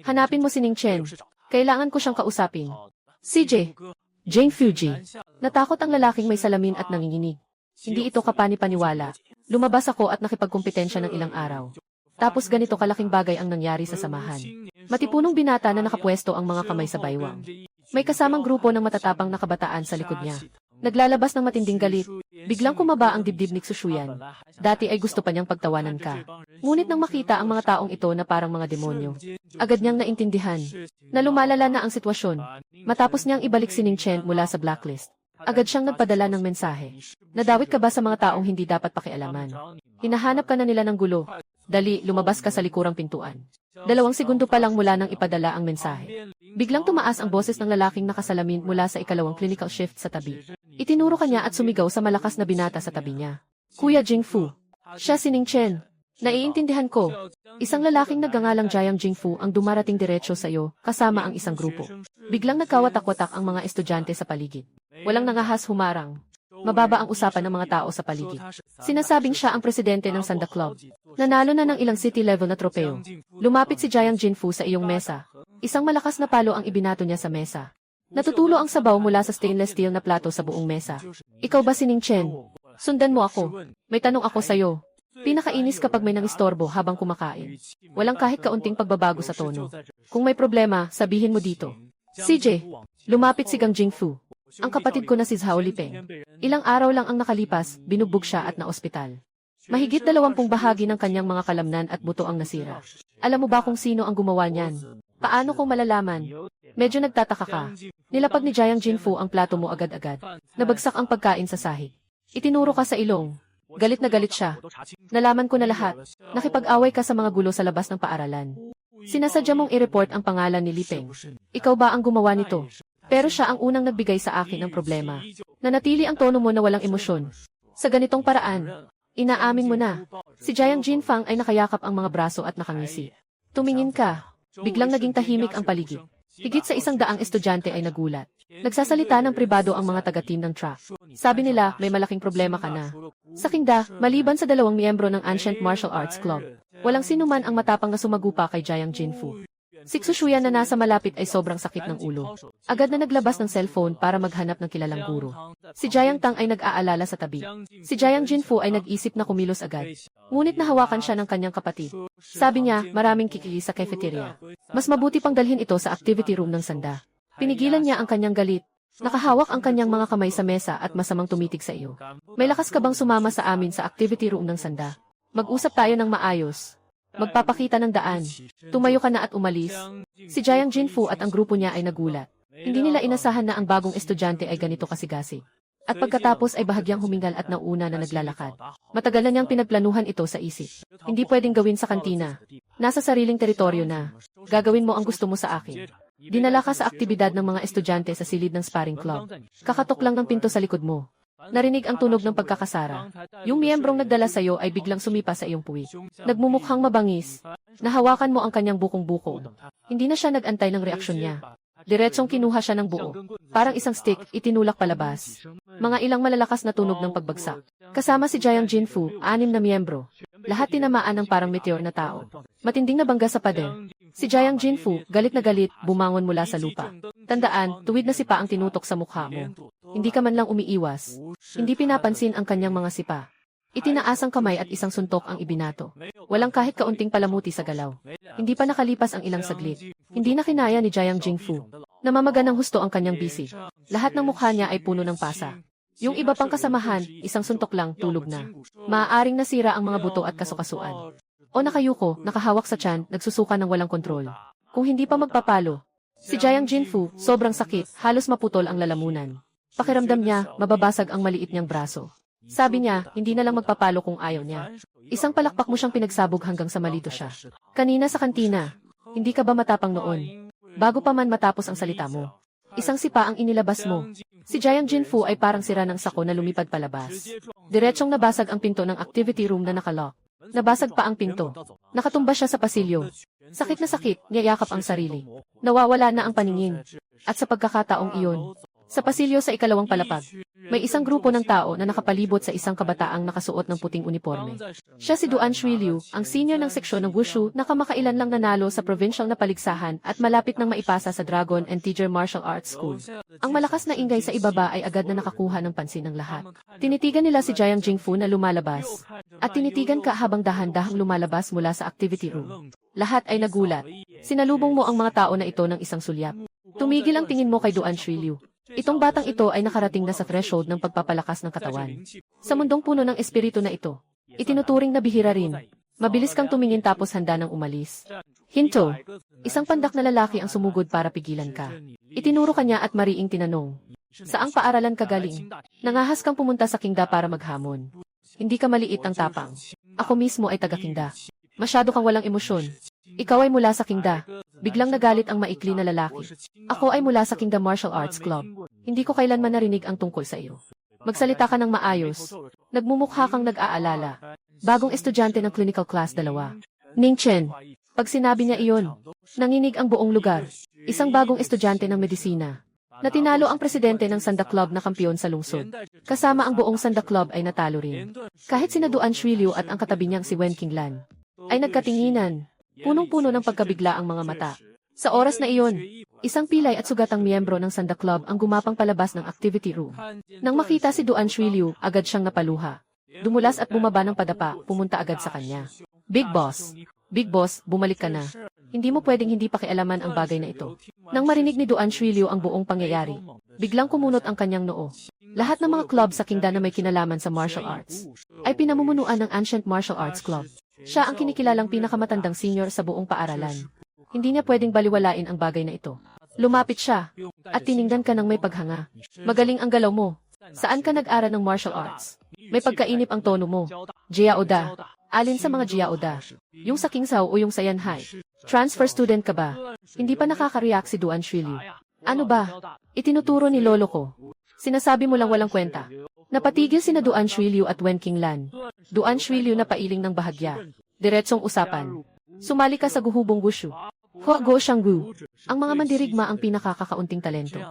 Hanapin mo si Ning Chen. Kailangan ko siyang kausapin. CJ. Jane Fuji. Natakot ang lalaking may salamin at nanginginig. Hindi ito kapani-paniwala. Lumabas ako at nakipagkumpetensya ng ilang araw. Tapos ganito kalaking bagay ang nangyari sa samahan. Matipunong binata na nakapwesto ang mga kamay sa baywang. May kasamang grupo ng matatapang na kabataan sa likod niya. Naglalabas ng matinding galit. Biglang kumaba ang dibdib ni Xuxuyan. Dati ay gusto pa niyang pagtawanan ka. Ngunit nang makita ang mga taong ito na parang mga demonyo, agad niyang naintindihan na lumalala na ang sitwasyon. Matapos niyang ibalik si Ning Chen mula sa blacklist, agad siyang nagpadala ng mensahe. Nadawit ka ba sa mga taong hindi dapat pakialaman? Hinahanap ka na nila ng gulo. Dali, lumabas ka sa likurang pintuan. 2 segundo pa lang mula nang ipadala ang mensahe. Biglang tumaas ang boses ng lalaking nakasalamin mula sa ikalawang clinical shift sa tabi. Itinuro kanya at sumigaw sa malakas na binata sa tabi niya. Kuya Jingfu. Siya si Ning Chen. Naiintindihan ko. Isang lalaking nagngangalang Jiang Jingfu ang dumarating diretso sa iyo, kasama ang isang grupo. Biglang nagkawatak-watak ang mga estudyante sa paligid. Walang nangahas humarang. Mababa ang usapan ng mga tao sa paligid. Sinasabing siya ang presidente ng Sanda Club. Nanalo na ng ilang city-level na tropeo. Lumapit si Jiang Jinfu sa iyong mesa. Isang malakas na palo ang ibinato niya sa mesa. Natutulo ang sabaw mula sa stainless steel na plato sa buong mesa. Ikaw ba si Ning Chen? Sundan mo ako. May tanong ako sa'yo. Pinakainis kapag may nangistorbo habang kumakain. Walang kahit kaunting pagbabago sa tono. Kung may problema, sabihin mo dito. CJ, lumapit si Gang Jingfu. Ang kapatid ko na si Zhao Lipeng. Ilang araw lang ang nakalipas, binugbog siya at naospital. Mahigit 20 bahagi ng kanyang mga kalamnan at buto ang nasira. Alam mo ba kung sino ang gumawa niyan? Paano kung malalaman? Medyo nagtataka ka. Nilapag ni Jiang Jinfu ang plato mo agad-agad. Nabagsak ang pagkain sa sahig. Itinuro ka sa ilong. Galit na galit siya. Nalaman ko na lahat. Nakipag-away ka sa mga gulo sa labas ng paaralan. Sinasadya mong i-report ang pangalan ni Lipeng. Ikaw ba ang gumawa nito? Pero siya ang unang nagbigay sa akin ng problema. Nanatili ang tono mo na walang emosyon. Sa ganitong paraan, inaamin mo na. Si Jiang Jinfang ay nakayakap ang mga braso at nakangisi. Tumingin ka. Biglang naging tahimik ang paligid. Higit sa 100 estudyante ay nagulat. Nagsasalita ng pribado ang mga taga-team ng track. Sabi nila, may malaking problema ka na. Sa Kingda, maliban sa 2 miyembro ng Ancient Martial Arts Club, walang sinuman ang matapang na sumagupa kay Jiang Jinfu. Si Xuxuyan na nasa malapit ay sobrang sakit ng ulo. Agad na naglabas ng cellphone para maghanap ng kilalang guro. Si Jiang Tang ay nag-aalala sa tabi. Si Jiang Jinfu ay nag-isip na kumilos agad. Ngunit nahawakan siya ng kanyang kapatid. Sabi niya, maraming kikili sa cafeteria. Mas mabuti pang dalhin ito sa activity room ng Sanda. Pinigilan niya ang kanyang galit. Nakahawak ang kanyang mga kamay sa mesa at masamang tumitig sa iyo. May lakas ka bang sumama sa amin sa activity room ng Sanda? Mag-usap tayo ng maayos. Magpapakita ng daan. Tumayo ka na at umalis. Si Jiang Jinfu at ang grupo niya ay nagulat. Hindi nila inasahan na ang bagong estudyante ay ganito kasigasig. At pagkatapos ay bahagyang humingal at nauna na naglalakad. Matagal na niyang pinagplanuhan ito sa isip. Hindi pwedeng gawin sa kantina. Nasa sariling teritoryo na. Gagawin mo ang gusto mo sa akin. Dinala ka sa aktibidad ng mga estudyante sa silid ng sparring club. Kakatok lang ng pinto sa likod mo. Narinig ang tunog ng pagkakasara. Yung miyembrong nagdala sa'yo ay biglang sumipa sa iyong puwit. Nagmumukhang mabangis. Nahawakan mo ang kanyang bukong-buko. Hindi na siya nag-antay ng reaksyon niya. Diretsong kinuha siya ng buo. Parang isang stick, itinulak palabas. Mga ilang malalakas na tunog ng pagbagsak. Kasama si Jiang Jinfu, 6 na miyembro. Lahat tinamaan ng parang meteor na tao. Matinding nabangga sa pader. Si Jiang Jinfu, galit na galit, bumangon mula sa lupa. Tandaan, tuwid na sipa ang tinutok sa mukha mo. Hindi ka man lang umiiwas. Hindi pinapansin ang kanyang mga sipa. Itinaas ang kamay at isang suntok ang ibinato. Walang kahit kaunting palamuti sa galaw. Hindi pa nakalipas ang ilang saglit. Hindi na kinaya ni Jiang Jingfu. Namamaga ng husto ang kanyang bisi. Lahat ng mukha niya ay puno ng pasa. Yung iba pang kasamahan, isang suntok lang, tulog na. Maaaring nasira ang mga buto at kasukasuan. O nakayuko, nakahawak sa tiyan, nagsusuka ng walang kontrol. Kung hindi pa magpapalo, si Jiang Jinfu, sobrang sakit, halos maputol ang lalamunan. Pakiramdam niya, mababasag ang maliit niyang braso. Sabi niya, hindi na lang magpapalo kung ayaw niya. Isang palakpak mo siyang pinagsabog hanggang sa malito siya. Kanina sa kantina, hindi ka ba matapang noon? Bago pa man matapos ang salita mo. Isang sipa ang inilabas mo. Si Jiang Jinfu ay parang sira ng sako na lumipad palabas. Diretsong nabasag ang pinto ng activity room na nakalock. Nabasag pa ang pinto. Nakatumba siya sa pasilyo. Sakit na sakit, niyayakap ang sarili. Nawawala na ang paningin. At sa pagkakataong iyon, sa pasilyo sa ikalawang palapag, may isang grupo ng tao na nakapalibot sa isang kabataang nakasuot ng puting uniforme. Siya si Duan Shuiliu, ang senior ng seksyon ng Wushu na kamakailan lang nanalo sa provincial na paligsahan at malapit nang maipasa sa Dragon and Tiger Martial Arts School. Ang malakas na ingay sa ibaba ay agad na nakakuha ng pansin ng lahat. Tinitigan nila si Jiang Jingfu na lumalabas. At tinitigan ka habang dahan-dahang lumalabas mula sa activity room. Lahat ay nagulat. Sinalubong mo ang mga tao na ito ng isang sulyap. Tumigil ang tingin mo kay Duan Shuiliu. Itong batang ito ay nakarating na sa threshold ng pagpapalakas ng katawan. Sa mundong puno ng espiritu na ito, itinuturing na bihira rin. Mabilis kang tumingin tapos handa nang umalis. Hinto, isang pandak na lalaki ang sumugod para pigilan ka. Itinuro kanya at mariing tinanong, saang paaralan ka galing? Nangahas kang pumunta sa Kingda para maghamon. Hindi ka maliit ang tapang. Ako mismo ay taga-Kingda. Masyado kang walang emosyon. Ikaw ay mula sa Kingda. Biglang nagalit ang maikli na lalaki. Ako ay mula sa Kingdom Martial Arts Club. Hindi ko kailanman narinig ang tungkol sa iyo. Magsalita ka ng maayos. Nagmumukha kang nag-aalala. Bagong estudyante ng clinical class 2. Ning Chen. Pag sinabi niya iyon, nanginig ang buong lugar. Isang bagong estudyante ng medisina. Natinalo ang presidente ng Sanda Club na kampiyon sa lungsod. Kasama ang buong Sanda Club ay natalo rin. Kahit sina Duan Shuiliu at ang katabi niyang si Wen Qinglan ay nagkatinginan. Punong-puno ng pagkabigla ang mga mata. Sa oras na iyon, isang pilay at sugatang miyembro ng Sanda Club ang gumapang palabas ng activity room. Nang makita si Duan Shuiliu, agad siyang napaluha. Dumulas at bumaba ng padapa, pumunta agad sa kanya. Big Boss, bumalik ka na. Hindi mo pwedeng hindi pakialaman ang bagay na ito. Nang marinig ni Duan Shuiliu ang buong pangyayari, biglang kumunot ang kanyang noo. Lahat ng mga club sa Kingda na may kinalaman sa martial arts ay pinamumunuan ng Ancient Martial Arts Club. Siya ang kinikilalang pinakamatandang senior sa buong paaralan. Hindi niya pwedeng baliwalain ang bagay na ito. Lumapit siya at tiningnan ka ng may paghanga. Magaling ang galaw mo. Saan ka nag-aral ng martial arts? May pagkainip ang tono mo. Jia Oda. Alin sa mga Jia Oda? Yung sa Kingsao o yung sa Yanhai? Transfer student ka ba? Hindi pa nakaka-react si Duan Shuiliu. Ano ba? Itinuturo ni lolo ko. Sinasabi mo lang walang kwenta. Napatigil sina Duan Shuiliu at Wen Qinglan. Duan Shuiliu na pailing ng bahagya. Diretsong usapan. Sumali ka sa guhubong wushu. Huago Shanggu. Ang mga mandirigma ang pinakakakaunting talento.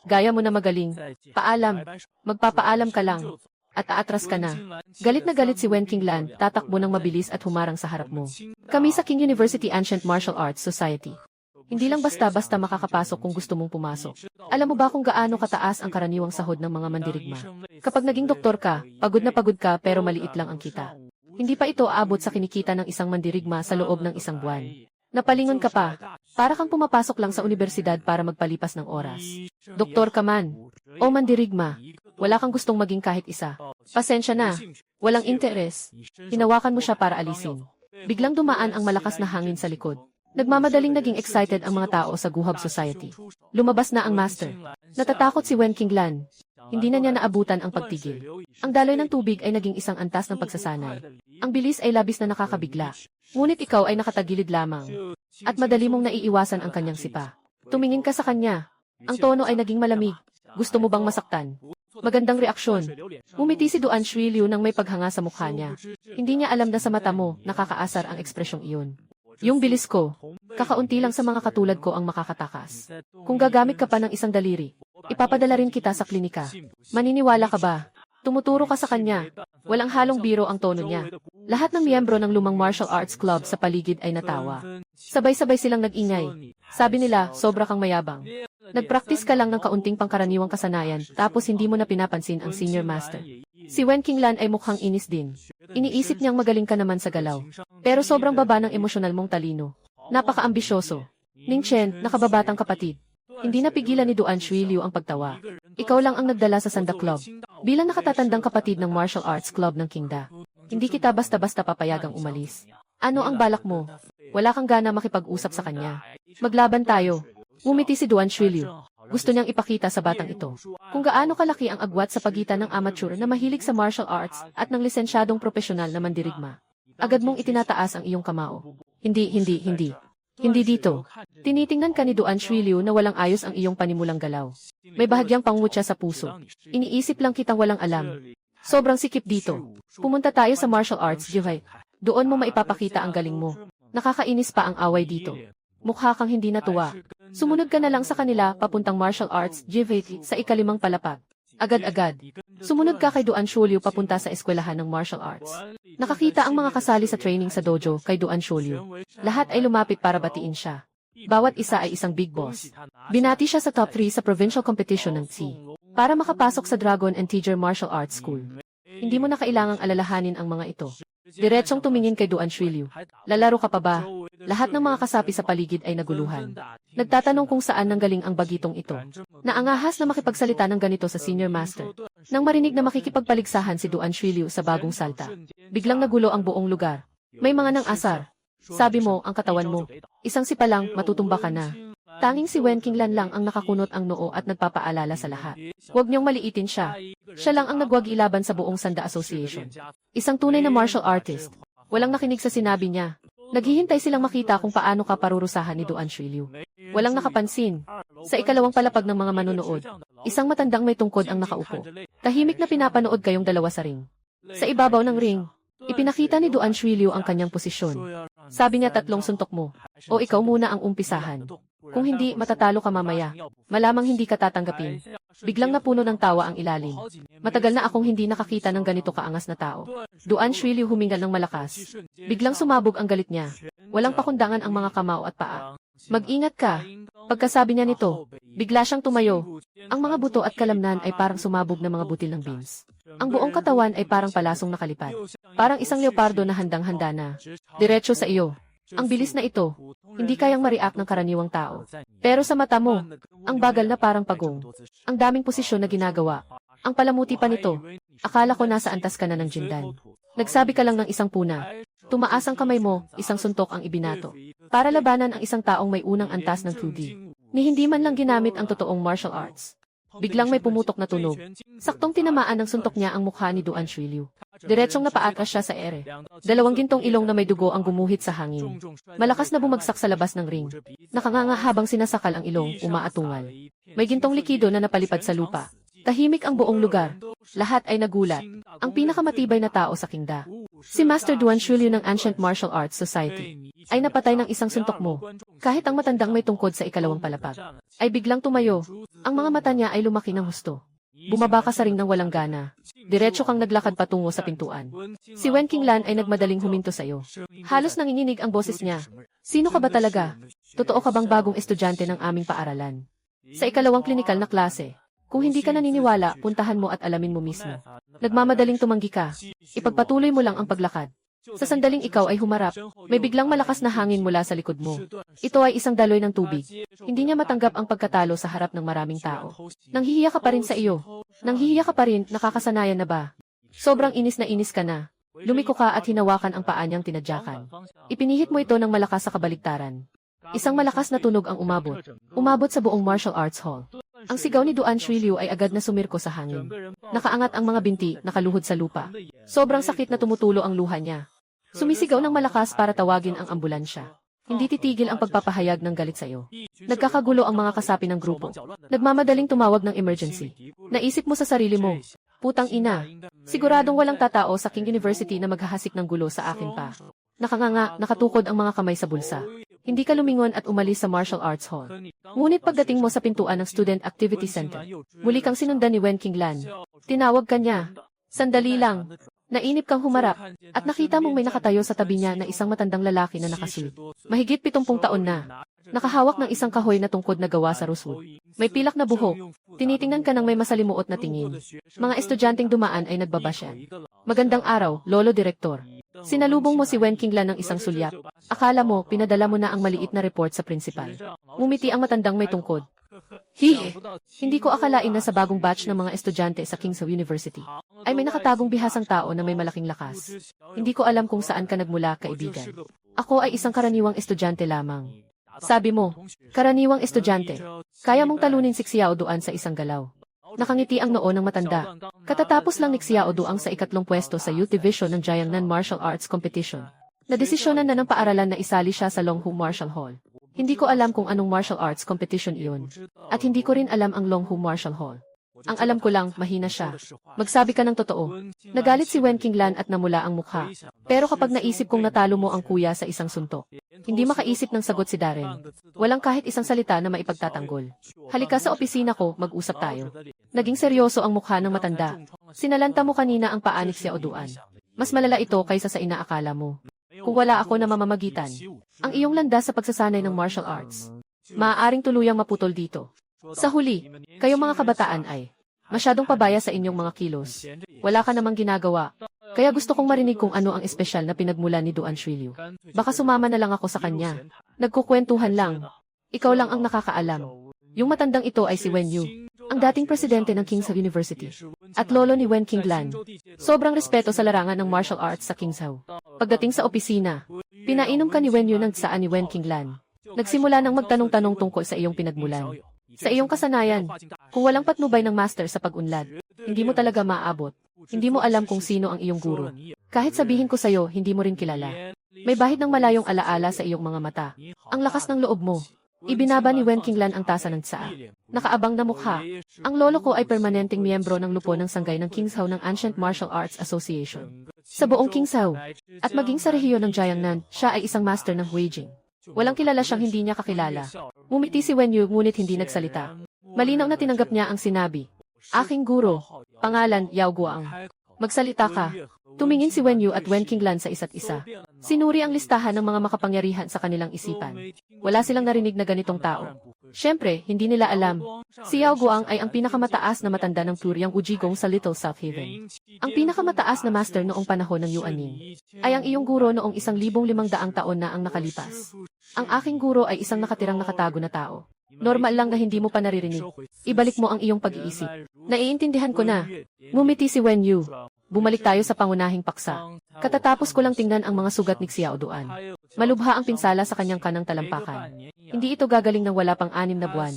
Gaya mo na magaling. Paalam. Magpapaalam ka lang. At aatras ka na. Galit na galit si Wen Qinglan, tatakbo ng mabilis at humarang sa harap mo. Kami sa King University Ancient Martial Arts Society. Hindi lang basta-basta makakapasok kung gusto mong pumasok. Alam mo ba kung gaano kataas ang karaniwang sahod ng mga mandirigma? Kapag naging doktor ka, pagod na pagod ka pero maliit lang ang kita. Hindi pa ito aabot sa kinikita ng isang mandirigma sa loob ng isang buwan. Napalingon ka pa. Para kang pumapasok lang sa universidad para magpalipas ng oras. Doktor ka man. O mandirigma. Wala kang gustong maging kahit isa. Pasensya na. Walang interes. Hinawakan mo siya para alisin. Biglang dumaan ang malakas na hangin sa likod. Nagmamadaling naging excited ang mga tao sa Guhab Society. Lumabas na ang master. Natatakot si Wen Qinglan. Hindi na niya naabutan ang pagtigil. Ang daloy ng tubig ay naging isang antas ng pagsasanay. Ang bilis ay labis na nakakabigla. Ngunit ikaw ay nakatagilid lamang. At madali mong naiiwasan ang kanyang sipa. Tumingin ka sa kanya. Ang tono ay naging malamig. Gusto mo bang masaktan? Magandang reaksyon. Ngumiti si Duan Shuiliu nang may paghanga sa mukha niya. Hindi niya alam na sa mata mo, nakakaasar ang ekspresyong iyon. Yung bilis ko, kakaunti lang sa mga katulad ko ang makakatakas. Kung gagamit ka pa ng isang daliri, ipapadala rin kita sa klinika. Maniniwala ka ba? Tumuturo ka sa kanya. Walang halong biro ang tono niya. Lahat ng miyembro ng lumang martial arts club sa paligid ay natawa. Sabay-sabay silang nag-ingay. Sabi nila, sobra kang mayabang. Nagpraktis ka lang ng kaunting pangkaraniwang kasanayan, tapos hindi mo na pinapansin ang senior master. Si Wen Qinglan ay mukhang inis din. Iniisip niyang magaling ka naman sa galaw. Pero sobrang baba ng emosyonal mong talino. Napaka-ambisyoso. Ning Chen, nakababatang kapatid. Hindi napigilan ni Duan Shuiliu ang pagtawa. Ikaw lang ang nagdala sa Sanda Club. Bilang nakatatandang kapatid ng Martial Arts Club ng Kingda. Hindi kita basta-basta papayagang umalis. Ano ang balak mo? Wala kang gana makipag-usap sa kanya. Maglaban tayo. Ngumiti si Duan Shuiliu. Gusto niyang ipakita sa batang ito kung gaano kalaki ang agwat sa pagitan ng amateur na mahilig sa martial arts at ng lisensyadong profesional na mandirigma. Agad mong itinataas ang iyong kamao. Hindi. Hindi dito. Tinitingnan ka ni Duan Shuiliu na walang ayos ang iyong panimulang galaw. May bahagyang pangmutya sa puso. Iniisip lang kitang walang alam. Sobrang sikip dito. Pumunta tayo sa martial arts, Juhai. Doon mo maipapakita ang galing mo. Nakakainis pa ang away dito. Mukha kang hindi natuwa. Sumunod ka na lang sa kanila papuntang martial arts, GVT, sa ikalimang palapag. Agad-agad. Sumunod ka kay Duan Shulyu papunta sa eskwelahan ng martial arts. Nakakita ang mga kasali sa training sa dojo kay Duan Shulyu. Lahat ay lumapit para batiin siya. Bawat isa ay isang big boss. Binati siya sa top 3 sa provincial competition ng TI. Para makapasok sa Dragon and Tiger Martial Arts School. Hindi mo na kailangang alalahanin ang mga ito. Diretsong tumingin kay Duan Shulyu. Lalaro ka pa ba? Lahat ng mga kasapi sa paligid ay naguluhan. Nagtatanong kung saan nanggaling ang bagitong ito. Naangahas na makipagsalita ng ganito sa senior master. Nang marinig na makikipagpaligsahan si Duan Shulyu sa bagong salta. Biglang nagulo ang buong lugar. May mga nang asar. Sabi mo, ang katawan mo. Isang sipa lang, matutumba ka na. Tanging si Wen Qinglan lang ang nakakunot ang noo at nagpapaalala sa lahat. Huwag niyong maliitin siya. Siya lang ang nagwagi laban sa buong Sanda Association. Isang tunay na martial artist. Walang nakinig sa sinabi niya. Naghihintay silang makita kung paano ka parurusahan ni Duan Shulyu. Walang nakapansin. Sa ikalawang palapag ng mga manunood, isang matandang may tungkod ang nakaupo. Tahimik na pinapanood kayong dalawa sa ring. Sa ibabaw ng ring, ipinakita ni Duan Shulyu ang kanyang posisyon. Sabi niya 3 suntok mo. O ikaw muna ang umpisahan. Kung hindi, matatalo ka mamaya. Malamang hindi ka tatanggapin. Biglang napuno ng tawa ang ilalim. Matagal na akong hindi nakakita ng ganito kaangas na tao. Duan Shulyu humingal ng malakas. Biglang sumabog ang galit niya. Walang pakundangan ang mga kamao at paa. Mag-ingat ka. Pagkasabi niya nito, bigla siyang tumayo. Ang mga buto at kalamnan ay parang sumabog na mga butil ng beans. Ang buong katawan ay parang palasong nakalipad. Parang isang leopardo na handang-handa na. Diretso sa iyo. Ang bilis na ito, hindi kayang ma-react ng karaniwang tao. Pero sa mata mo, ang bagal na parang pagong. Ang daming posisyon na ginagawa. Ang palamuti pa nito. Akala ko nasa antas ka na ng Jindan. Nagsabi ka lang ng isang puna. Tumaas ang kamay mo, isang suntok ang ibinato. Para labanan ang isang taong may unang antas ng 2D. Ni hindi man lang ginamit ang totoong martial arts. Biglang may pumutok na tunog. Saktong tinamaan ng suntok niya ang mukha ni Duan Shulyu. Diretsong napaatras siya sa ere. 2 gintong ilong na may dugo ang gumuhit sa hangin. Malakas na bumagsak sa labas ng ring. Nakanganga habang sinasakal ang ilong, umaatungal. May gintong likido na napalipad sa lupa. Tahimik ang buong lugar. Lahat ay nagulat. Ang pinakamatibay na tao sa Qingda. Si Master Duan Shulyu ng Ancient Martial Arts Society ay napatay ng isang suntok mo. Kahit ang matandang may tungkod sa ikalawang palapag ay biglang tumayo. Ang mga mata niya ay lumaki ng husto. Bumaba ka sa ring ng walang gana. Diretso kang naglakad patungo sa pintuan. Si Wen Qinglan ay nagmadaling huminto sa iyo. Halos nanginginig ang boses niya. Sino ka ba talaga? Totoo ka bang bagong estudyante ng aming paaralan? Sa ikalawang klinikal na klase. Kung hindi ka naniniwala, puntahan mo at alamin mo mismo. Nagmamadaling tumanggi ka. Ipagpatuloy mo lang ang paglakad. Sa sandaling ikaw ay humarap, may biglang malakas na hangin mula sa likod mo. Ito ay isang daloy ng tubig. Hindi niya matanggap ang pagkatalo sa harap ng maraming tao. Nanghihiya ka pa rin sa iyo. Nanghihiya ka pa rin, nakakasanayan na ba? Sobrang inis na inis ka na. Lumiko ka at hinawakan ang paa niyang tinadyakan. Ipinihit mo ito ng malakas sa kabaligtaran. Isang malakas na tunog ang umabot. Umabot sa buong martial arts hall. Ang sigaw ni Duan Shulyu ay agad na sumirko sa hangin. Nakaangat ang mga binti, nakaluhod sa lupa. Sobrang sakit na tumutulo ang luha niya. Sumisigaw ng malakas para tawagin ang ambulansya. Hindi titigil ang pagpapahayag ng galit sa iyo. Nagkakagulo ang mga kasapi ng grupo. Nagmamadaling tumawag ng emergency. Naisip mo sa sarili mo, putang ina. Siguradong walang tatao sa King University na maghahasik ng gulo sa akin pa. Nakanganga, nakatukod ang mga kamay sa bulsa. Hindi ka lumingon at umalis sa martial arts hall. Ngunit pagdating mo sa pintuan ng Student Activity Center, muli kang sinundan ni Wen Qinglan. Tinawag ka niya. Sandali lang. Nainip kang humarap, at nakita mong may nakatayo sa tabi niya na isang matandang lalaki na nakasuit. Mahigit 70 taon na. Nakahawak ng isang kahoy na tungkod na gawa sa rosewood. May pilak na buhok. Tinitingnan ka ng may masalimuot na tingin. Mga estudyanteng dumaan ay nagbabasyan. Magandang araw, Lolo Direktor. Sinalubong mo si Wen Qinglan ng isang sulyap. Akala mo, pinadala mo na ang maliit na report sa principal. Ngumiti ang matandang may tungkod. Hihi! Hindi ko akalain na sa bagong batch ng mga estudyante sa King's University ay may nakatagong bihasang tao na may malaking lakas. Hindi ko alam kung saan ka nagmula, kaibigan. Ako ay isang karaniwang estudyante lamang. Sabi mo, karaniwang estudyante. Kaya mong talunin si Xiao Duan sa isang galaw. Nakangiti ang noo ng matanda. Katatapos lang ni Xiao Duan sa ikatlong pwesto sa Youth Division ng Jiangnan Martial Arts Competition. Nadesisyonan na ng paaralan na isali siya sa Longhu Martial Hall. Hindi ko alam kung anong martial arts competition iyon. At hindi ko rin alam ang Longhu Martial Hall. Ang alam ko lang, mahina siya. Magsabi ka ng totoo. Nagalit si Wen Qinglan at namula ang mukha. Pero kapag naisip kong natalo mo ang kuya sa isang suntok, hindi makaisip ng sagot si Darren. Walang kahit isang salita na maipagtatanggol. Halika sa opisina ko, mag-usap tayo. Naging seryoso ang mukha ng matanda. Sinalanta mo kanina ang paa ni Xiao Duan. Mas malala ito kaysa sa inaakala mo. Kung wala ako na mamamagitan, ang iyong landas sa pagsasanay ng martial arts, maaaring tuluyang maputol dito. Sa huli, kayong mga kabataan ay masyadong pabaya sa inyong mga kilos. Wala ka namang ginagawa. Kaya gusto kong marinig kung ano ang espesyal na pinagmula ni Duan Shuiliu. Baka sumama na lang ako sa kanya. Nagkukwentuhan lang. Ikaw lang ang nakakaalam. Yung matandang ito ay si Wen Yu, ang dating presidente ng Kingshao University, at lolo ni Wen Qinglan. Sobrang respeto sa larangan ng martial arts sa Kingshao. Pagdating sa opisina, pinainom ka ni Wen Yu ng tsaan ni Wen Qinglan. Nagsimula ng magtanong-tanong tungkol sa iyong pinagmulan. Sa iyong kasanayan, kung walang patnubay ng master sa pag-unlad, hindi mo talaga maaabot. Hindi mo alam kung sino ang iyong guro. Kahit sabihin ko sa'yo, hindi mo rin kilala. May bahid ng malayong alaala sa iyong mga mata. Ang lakas ng loob mo. Ibinaba ni Wen Qinglan ang tasa ng tsaa. Nakaabang na mukha. Ang lolo ko ay permanenteng miyembro ng lupo ng sanggay ng Kingshao ng Ancient Martial Arts Association. Sa buong Kingshao, at maging sa rehiyon ng Jiangnan, siya ay isang master ng Weijing. Walang kilala siyang hindi niya kakilala. Ngumiti si Wen Yu ngunit hindi nagsalita. Malinaw na tinanggap niya ang sinabi. Aking guro, pangalan Yao Guang. Magsalita ka. Tumingin si Wen Yu at Wen Qinglan sa isa't isa. Sinuri ang listahan ng mga makapangyarihan sa kanilang isipan. Wala silang narinig na ganitong tao. Siyempre, hindi nila alam. Si Yao Guang ay ang pinakamataas na matanda ng Turyang Ujigong sa Little South Haven. Ang pinakamataas na master noong panahon ng Yuaning ay ang iyong guro noong 1,500 taon na ang nakalipas. Ang aking guro ay isang nakatirang nakatago na tao. Normal lang na hindi mo pa naririnig. Ibalik mo ang iyong pag-iisip. Naiintindihan ko na. Ngumiti si Wen Yu. Bumalik tayo sa pangunahing paksa. Katatapos ko lang tingnan ang mga sugat ni Xiao Duan. Malubha ang pinsala sa kanyang kanang talampakan. Hindi ito gagaling ng wala pang 6 na buwan.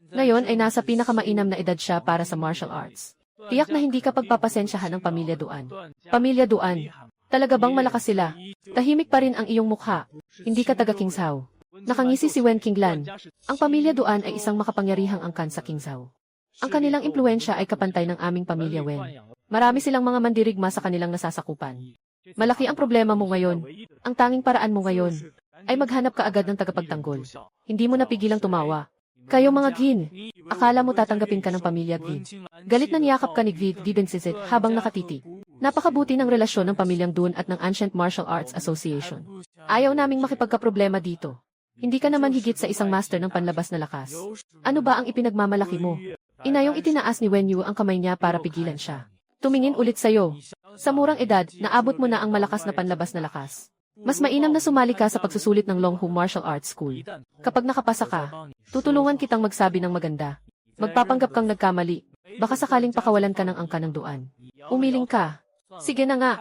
Ngayon ay nasa pinakamainam na edad siya para sa martial arts. Tiyak na hindi ka pagpapasensyahan ng pamilya Duan. Pamilya Duan, talaga bang malakas sila? Tahimik pa rin ang iyong mukha. Hindi ka taga Kingshao. Nakangisi si Wen Qinglan. Ang pamilya Duan ay isang makapangyarihang angkan sa Kingshao. Ang kanilang impluensya ay kapantay ng aming pamilya Wen. Marami silang mga mandirigma sa kanilang nasasakupan. Malaki ang problema mo ngayon. Ang tanging paraan mo ngayon ay maghanap ka agad ng tagapagtanggol. Hindi mo napigilang tumawa. Kayo mga Gin, akala mo tatanggapin ka ng pamilya Gin. Galit na niyakap ka ni Gid Dibensizet habang nakatiti. Napakabuti ng relasyon ng pamilyang Dun at ng Ancient Martial Arts Association. Ayaw naming makipagkaproblema dito. Hindi ka naman higit sa isang master ng panlabas na lakas. Ano ba ang ipinagmamalaki mo? Inayong itinaas ni Wen Yu ang kamay niya para pigilan siya. Tumingin ulit sa'yo. Sa murang edad, naabot mo na ang malakas na panlabas na lakas. Mas mainam na sumali ka sa pagsusulit ng Longhu Martial Arts School. Kapag nakapasa ka, tutulungan kitang magsabi ng maganda. Magpapanggap kang nagkamali. Baka sakaling pakawalan ka ng angka ng Duan. Umiling ka. Sige na nga.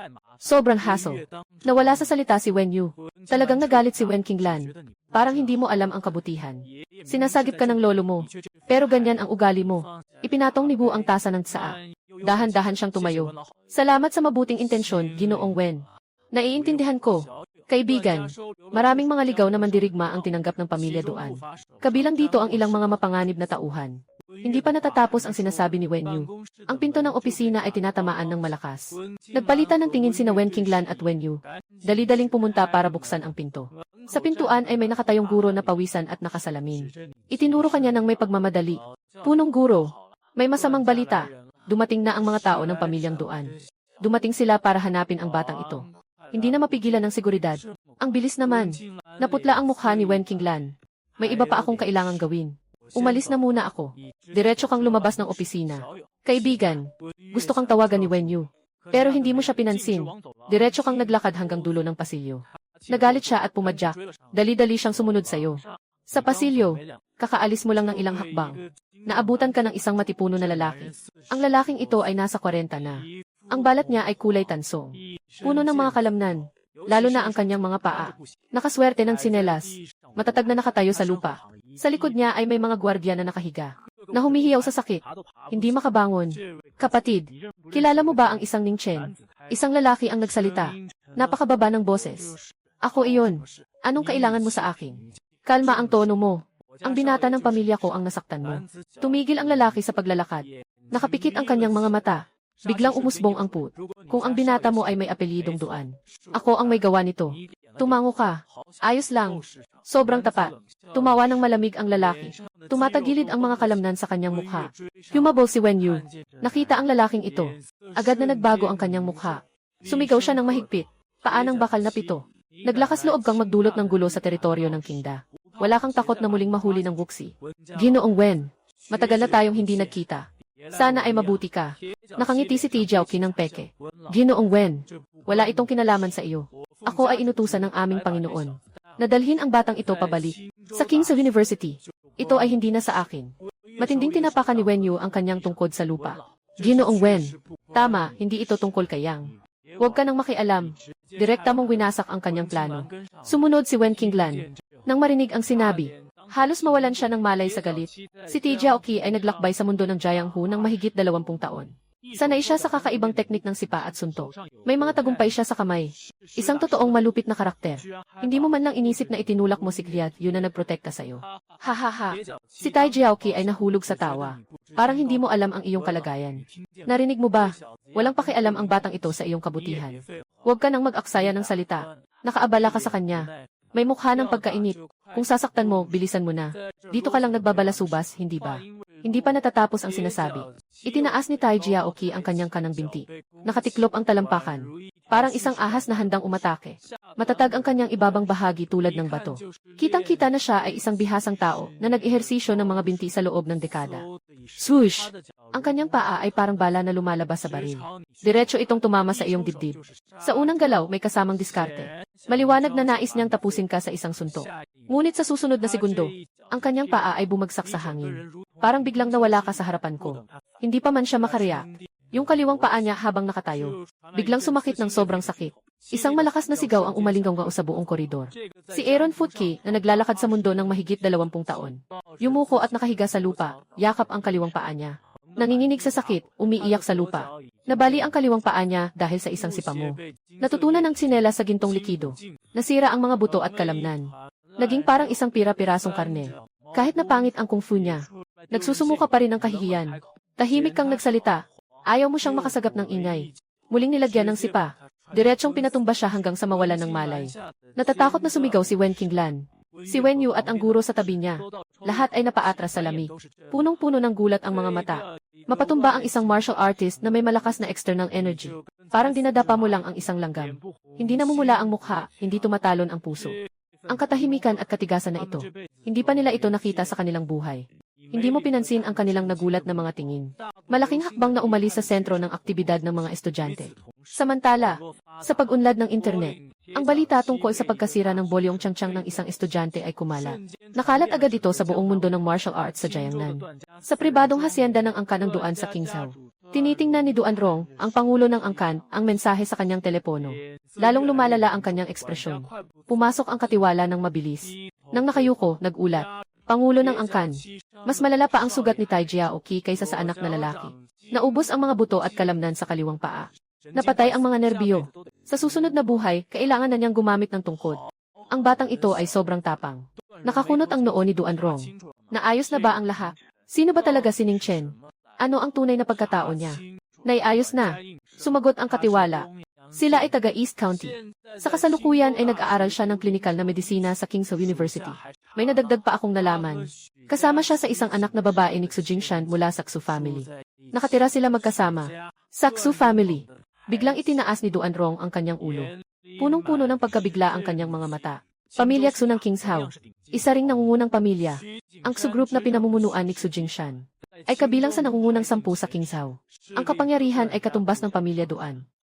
Sobrang hassle. Nawala sa salita si Wen Yu. Talagang nagalit si Wen Qinglan. Parang hindi mo alam ang kabutihan. Sinasagip ka ng lolo mo. Pero ganyan ang ugali mo. Ipinatong ni Bu ang tasa ng tsaa. Dahan-dahan siyang tumayo. Salamat sa mabuting intensyon, Ginoong Wen. Naiintindihan ko. Kaibigan, maraming mga ligaw na mandirigma ang tinanggap ng pamilya Duan. Kabilang dito ang ilang mga mapanganib na tauhan. Hindi pa natatapos ang sinasabi ni Wen Yu. Ang pinto ng opisina ay tinatamaan ng malakas. Nagpalitan ng tingin sina Wen Qinglan at Wen Yu. Dali-daling pumunta para buksan ang pinto. Sa pintuan ay may nakatayong guro na pawisan at nakasalamin. Itinuro kanya ng may pagmamadali. Punong guro, may masamang balita. Dumating na ang mga tao ng pamilyang Duan. Dumating sila para hanapin ang batang ito. Hindi na mapigilan ng seguridad. Ang bilis naman. Naputla ang mukha ni Wen Qinglan. May iba pa akong kailangang gawin. Umalis na muna ako. Diretso kang lumabas ng opisina. Kaibigan, gusto kang tawagan ni Wen Yu. Pero hindi mo siya pinansin. Diretso kang naglakad hanggang dulo ng pasilyo. Nagalit siya at pumadyak. Dali-dali siyang sumunod sa'yo. Sa pasilyo, kakaalis mo lang ng ilang hakbang. Naabutan ka ng isang matipuno na lalaki. Ang lalaking ito ay nasa 40 na. Ang balat niya ay kulay tansong. Puno ng mga kalamnan, lalo na ang kanyang mga paa. Nakaswerte ng sinelas. Matatag na nakatayo sa lupa. Sa likod niya ay may mga gwardiya na nakahiga, na humihiyaw sa sakit. Hindi makabangon. Kapatid, kilala mo ba ang isang Ning Chen? Isang lalaki ang nagsalita. Napakababa ng boses. Ako iyon. Anong kailangan mo sa akin? Kalma ang tono mo. Ang binata ng pamilya ko ang nasaktan mo. Tumigil ang lalaki sa paglalakad. Nakapikit ang kanyang mga mata. Biglang umusbong ang puot. Kung ang binata mo ay may apelyidong Duan, ako ang may gawa nito. Tumango ka. Ayos lang. Sobrang tapat. Tumawa ng malamig ang lalaki. Tumatagilid ang mga kalamnan sa kanyang mukha. Humabol si Wen Yu. Nakita ang lalaking ito. Agad na nagbago ang kanyang mukha. Sumigaw siya ng mahigpit. Paa ng bakal na pito. Naglakas loob kang magdulot ng gulo sa teritoryo ng Qingda. Wala kang takot na muling mahuli ng Wuxi. Ginoong Wen. Matagal na tayong hindi nagkita. Sana ay mabuti ka. Nakangiti si Tijiaoqi ng peke. Ginoong Wen. Wala itong kinalaman sa iyo. Ako ay inutusan ng aming Panginoon. Nadalhin ang batang ito pabalik. Sa King's University. Ito ay hindi na sa akin. Matinding tinapakan ni Wen Yu ang kanyang tungkod sa lupa. Ginoong Wen. Tama, hindi ito tungkol kay Yang. Huwag ka nang makialam. Direkta mong winasak ang kanyang plano. Sumunod si Wen Qinglan. Nang marinig ang sinabi, halos mawalan siya ng malay sa galit. Si Tijiaoqi ay naglakbay sa mundo ng Jianghu ng mahigit 20 taon. Sanay siya sa kakaibang teknik ng sipa at suntok. May mga tagumpay siya sa kamay. Isang totoong malupit na karakter. Hindi mo man lang inisip na itinulak mo si Gliad, yun na nagprotekta sa'yo. Ha ha ha. Si Tijiaoqi ay nahulog sa tawa. Parang hindi mo alam ang iyong kalagayan. Narinig mo ba? Walang pakialam ang batang ito sa iyong kabutihan. Huwag ka nang mag-aksaya ng salita. Nakaabala ka sa kanya. May mukha ng pagkainip. Kung sasaktan mo, bilisan mo na. Dito ka lang nagbabalasubas, hindi ba? Hindi pa natatapos ang sinasabi. Itinaas ni Tijiaoqi ang kanyang kanang binti. Nakatiklop ang talampakan. Parang isang ahas na handang umatake. Matatag ang kanyang ibabang bahagi tulad ng bato. Kitang-kita na siya ay isang bihasang tao na nag-ehersisyo ng mga binti sa loob ng dekada. Swoosh! Ang kanyang paa ay parang bala na lumalabas sa baril. Diretso itong tumama sa iyong dibdib. Sa unang galaw may kasamang diskarte. Maliwanag na nais niyang tapusin ka sa isang suntok. Ngunit sa susunod na segundo, ang kanyang paa ay bumagsak sa hangin. Parang biglang nawala ka sa harapan ko. Hindi pa man siya makareact. Yung kaliwang paa niya habang nakatayo. Biglang sumakit ng sobrang sakit. Isang malakas na sigaw ang umalinggaw sa buong koridor. Si Aaron Futki na naglalakad sa mundo ng mahigit 20 taon. Yumuko at nakahiga sa lupa, yakap ang kaliwang paa niya. Nanginginig sa sakit, umiiyak sa lupa. Nabali ang kaliwang paa niya dahil sa isang sipamo. Natutunan ng tsinela sa gintong likido. Nasira ang mga buto at kalamnan. Naging parang isang pira-pirasong karne. Kahit na pangit ang kung fu niya, nagsusumuka pa rin ang kahihiyan. Tahimik kang nagsalita. Ayaw mo siyang makasagap ng ingay. Muling nilagyan ng sipa. Diretsong pinatumba siya hanggang sa mawalan ng malay. Natatakot na sumigaw si Wen Qinglan. Si Wen Yu at ang guro sa tabi niya. Lahat ay napaatras sa lamig. Punong-puno ng gulat ang mga mata. Mapatumba ang isang martial artist na may malakas na external energy. Parang dinadapa mo lang ang isang langgam. Hindi namumula ang mukha, hindi tumatalon ang puso. Ang katahimikan at katigasan na ito. Hindi pa nila ito nakita sa kanilang buhay. Hindi mo pinansin ang kanilang nagulat na mga tingin. Malaking hakbang na umalis sa sentro ng aktibidad ng mga estudyante. Samantala, sa pag-unlad ng internet, ang balita tungkol sa pagkasira ng bolyong tiyangtiyang ng isang estudyante ay kumalat. Nakalat agad ito sa buong mundo ng martial arts sa Jiangnan. Sa pribadong hasyenda ng angkan ng Duan sa Qingzhou. Tinitingnan ni Duan Rong, ang pangulo ng angkan, ang mensahe sa kanyang telepono. Lalong lumalala ang kanyang ekspresyon. Pumasok ang katiwala ng mabilis. Nang nakayuko, nagulat. Pangulo ng angkan. Mas malala pa ang sugat ni Tijiaoqi kaysa sa anak na lalaki. Naubos ang mga buto at kalamnan sa kaliwang paa. Napatay ang mga nerbiyo. Sa susunod na buhay, kailangan na niyang gumamit ng tungkod. Ang batang ito ay sobrang tapang. Nakakunot ang noo ni Duan Rong. Naayos na ba ang lahat? Sino ba talaga si Ning Chen? Ano ang tunay na pagkatao niya? Naiayos na. Sumagot ang katiwala. Sila ay taga East County. Sa kasalukuyan ay nag-aaral siya ng klinikal na medisina sa King's University. May nadagdag pa akong nalaman. Kasama siya sa isang anak na babae ni Xu Jingshan mula sa Xu family. Nakatira sila magkasama. Sa Xu family. Biglang itinaas ni Duan Rong ang kanyang ulo. Punong-puno ng pagkabigla ang kanyang mga mata. Pamilya Xu ng Qingzhou. Isa ring nangungunang pamilya. Ang Xu group na pinamumunuan ni Xu Jingshan ay kabilang sa nangungunang 10 sa Qingzhou. Ang kapangyarihan ay katumbas ng pamilya Duan.